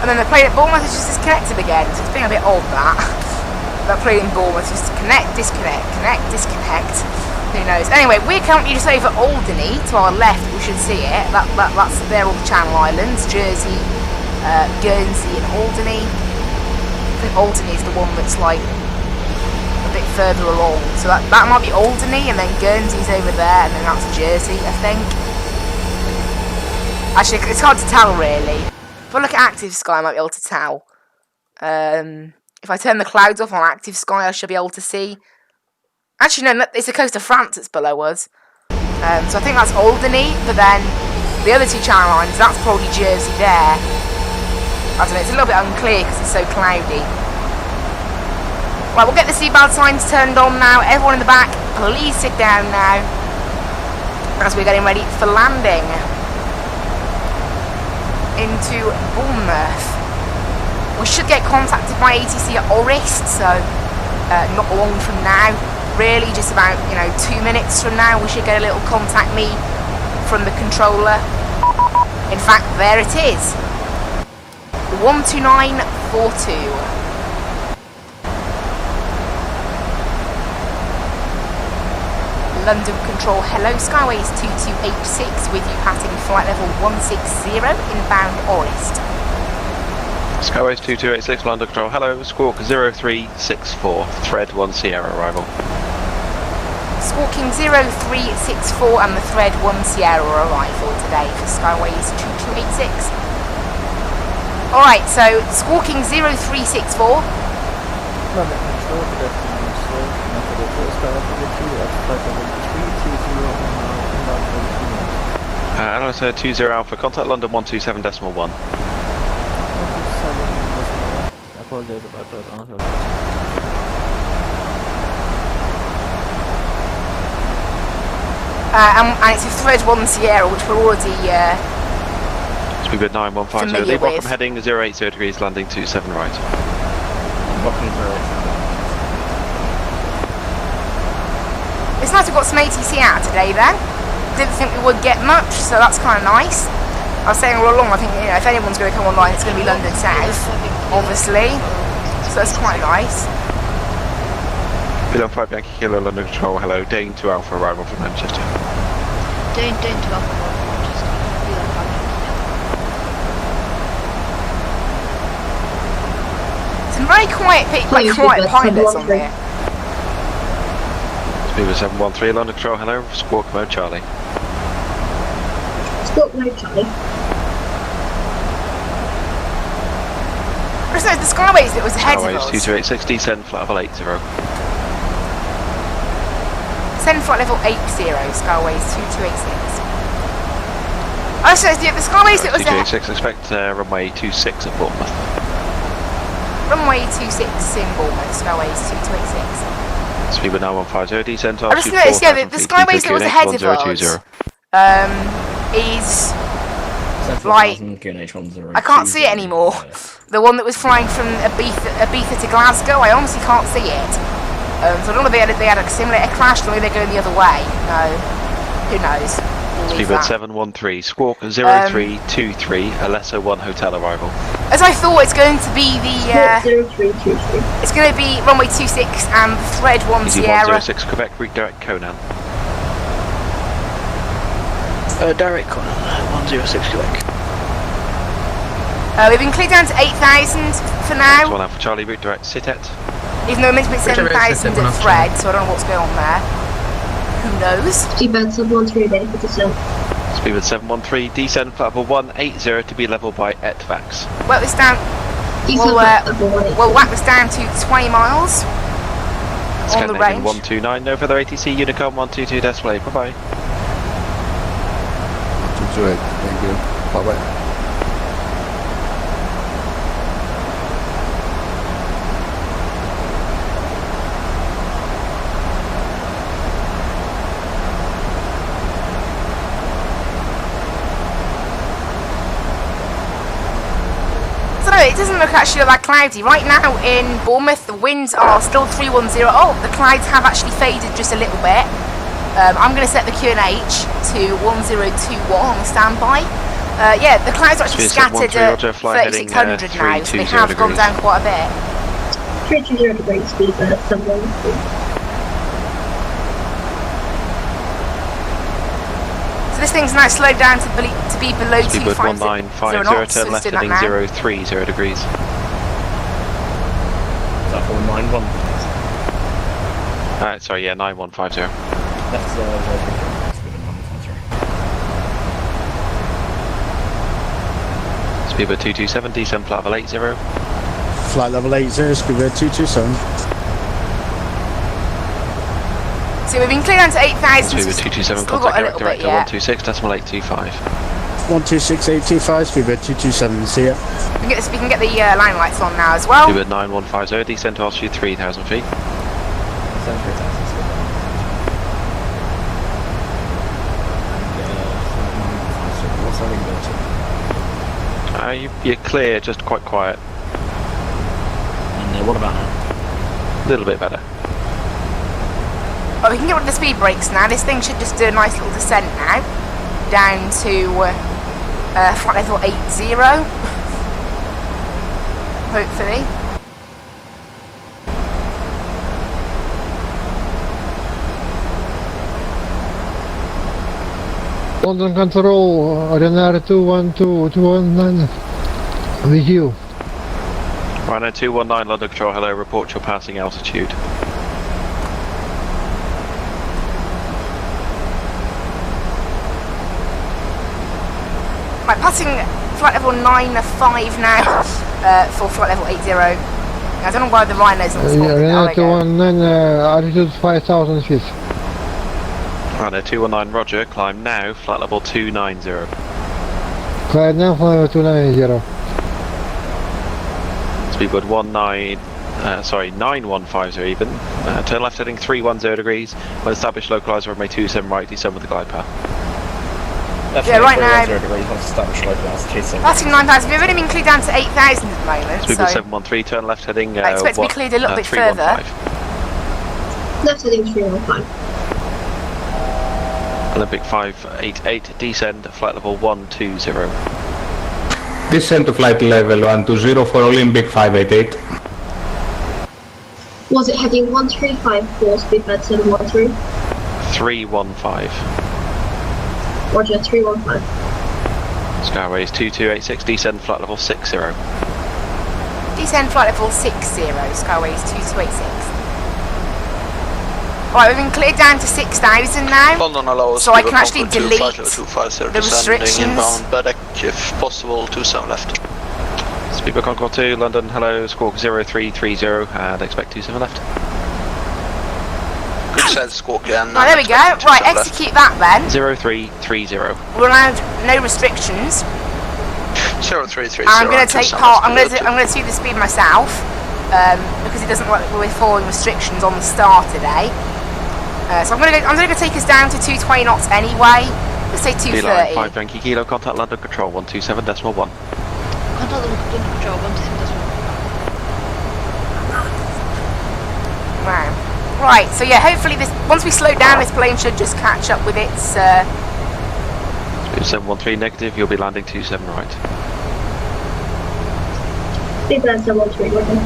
And then the plane at Bournemouth is just disconnected again, so it's being a bit odd that plane in Bournemouth is just connect, disconnect, connect, disconnect. Who knows? Anyway, we're currently just over Alderney to our left. We should see it. That's there, all the Channel Islands, Jersey, Guernsey, and Alderney. I think Alderney is the one that's like a bit further along. So that might be Alderney, and then Guernsey's over there, and then that's Jersey, I think. Actually, it's hard to tell really. If I look at active sky, I might be able to tell. If I turn the clouds off on active sky, I should be able to see. Actually, no, it's the coast of France that's below us. So I think that's Alderney, but then the other two Channel Islands, that's probably Jersey there. I don't know, it's a little bit unclear because it's so cloudy. Right, we'll get the seatbelt signs turned on now. Everyone in the back, please sit down now, as we're getting ready for landing into Bournemouth. We should get contacted by ATC at Orist, so not long from now, really, just about 2 minutes from now we should get a little contact me from the controller. In fact, there it is, 12942. London Control, hello, Skyways 2286 with you passing flight level 160 inbound Orist. Skyways 2286 London Control, hello, Squawk 0364, thread 1 Sierra arrival. Squawking 0364 and the thread 1 Sierra arrival today for Skyways 2286. Alright, so Squawking 0364. London Control, good afternoon, sir. Method of first availability at flight level 320 inbound for 2 minutes. Hello sir, 20 Alpha, contact London 127.1. 127, I apologize about that. And it's a thread 1 Sierra, which we're already Speedbird 9150, leave Rockham heading 080 degrees, landing 27 right. It's nice we've got some ATC out today then. Didn't think we would get much, so that's kind of nice. I was saying all along, I think if anyone's going to come online, it's going to be London South, obviously. So that's quite nice. Bill 5 Yankee Kilo, London Control, hello, Dane 2 Alpha, arrival from Manchester. Dane 2 Alpha, Manchester. Some very quiet pilots on there. Speedbird 713, London Control, hello, Squawk mode Charlie. Squawk mode Charlie. But no, the Skyways that was ahead of Skyways us. 22860, descend flight level 80. Descend flight level 80, Skyways 2286. Oh, so yeah, the Skyways that was there. 2286, expect runway 26 at Bournemouth. Runway 26 in Bournemouth, Skyways 2286. Speed with 9150, descend to I just noticed, yeah, the Skyways that was ahead of us is like, I can't see it anymore. The one that was flying from Ibiza to Glasgow, I honestly can't see it. So I don't know if they had a simulator crash, or maybe they're going the other way. No, who knows? Speedbird 713, Squawk 0323, Alesso 1 hotel arrival. As I thought, it's going to be the 0323. it's going to be runway 26 and thread 1 Easy Sierra. 106 Quebec, redirect Conan. Direct Conan, 106 Quebec. We've been cleared down to 8,000 for now, One Alpha Charlie, redirect Sitet. even though we're meant to be 7,000 at thread, so I don't know what's going on there. Who knows? Speedbird 713 ready for descent. Speedbird 713, descend flight level 180 to be level by ETVAX. Well, it's down. We'll whack this down to 20 miles on the range. 129, no further ATC, Unicom 122 display, bye bye. 228, thank you, bye bye. It doesn't look actually that cloudy. Right now in Bournemouth, the winds are still 310. Oh, the clouds have actually faded just a little bit. I'm going to set the QNH to 1021 on standby. Yeah, the clouds are actually scattered at 3600 now, so they have gone down quite a bit. 320 degrees, Speedbird 713. This thing's now slowed down to be below 250 knots, so turn left it's doing heading that now. 030 degrees. Is that 491? Sorry, yeah, 9150. That's 030. Speedbird 227, descend flight level 80. Flight level 80, Speedbird 227. So we've been cleared down to 8,000. Speedbird 227, Still got contact a little bit director yet. 126.825. 126.825, Speedbird 227, see ya. We can get the line lights on now as well. Speedbird 9150, descend to altitude 3,000 feet. What's our wing go to? You're clear, just quite quiet. And what about now? A little bit better. Oh, we can get rid of the speed brakes now. This thing should just do a nice little descent now. Down to flight level 80. Hopefully. London Control, Ryanair 212-219 with you. Ryanair 219, London Control, hello, report your passing altitude. Right, passing flight level 95 now for flight level 80. I don't know why the rhinos on the spot. Ryanair 219, altitude 5,000 feet. Ryanair 219, roger, climb now, flight level 290. Climb now, flight level 290. Speedbird 9150 even. Turn left heading 310 degrees. When established, localize runway 27 right, descend with the glide path. Yeah, right now. Passing 9,000. We've only been cleared down to 8,000 at the moment. Speedbird So 713, turn left heading. I expect to be cleared a little bit further. Left heading 315. Olympic 588, descend, flight level 120. Descend to flight level 120 for Olympic 588. Was it heading 1354, Speedbird 713? 315. Roger, 315. Skyways 2286, descend, flight level 60. Descend flight level 60, Skyways 2286. Right, we've been cleared down to 6,000 now, so I can actually delete the restrictions. Inbound, Badek, if possible, 27 left. Speedbird Concord 2, London, hello, squawk 0330, and expect 27 left. Good said Squawky and... Right, there we go. Right, execute that then. 0330. We're allowed no restrictions. 0330. I'm going to take part. I'm going to do the speed myself because it doesn't work. We're following restrictions on the star today. So I'm going to take us down to 220 knots anyway. Let's say 230. 5 Yankee Kilo, contact London Control 127.1. Contact London Control 127.1. Wow. Right, so yeah, hopefully once we slow down, this plane should just catch up with its... Speed 713 negative, you'll be landing 27 right. Speedbird 713, okay.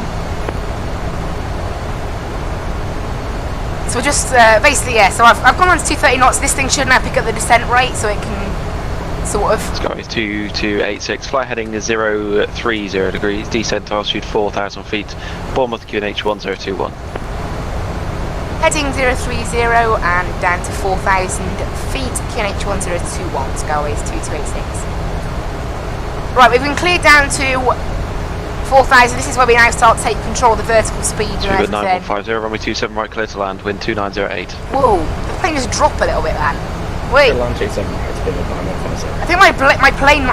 So we're just, basically, yeah, so I've gone on to 230 knots. This thing should now pick up the descent rate, so it can sort of... Skyways 2286, fly heading 030 degrees, descent altitude 4,000 feet, Bournemouth QNH 1021. Heading 030 and down to 4,000 feet, QNH 1021, Skyways 2286. Right, we've been cleared down to 4,000, this is where we now start to take control of the vertical speed and everything. 9150, runway 27 right, clear to land, wind 2908. Whoa, the plane just dropped a little bit then. Wait. I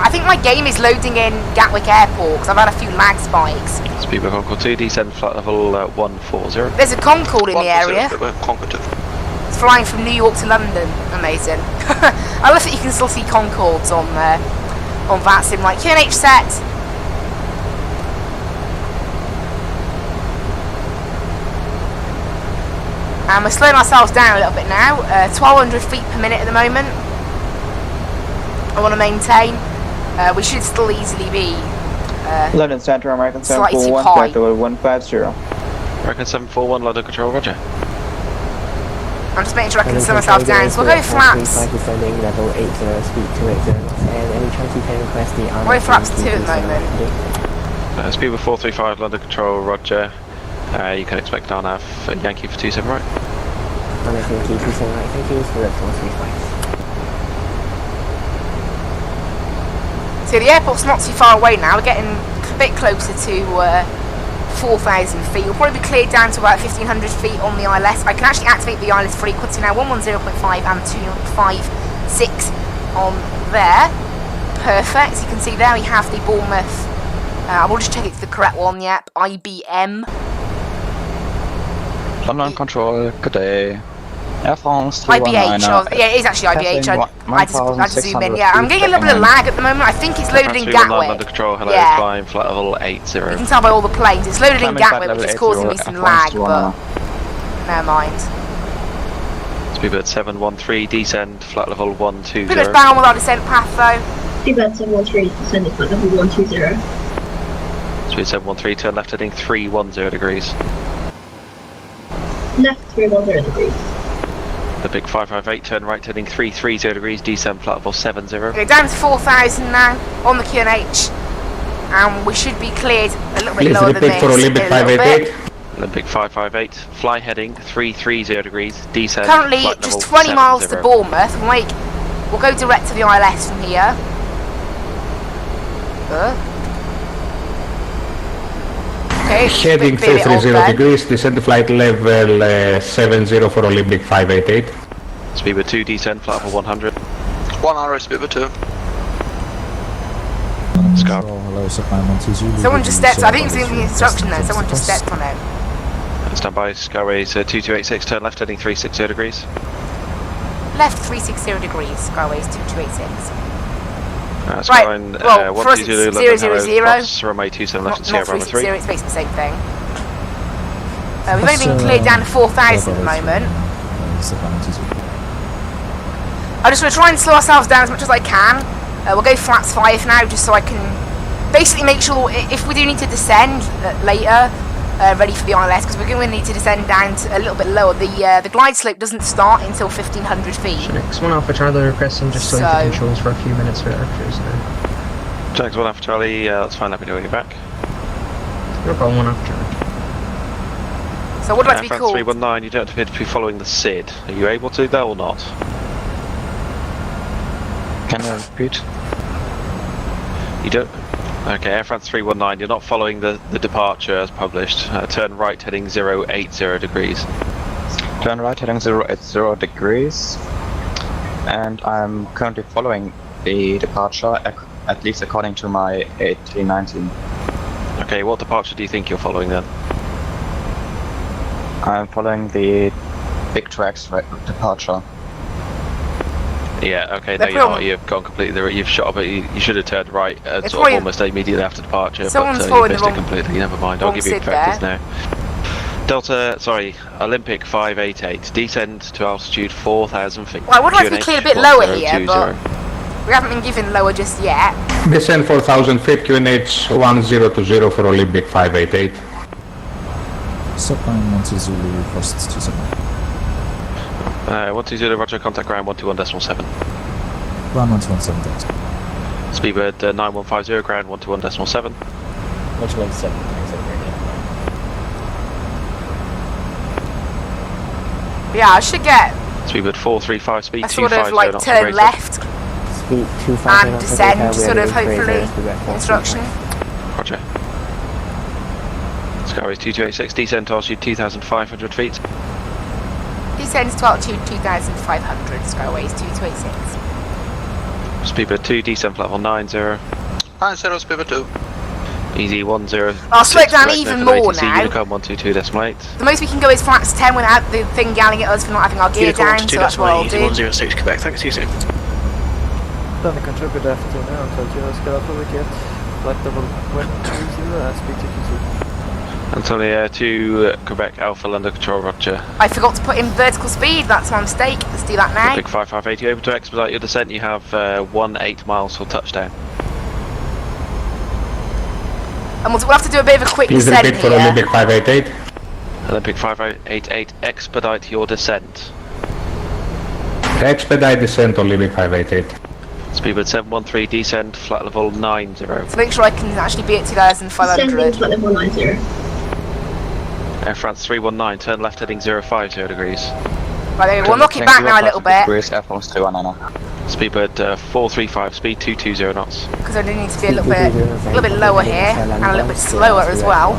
think my game is loading in Gatwick Airport because I've had a few lag spikes. Speedbird Concorde 2, descend flight level 140. There's a Concorde in the area. Concorde. It's flying from New York to London. Amazing. I love that you can still see Concordes on Vatsim. Right, QNH set. And we're slowing ourselves down a little bit now. 1,200 feet per minute at the moment. I want to maintain. We should still easily be London Center, American slightly 741, high. flight level 150. American 741, London Control, roger. I'm just making sure I can slow myself down. So we'll go flaps. Level 80, speed 280, and any chance you can request the... We're going flaps 2 at the moment. Speed with 435, London Control, roger. You can expect RNAV Yankee for 27 right. RNAV Yankee 27 right, thank you, for 435. So the airport's not too far away now. We're getting a bit closer to 4,000 feet. We'll probably be cleared down to about 1,500 feet on the ILS. I can actually activate the ILS frequency now, 110.5 and 256 on there. Perfect. So you can see there we have the Bournemouth. I will just check it's the correct one. Yep, IBM. London Control, good day. Air France 319. IBH. Yeah, it is actually IBH. I had to zoom in. Yeah, I'm getting a little bit of lag at the moment. I think it's loaded in Gatwick. London Control, hello, yeah. flying flight level 80. You can tell by all the planes. It's loaded in Gatwick, which is causing me some lag, but never mind. Speedbird 713, descend, flight level 120. Pretty much bound with our descent path though. Speedbird 713, descending flight level 120. Speed 713, turn left heading 310 degrees. Left 310 degrees. The big 558, turn right heading 330 degrees, descend flight level 70. Okay, down to 4,000 now on the QNH. And we should be cleared a little bit lower than this. For Olympic 588. Olympic 558, fly heading 330 degrees, descend. Currently just 20 miles to Bournemouth. We'll go direct to the ILS from here. Okay, Heading 330 degrees, descend to flight level 70 for Olympic 588. Speedbird 2, descend, flight level 100. 100, Speedbird 2. Scar. Someone just stepped, I think it's in the instruction there, someone just stepped on it. Stand by, Skyways 2286, turn left heading 360 degrees. Left 360 degrees, Skyways 2286. Right, well, for us it's 000, runway 27 left and Sierra Bravo 3. It's basically the same thing. We've only been cleared down to 4,000 at the moment. I'm just going to try and slow ourselves down as much as I can. We'll go flaps 5 now, just so I can basically make sure if we do need to descend later, ready for the ILS, because we're going to need to descend down to a little bit lower. The glide slope doesn't start until 1,500 feet. X1 Alpha Charlie requesting just so controls for a few minutes for aircrews now. Jags 1 Alpha Charlie, that's fine, let me know when you're back. No problem, 1 Alpha Charlie. So what would like to be France called? 319, you don't appear to be following the SID. Are you able to though or not? Can I repeat? You don't? Okay, Air France 319, you're not following the departure as published. Turn right heading 080 degrees. Turn right heading 0 at 0 degrees. And I'm currently following the departure, at least according to my 1819. Okay, what departure do you think you're following then? I'm following the big tracks departure. Yeah, okay, The no you're not, problem- you've gone completely, you've shot up, you should have turned right, It's sort of probably- almost immediately after departure, Someone's but you following the missed it wrong- completely, never mind, I'll wrong give you SID factors there. now. Delta, sorry, Olympic 588, descend to altitude 4,000 feet. Well, I would like to be QNH cleared a bit lower here, 1020. but we haven't been given lower just yet. Descend 4,000 feet, QNH 1020 for Olympic 588. Subline 1 Zulu, first 27. 120, roger, contact ground 121.7. Ground 121.7. Speedbird 9150, ground 121.7. 127, Yeah, I should get Speedbird 435, speed a sort 250 of like knots turn rated. left Speed 25 and descend, sort of hopefully instruction. Roger. Skyways 2286, descend to altitude 2,500 feet. Descends to altitude 2,500, Skyways 2286. Speedbird 2, descent level 90. 90, speedbird 2. Easy 10. I'll slow it down even more now. Unicom 122.8. The most we can go is flats 10 without the thing yelling at us for not having our gear down, so that's what I'll do. 106 Quebec, thanks, you soon. Then control good afternoon, Antonio, Scalpel Wicket, flight level 120 and speed 222. Antonio 2, Quebec Alpha, London Control, roger. I forgot to put in vertical speed, that's my mistake. Let's do that now. Big 558, you able to expedite your descent? You have 18 miles till touchdown. And we'll have to do a bit of a quick Please descent repeat for here. Olympic 588. Olympic 588, expedite your descent. Expedite descent Olympic 588. Speedbird 713, descend, flat level 90. To make sure I can actually be at Descending 2,500. flight level 90. Air France 319, turn left heading 050 degrees. Right, we'll knock it back now a little bit, Speedbird 435, speed 220 knots. because I do need to be a little bit lower here, and a little bit slower as well.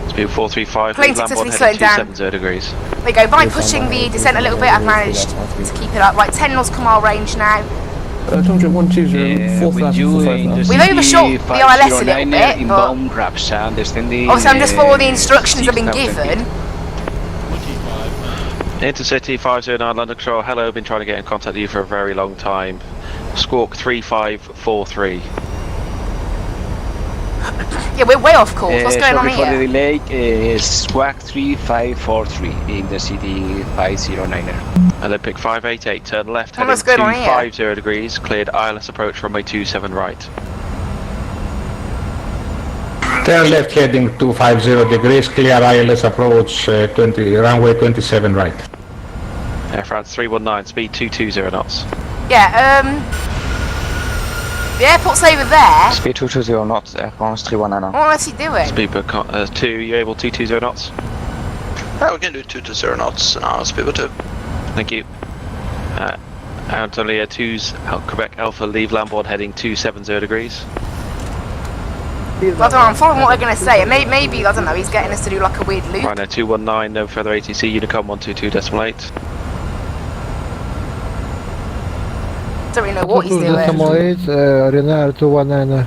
Speed 435, Plane leave Lambourne successfully heading slowing down. 270 degrees. There we go, by pushing the descent a little bit, I've managed to keep it up. Right, 10 nautical mile range now. We've overshot the ILS a little bit, but obviously I'm just following the instructions I've been given. Intercity 509 London Control, hello, been trying to get in contact with you for a very long time. Squawk 3543. Yeah, we're way off course. What's going on here? delay, Squawk 3543 in the city 509er. Olympic 588, turn left Well, heading what's going on here? 250 degrees, cleared ILS approach runway 27 right. Turn left heading 250 degrees, clear ILS approach runway 27 right. Air France 319, speed 220 knots. Yeah, the airport's over there. Speed 220 knots, Air France 319. What is he doing? Speedbird 2, you able 220 knots? Yeah, we can do 220 knots now, speedbird 2. Thank you. Antonio 2's Quebec Alpha, leave Lambourne heading 270 degrees. I don't know, I'm following what they're going to say. Maybe, I don't know, he's getting us to do like a weird loop. Rhino 219, no further ATC, Unicom 122.8. Don't really know what he's doing. Renard 219.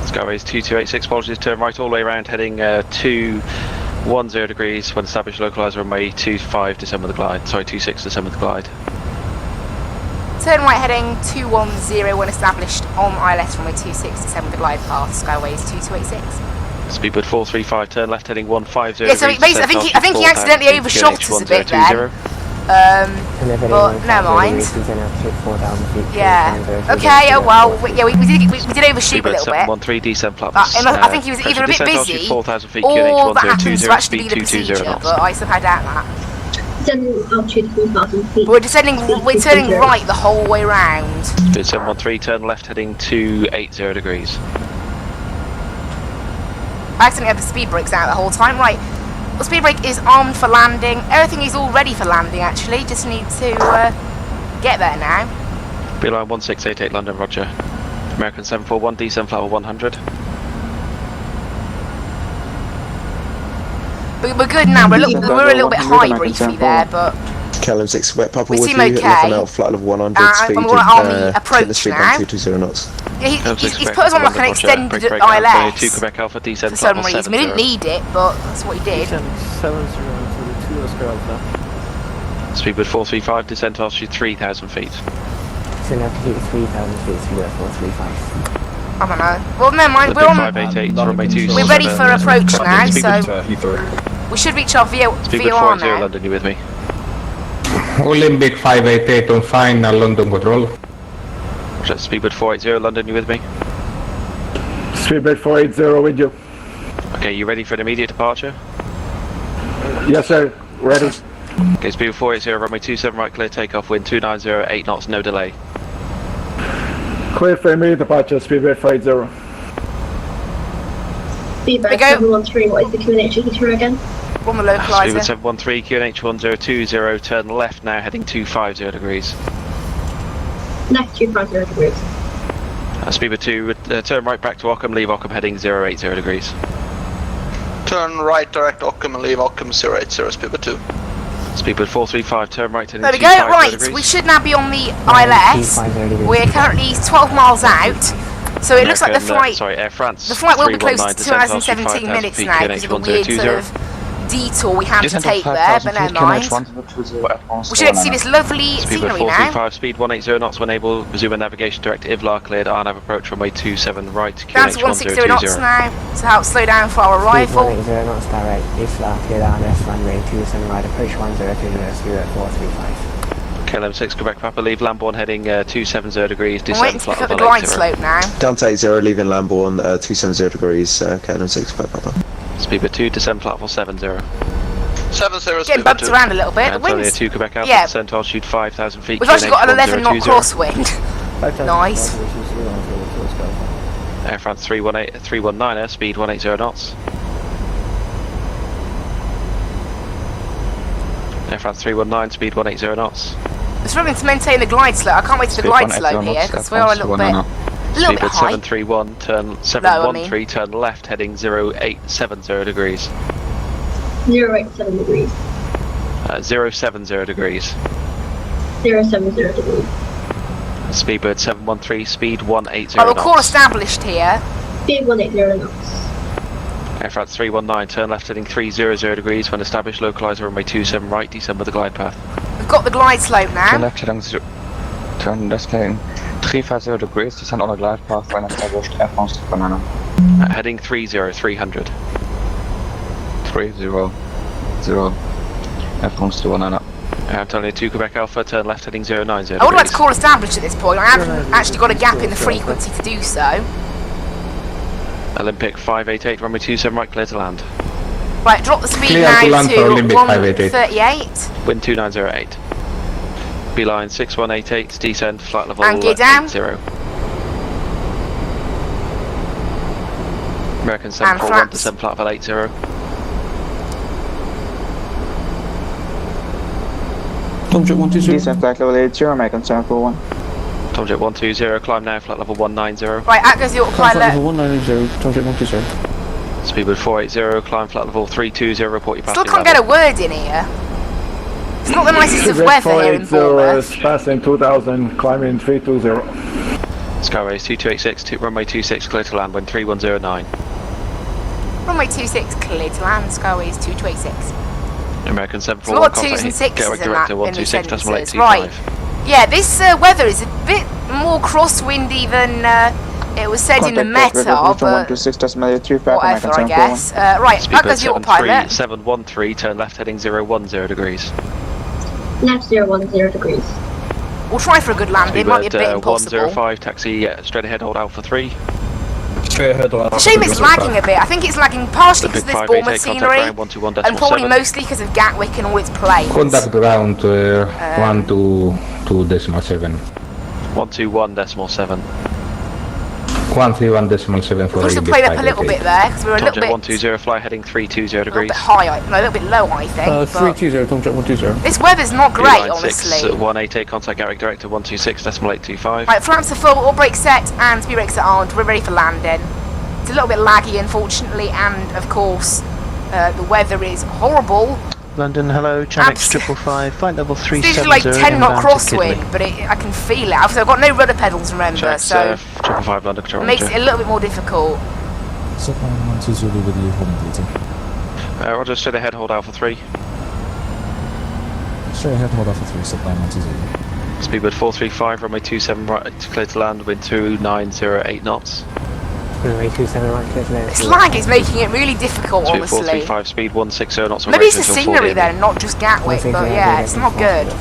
Skyways 2286, apologies, turn right all the way around heading 210 degrees when established localizer runway 25 descend with the glide, sorry 26 descend with the glide. Turn right heading 210 when established on ILS runway 26 to 7 with the glide path, Skyways 2286. Speedbird 435, turn left heading 150 Yeah, so degrees. basically, I think he accidentally overshot us a bit then. But never mind. Yeah. Okay. Oh well. Yeah, we did overshoot a little bit. 713 descent flat. I think he was either a bit busy, 4,000 feet, or QNH that happens to 1020, actually be speed the 220 procedure. knots. But I somehow doubt that. Descending altitude 4,000 feet. We're turning right the whole way round. Speed 713, turn left heading 280 degrees. I accidentally had the speed brakes out the whole time. Right. The speed brake is armed for landing. Everything is all ready for landing, actually. Just need to get there now. Beeline 1688 London, roger. American 741, descent level 100. We're good now. We're a little bit high briefly there, but Kelvin 6 Quebec Papa we with seem you. okay. Looking out flight level 100 speed. I'm going to army hit the approach speed now. 1220 knots. Yeah, he's put us on like an extended ILS 2 Quebec Alpha, for descend some flight level reason. We didn't 70. need it, but that's what he did. Descent 70 to 2 Oscar Alpha. Speedbird 435, descent altitude 3,000 feet. Descent altitude 3,000 feet, speedbird 435. I don't know. Well, never mind. We're on 588, runway 27. We're ready for approach now, so Speedbird we should reach our VOR 480 now. London, you with me? Olympic 588 on final London control. Speedbird 480 London, you with me? Speedbird 480 with you. Okay, you ready for an immediate departure? Yes, sir. Ready. Okay, Speedbird 480, runway 27 right, clear takeoff, wind 290, 8 knots, no delay. Clear for immediate departure, Speedbird 480. Feedback 713, what is the QNH heater again? On the Speedbird localizer. 713, QNH 1020, turn left now, heading 250 degrees. Next 250 degrees. Speedbird 2, turn right back to Ockham, leave Ockham, heading 080 degrees. Turn right direct Ockham and leave Ockham 080, Speedbird 2. Speedbird 435, turn right, heading There we go. 250 Right, degrees. we should now be on the ILS. We're currently 12 miles out, so it looks like the flight. Air France. The flight will be close to 319, 217 minutes now because of the weird sort 1020. of detour we had to take there, but never mind. We should see this lovely Speedbird scenery now. 435, speed 180 knots when able, resume navigation direct IVLAR cleared, RNAV approach runway 27 right, Down to QNH 160 knots now to help slow down for our arrival. 180 knots direct, IFLA cleared RNS runway 27 right, approach 1020 at 435. KLM 6 Quebec Papa, leave Lambourne heading 270 degrees, I'm waiting descend to pick flight up the level glide 80. slope now. Delta 80, leaving Lambourne 270 degrees, KLM 6 Quebec Papa. Speedbird 2, descend flight level 70. 70, Getting Speedbird bumped 2. around a little bit. The Antonio wind's 2 Quebec Alpha, yeah. descent altitude 5,000 feet. We've actually got an 11 knot 1020. crosswind. Nice. Air France 319er, speed 180 knots. Air France 319, speed 180 knots. We're struggling to maintain the glide slope. I can't wait to the glide slope here because we are a little bit high. Speedbird 731, turn 713, turn left, heading 0870 degrees. 087 degrees. 070 degrees. 070 degrees. Speedbird 713, speed 180 Right, we'll call knots. established here. Speed 180 knots. Air France 319, turn left, heading 300 degrees. When established, localizer runway 27 right, descend with the glide path. We've got the glide slope Turn now. left heading turn left heading 350 degrees, descend on a glide path when established, Air France banana. Heading 300. 300, Air France to banana. Antonio 2 Quebec Alpha, turn left, heading 090 I would like degrees. to call established at this point. I haven't actually got a gap in the frequency to do so. Olympic 588, runway 27 right, clear to land. Right, drop the speed Clear now to land for to Olympic 588. 138. Wind 2908. Beeline 6188, descend, flight level And gear down. 80. American And 741, flaps. descend, flight level 80. Tomjet 120. Descend flight level 80, American 741. Tomjet 120, climb now, flight level 190. Right, out goes the autopilot. 190, Tomjet 120. Speedbird 480, climb flight level 320, report your Still passing can't get a level. word in here. It's not the nicest of weather here in Bournemouth. passing 2000, climbing 320. Skyways 2286, runway 26, clear to land, wind 3109. Runway 26, clear to land. Skyways 2286. American There's a 741, lot of contact 2s and 6s Gatwick in Director that, in the 126.825. sentences. Right. Yeah, this weather is a bit more crosswindy than it was said in the meta, but whatever, I guess. Right, that goes the autopilot. 713, turn left, heading 010 degrees. Left 010 degrees. We'll try for a good landing. It might be a bit impossible. 105, taxi straight ahead, hold Alpha 3. Straight ahead. It's a shame it's lagging a bit. I think it's lagging partially because of this Bournemouth scenery, and 121.7. probably mostly because of Gatwick and all its planes. Contact ground 122.7. 121.7. 131.7 for We should have Olympic played up a little 588. bit there because we were a little Tomjet bit, 120, fly heading 320 a little degrees. bit high, no, a little bit low, I think. But 320, Tomjet 120. this weather's not great, Beeline honestly. 6188, contact Gatwick Director 126.825. Right, flaps are full, all brakes set, and speed brakes are on. We're ready for landing. It's a little bit laggy, unfortunately, and of course, The weather is horrible. London, hello, Chanex 555, flight level It's 370. usually like 10 knot inbound to crosswind, Kidley. but I can feel it. I've got no rudder pedals, remember, Check, so 555 London, control it makes it a little bit more difficult. Subline 120 with you, home data. Roger, straight ahead, hold Alpha 3. Straight ahead, hold Alpha 3, subline 120. Speedbird 435, runway 27 right, clear to land, wind 2908 knots. Runway 27 right, clear to land. This lag is making it really difficult, Speed honestly. 435, speed 160 knots. Maybe it's the scenery then, not just Gatwick, but yeah, it's not good.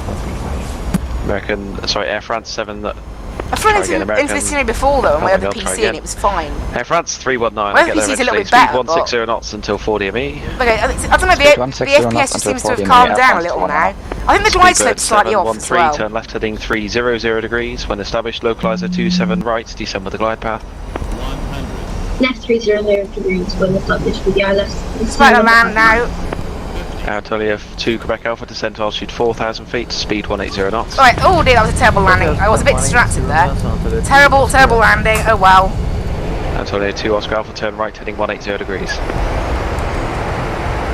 Air France 7. I've flown into the scenery before though, on my other PC, and it was fine. Air France 319, My I get there PC is a little eventually. bit better, Speed 160 knots until 40 ME. Okay, I don't know, the FPS just seems to have calmed down a little now. I think the glide slope's slightly off as well. Turn left heading 300 degrees. When established, localizer 27 right, descend with the glide path. Left 300 degrees when established with the left. It's like a land now. Anatolia 2 Quebec Alpha, descent altitude 4,000 feet, speed 180 knots. Alright, oh dear, that was a terrible landing. I was a bit distracted there. Terrible landing, oh well. Anatolia 2 Oscar Alpha, turn right heading 180 degrees.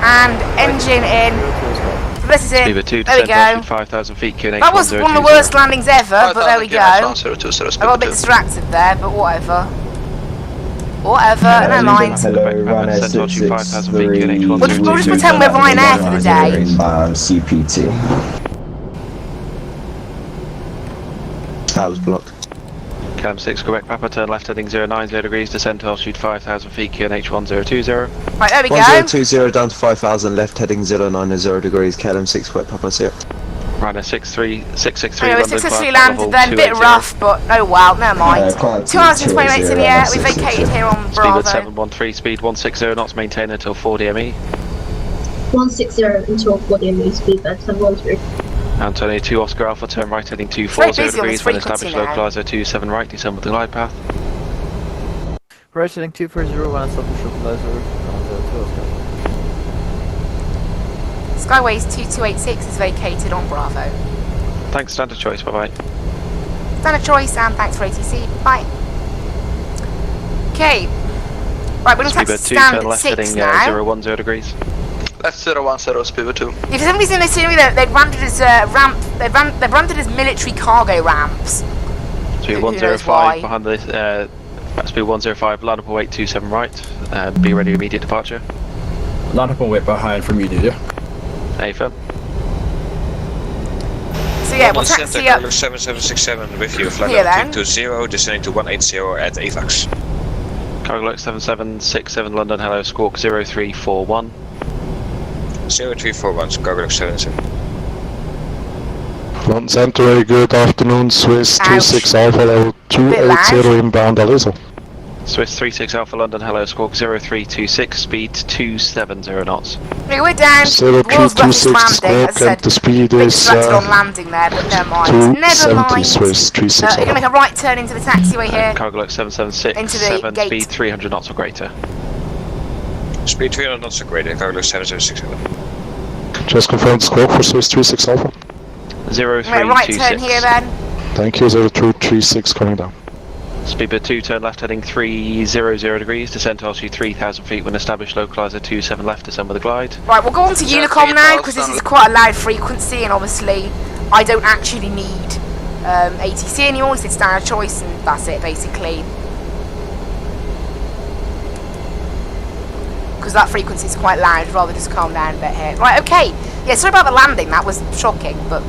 And engine in. This is it. Speedbird 2, There we descent go. altitude 5,000 feet, QNH That was one of the worst landings ever, but there we go. I got a bit distracted there, but whatever. Never mind. Hello, Ryanair 663. We'll just pretend we're Ryanair for the day. CPT. That was blocked. Cam 6 Quebec Papa, turn left heading 090 degrees, descent altitude 5,000 feet, QNH 1020. Right, there we go. 1020 down to 5,000, left heading 090 degrees, KLM 6 Quebec Papa, see ya. Ryanair 663 Anyway, London, successfully landed then, a bit rough, but oh well, never mind. 2 hours and 20 minutes in the air, we vacated here on Bravo. Speedbird 713, speed 160 knots, maintain until 40 ME. 160 until 40 ME, speedbird 713. Antonio 2 Oscar Alpha, turn right heading 240 busy on this degrees, when frequency established now. localizer 27 right, descend with the glide path. Right heading 240, when established localizer, 2 Oscar. Skyways 2286 is vacated on Bravo. Thanks, standard choice, bye bye. Standard choice, and thanks for ATC. Bye. Okay. Right, we're going to have to Speedbird 2, stand turn at left 6 heading now. 010 degrees. Left 010, Speedbird 2. Yeah, for some reason, they seem they've branded as they've branded as military cargo ramps. Speed Who knows why? 105 behind the speed 105, line up and wait 27 right, be ready immediate departure. Line up and wait behind for immediate, yeah? AFM. So yeah, we'll taxi up 7767 with you, flight here level then. 220, descending to 180 at AVAX. Cargolux 7767 London, hello, squawk 0341. 0341, Cargolux 77. London Center, good afternoon, Swiss 26 Alpha level Bit loud. 280 inbound Aliso. Swiss 36 Alpha London, hello, squawk 0326, speed 270 knots. Okay, we're down. World's roughest 0326 landing. squawk As I said, and the speed bit is distracted on landing there, but never mind. Never 270 mind. Swiss 36 You're going to make a right turn into the taxiway here. Cargolux 776, Into the 7, gate. speed 300 knots or greater. Speed 300 knots or greater, Cargolux 7767. Just confirm squawk for Swiss 36 Alpha. 0326. Make a right turn here then. Thank you, 0236 coming down. Speedbird 2, turn left heading 300 degrees, descent altitude 3,000 feet, when established localizer 27 left, descend with the glide. Right, we'll go on to Unicom now, because this is quite a loud frequency, and obviously I don't actually need ATC anymore, it's standard choice, and that's it basically. Because that frequency is quite loud, I'd rather just calm down a bit here. Right, okay. Yeah, sorry about the landing, that was shocking, but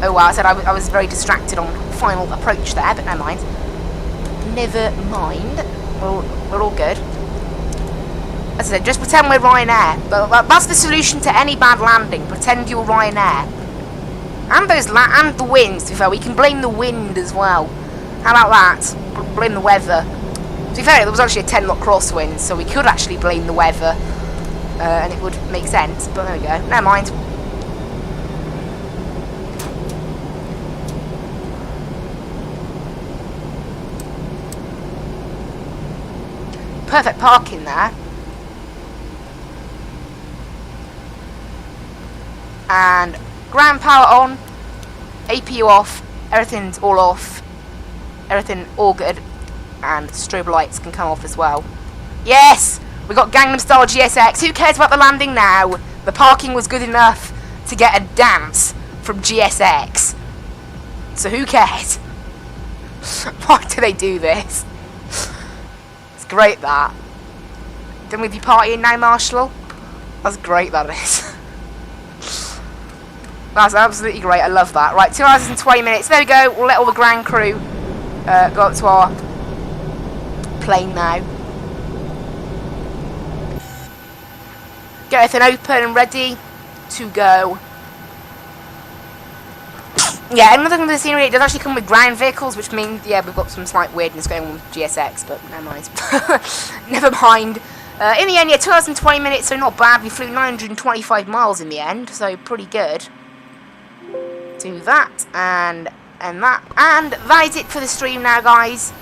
oh well, I said I was very distracted on final approach there, but never mind. Never mind. We're all good. As I said, just pretend we're Ryanair. But that's the solution to any bad landing. Pretend you're Ryanair. And and the winds, to be fair. We can blame the wind as well. How about that? Blame the weather. To be fair, there was actually a 10 knot crosswind, so we could actually blame the weather. And it would make sense. But there we go. Never mind. Perfect parking there. And ground power on, APU off, everything's all off, everything all good, and strobe lights can come off as well. Yes! We got Gangnam Style GSX. Who cares about the landing now? The parking was good enough to get a dance from GSX. So who cares? Why do they do this? It's great, that. Done with your partying now, Marshall? That's great, that is. That's absolutely great. I love that. Right, 2 hours and 20 minutes. There we go. We'll let all the ground crew go up to our plane now. Get everything open and ready to go. Yeah, another thing with the scenery, it does actually come with ground vehicles, which means, yeah, we've got some slight weirdness going on with GSX, but never mind. Never mind. In the end, yeah, 2 hours and 20 minutes, so not bad. We flew 925 miles in the end, so pretty good. Do that, and that. And that is it for the stream now, guys.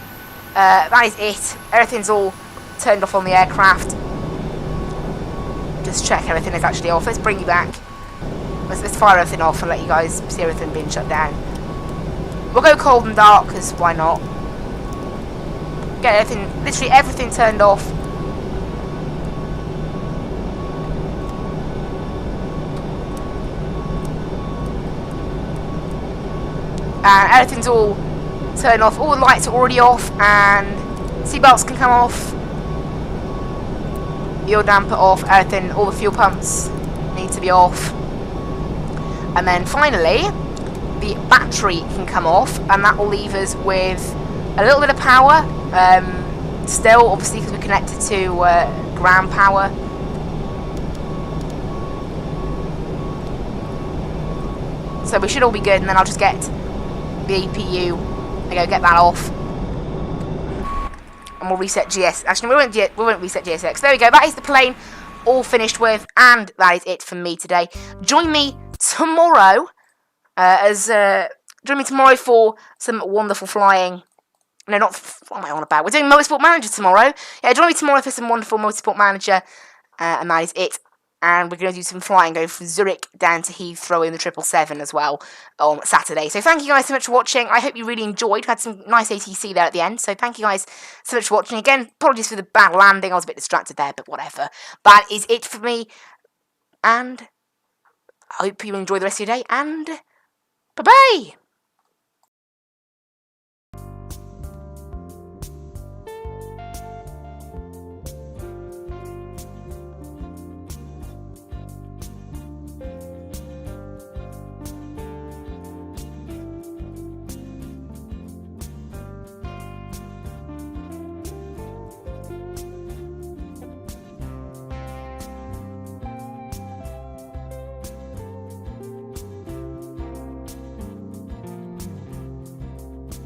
That is it. Everything's all turned off on the aircraft. Just check everything is actually off. Let's bring you back. Let's fire everything off and let you guys see everything being shut down. We'll go cold and dark, because why not? Get everything, literally everything turned off. And everything's all turned off. All the lights are already off, and seatbelts can come off. Fuel damper off. Everything, all the fuel pumps need to be off. And then finally, the battery can come off, and that will leave us with a little bit of power. Still, obviously, because we're connected to ground power. So we should all be good, and then I'll just get the APU and go get that off. And we'll reset GS. Actually, we won't reset GSX. There we go. That is the plane all finished with, and that is it for me today. Join me tomorrow join me tomorrow for some wonderful flying. No, not what am I on about? We're doing Motorsport Manager tomorrow. Yeah, join me tomorrow for some wonderful Motorsport Manager, and that is it. And we're going to do some flying, go from Zurich down to Heathrow in the 777 as well on Saturday. So thank you guys so much for watching. I hope you really enjoyed. We had some nice ATC there at the end. So thank you guys so much for watching. Again, apologies for the bad landing. I was a bit distracted there, but whatever. That is it for me. And I hope you enjoy the rest of your day. And bye-bye.